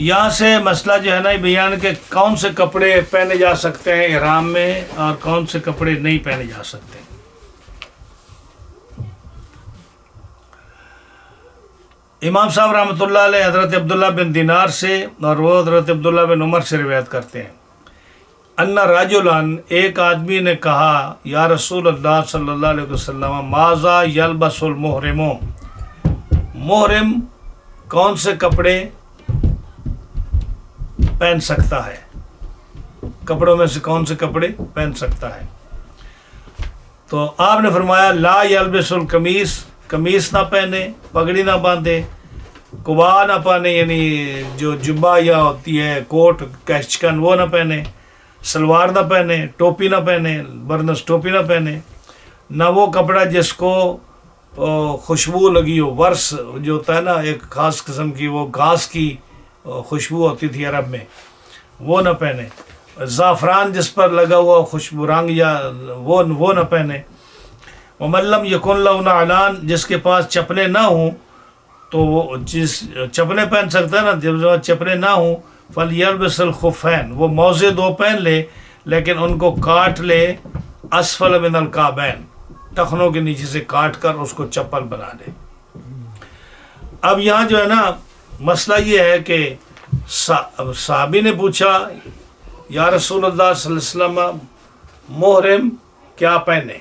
یہاں سے مسئلہ جو ہے نا بیان کہ کون سے کپڑے پہنے جا سکتے ہیں احرام میں اور کون سے کپڑے نہیں پہنے جا سکتے. امام صاحب رحمۃ اللہ علیہ حضرت عبداللہ بن دینار سے اور وہ حضرت عبداللہ بن عمر سے روایت کرتے ہیں ان رجلان، ایک آدمی نے کہا یا رسول اللہ صلی اللہ علیہ وسلم ماذا یلبس المحرم، محرم کون سے کپڑے پہن سکتا ہے، کپڑوں میں سے کون سے کپڑے پہن سکتا ہے. تو آپ نے فرمایا لا یلبس القمیص، قمیص نہ پہنے، پگڑی نہ باندھے، قبا نہ پہنے یعنی جو جبہ یا ہوتی ہے کوٹ کیچکن وہ نہ پہنے، سلوار نہ پہنے، ٹوپی نہ پہنے، برنس ٹوپی نہ پہنے، نہ وہ کپڑا جس کو خوشبو لگی ہو، ورس جو ہوتا ہے نا ایک خاص قسم کی وہ گھاس کی خوشبو ہوتی تھی عرب میں، وہ نہ پہنے، زعفران جس پر لگا ہوا خوشبو رنگ یا وہ نہ پہنے. ومن لم یکن لہ نعلان، جس کے پاس چپلے نہ ہوں تو وہ جس چپلے پہن سکتا ہے نا، جب چپلے نہ ہوں فلیلبس الخفین، وہ موزے 2 پہن لے لیکن ان کو کاٹ لے اسفل من الکعبین، ٹخنوں کے نیچے سے کاٹ کر اس کو چپل بنا لے. اب یہاں جو ہے نا مسئلہ یہ ہے کہ صحابی نے پوچھا یا رسول اللہ صلی اللہ علیہ وسلم محرم کیا پہنے،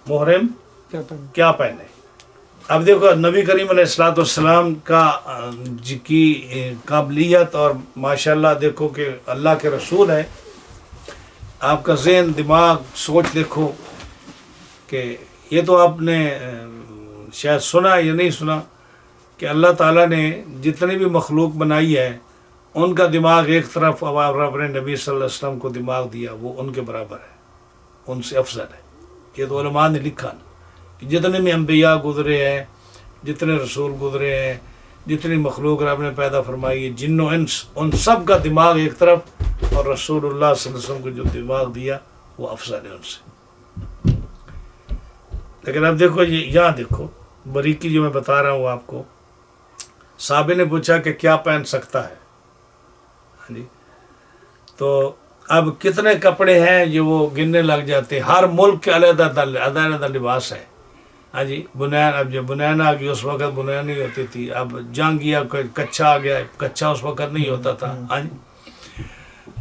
محرم کیا پہنے. اب دیکھو نبی کریم علیہ الصلوۃ والسلام کی قابلیت اور ماشاءاللہ دیکھو کہ اللہ کے رسول ہے، آپ کا ذہن دماغ سوچ دیکھو کہ یہ تو آپ نے شاید سنا یا نہیں سنا کہ اللہ تعالیٰ نے جتنی بھی مخلوق بنائی ہے ان کا دماغ ایک طرف اور اپنے نبی صلی اللہ علیہ وسلم کو دماغ دیا وہ ان کے برابر ہے، ان سے افضل ہے. یہ تو علماء نے لکھا کہ جتنے بھی انبیاء گزرے ہیں، جتنے رسول گزرے ہیں، جتنی مخلوق رب نے پیدا فرمائی ہے، جن و انس، ان سب کا دماغ ایک طرف اور رسول اللہ صلی اللہ علیہ وسلم کو جو دماغ دیا وہ افضل ہے ان سے. لیکن اب دیکھو یہاں دیکھو باریکی جو میں بتا رہا ہوں آپ کو، صحابی نے پوچھا کہ کیا پہن سکتا ہے. ہاں جی، تو اب کتنے کپڑے ہیں جو وہ گننے لگ جاتے ہیں. ہر ملک کے علیحدہ علیحدہ لباس ہے. ہاں جی، بنیان، اب جو بنیان آ گئی اس وقت بنیان نہیں ہوتی تھی، اب جنگ یا کچھا آ گیا، کچھا اس وقت نہیں ہوتا تھا. ہاں جی،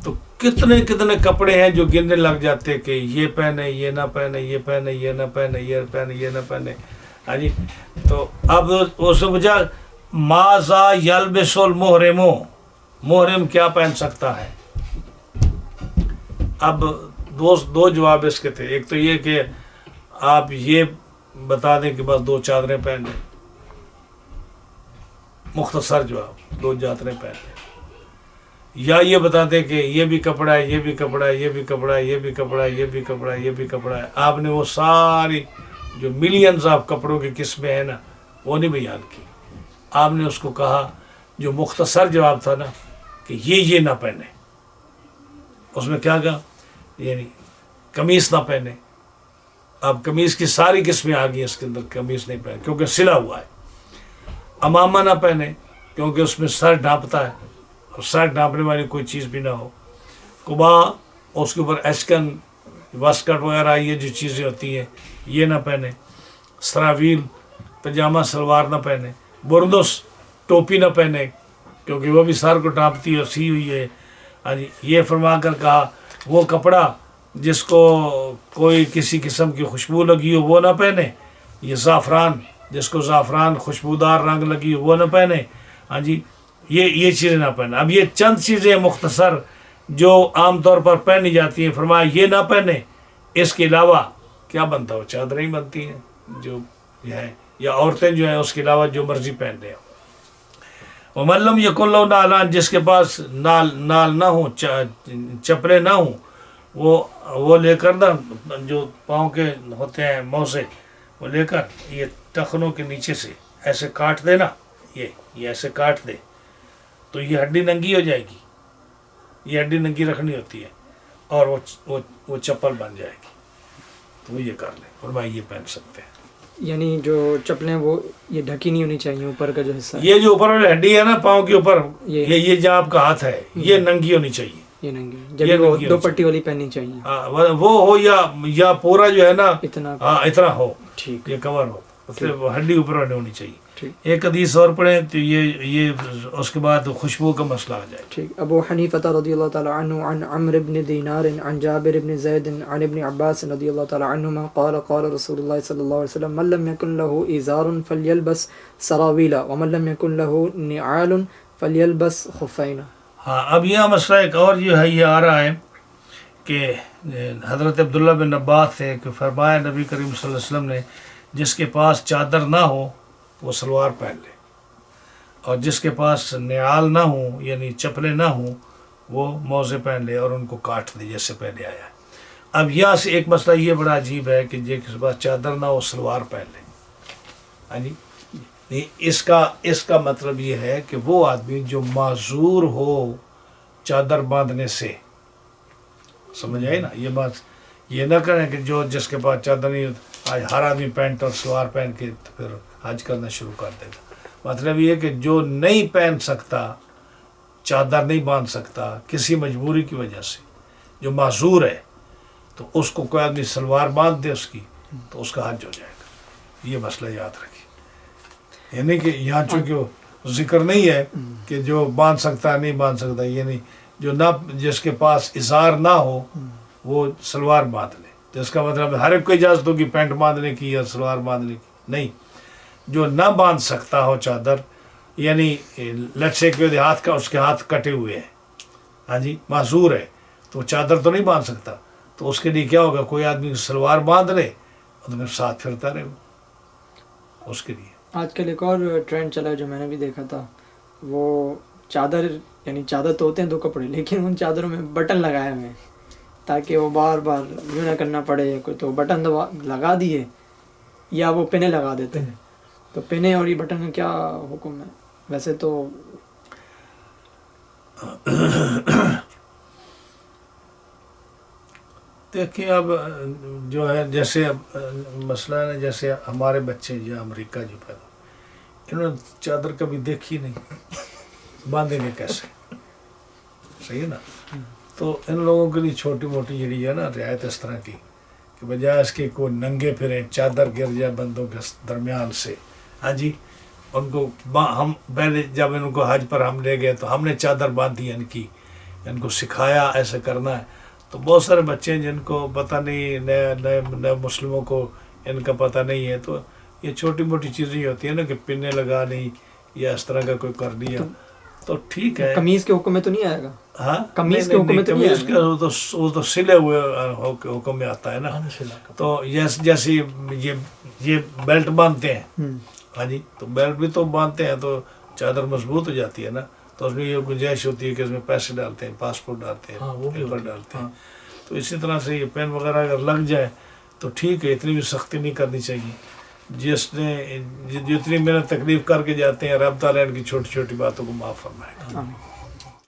تو کتنے کپڑے ہیں جو گننے لگ جاتے کہ یہ پہنے، یہ نہ پہنے، یہ پہنے، یہ نہ پہنے، یہ پہنے، یہ نہ پہنے. ہاں جی، تو اب اس نے پوچھا ماذا یلبس المحرم، محرم کیا پہن سکتا ہے. اب دو جواب اس کے تھے. ایک تو یہ کہ آپ یہ بتا دیں کہ بس 2 چادریں پہن لیں، مختصر جواب 2 چادریں پہن لیں، یا یہ بتا دیں کہ یہ بھی کپڑا ہے، یہ بھی کپڑا ہے، یہ بھی کپڑا ہے، یہ بھی کپڑا ہے، یہ بھی کپڑا ہے، یہ بھی کپڑا ہے. آپ نے وہ ساری جو ملینز آف کپڑوں کی قسمیں ہیں نا وہ نہیں بیان کی. آپ نے اس کو کہا جو مختصر جواب تھا نا کہ یہ نہ پہنے. اس میں کیا کہا؟ یعنی قمیص نہ پہنے. اب قمیص کی ساری قسمیں آ گئی اس کے اندر، قمیص نہیں پہنے کیونکہ سلا ہوا ہے. امامہ نہ پہنے کیونکہ اس میں سر ڈھانپتا ہے اور سر ڈھانپنے والی کوئی چیز بھی نہ ہو. قبا، اس کے اوپر ایشکن، واسکٹ وغیرہ یہ جو چیزیں ہوتی ہیں یہ نہ پہنے. سراویل، پجامہ شلوار نہ پہنے. بردس، ٹوپی نہ پہنے کیونکہ وہ بھی سر کو ڈھانپتی ہے اور سی ہوئی ہے. ہاں جی، یہ فرما کر کہا وہ کپڑا جس کو کوئی کسی قسم کی خوشبو لگی ہو وہ نہ پہنے. یہ زعفران، جس کو زعفران خوشبودار رنگ لگی ہو وہ نہ پہنے. ہاں جی، یہ چیزیں نہ پہنے. اب یہ چند چیزیں مختصر جو عام طور پر پہنی جاتی ہیں، فرمایا یہ نہ پہنے. اس کے علاوہ کیا بنتا ہو؟ چادریں ہی بنتی ہیں جو یہ ہے، یا عورتیں جو ہیں اس کے علاوہ جو مرضی پہن لیں. وَمَن لَّمْ يَكُن لَّهُ نَعْلَانِ، جس کے پاس نال نہ ہوں، چپلے نہ ہوں، وہ لے کر نا جو پاؤں کے ہوتے ہیں موزے، وہ لے کر یہ ٹخنوں کے نیچے سے ایسے کاٹ دے نا، یہ ایسے کاٹ دے تو یہ ہڈی ننگی ہو جائے گی. یہ ہڈی ننگی رکھنی ہوتی ہے اور وہ چپل بن جائے گی. تو وہ یہ کر لیں اور بھائی یہ پہن سکتے ہیں. یعنی جو چپلیں وہ یہ ڈھکی نہیں ہونی چاہیے، اوپر کا جو حصہ ہے، یہ جو اوپر والی ہڈی ہے نا پاؤں کے اوپر، یہ جہاں آپ کا ہاتھ ہے یہ ننگی ہونی چاہیے. یہ ننگی جب وہ 2 پٹی والی پہننی چاہیے. وہ ہو یا پورا جو ہے نا اتنا ہو، ٹھیک، یہ کور ہو، مطلب ہڈی اوپر والی ہونی چاہیے. ٹھیک. ایک حدیث اور پڑھیں تو یہ اس کے بعد خوشبو کا مسئلہ آ جائے. ٹھیک. ابو حنیفہ رضی اللہ تعالی عنہ عن عمرو بن دینار عن جابر بن زید عن ابن عباس رضی اللہ تعالی عنہما قال قال رسول اللہ صلی اللہ علیہ وسلم من لم يكن له ازار فليلبس سراویل ومن لم يكن له نعال فليلبس خفین. ہاں، اب یہ مسئلہ ایک اور جو ہے یہ آ رہا ہے کہ حضرت عبداللہ بن عباس سے کہ فرمایا نبی کریم صلی اللہ علیہ وسلم نے جس کے پاس چادر نہ ہو وہ سلوار پہن لے، اور جس کے پاس نعال نہ ہوں یعنی چپلے نہ ہوں وہ موزے پہن لے اور ان کو کاٹ دے جیسے پہلے آیا ہے. اب یہاں سے ایک مسئلہ یہ بڑا عجیب ہے کہ جس کے پاس چادر نہ ہو سلوار پہن لے. ہاں جی، اس کا مطلب یہ ہے کہ وہ آدمی جو معذور ہو چادر باندھنے سے، سمجھ آئی نا یہ بات. یہ نہ کریں کہ جس کے پاس چادر نہیں ہوتی آج ہر آدمی پینٹ اور سلوار پہن کے پھر حج کرنا شروع کر دے گا. مطلب یہ کہ جو نہیں پہن سکتا، چادر نہیں باندھ سکتا کسی مجبوری کی وجہ سے، جو معذور ہے، تو اس کو کوئی آدمی سلوار باندھ دے اس کی تو اس کا حج ہو جائے گا. یہ مسئلہ یاد رکھیے. یعنی کہ یہاں چونکہ وہ ذکر نہیں ہے کہ جو باندھ سکتا ہے نہیں باندھ سکتا، یعنی جو نہ جس کے پاس اظہار نہ ہو وہ سلوار باندھ لے. تو اس کا مطلب ہر ایک کو اجازت ہوگی پینٹ باندھنے کی یا سلوار باندھنے کی؟ نہیں. جو نہ باندھ سکتا ہو چادر، یعنی لچے کے ہاتھ کا اس کے ہاتھ کٹے ہوئے ہیں، ہاں جی، معذور ہے تو چادر تو نہیں باندھ سکتا، تو اس کے لیے کیا ہوگا؟ کوئی آدمی سلوار باندھ لے اور پھر ساتھ پھرتا رہے اس کے لیے. آج کل ایک اور ٹرینڈ چلا ہے جو میں نے بھی دیکھا تھا، وہ چادر، یعنی چادر تو ہوتے ہیں 2 کپڑے لیکن ان چادروں میں بٹن لگائے ہوئے ہیں تاکہ وہ بار بار یوں نہ کرنا پڑے. کوئی تو بٹن لگا دیے یا وہ پنے لگا دیتے ہیں. تو پنے اور یہ بٹن کا کیا حکم ہے؟ ویسے تو دیکھیں اب جو ہے جیسے مسئلہ ہے، جیسے ہمارے بچے جو امریکہ جو پیدا انہوں نے چادر کبھی دیکھی نہیں، باندھیں گے کیسے؟ صحیح ہے نا. تو ان لوگوں کے لیے چھوٹی موٹی جڑی ہے نا رعایت اس طرح کی کہ بجائے اس کے کوئی ننگے پھریں، چادر گر جائے بندوں کے درمیان سے. ہاں جی، ان کو ہم پہلے جب ان کو حج پر ہم لے گئے تو ہم نے چادر باندھی ان کو سکھایا ایسے کرنا ہے. تو بہت سارے بچے ہیں جن کو پتہ نہیں، نئے مسلموں کو ان کا پتہ نہیں ہے، تو یہ چھوٹی موٹی چیزیں ہوتی ہیں نا کہ پنے لگانی یا اس طرح کا کوئی کر دیا تو ٹھیک ہے. قمیض کے حکم میں تو نہیں آئے گا. ہاں قمیض کے حکم میں تو نہیں قمیض آئے گا. کے وہ تو سلے ہوئے حکم میں آتا ہے نا. تو جیسے یہ بیلٹ باندھتے ہیں, ہاں جی, تو بیلٹ بھی تو باندھتے ہیں تو چادر مضبوط ہو جاتی ہے نا, تو اس میں یہ گنجائش ہوتی ہے کہ اس میں پیسے ڈالتے ہیں, پاسپورٹ ڈالتے ہیں, پیپر ڈالتے ہیں. تو اسی طرح سے یہ پین وغیرہ اگر لگ جائے تو ٹھیک ہے, اتنی بھی سختی نہیں کرنی چاہیے. جس نے جتنی محنت تکلیف کر کے جاتے ہیں رب تعالیٰ ان کی چھوٹی چھوٹی باتوں کو معاف فرمائے گا.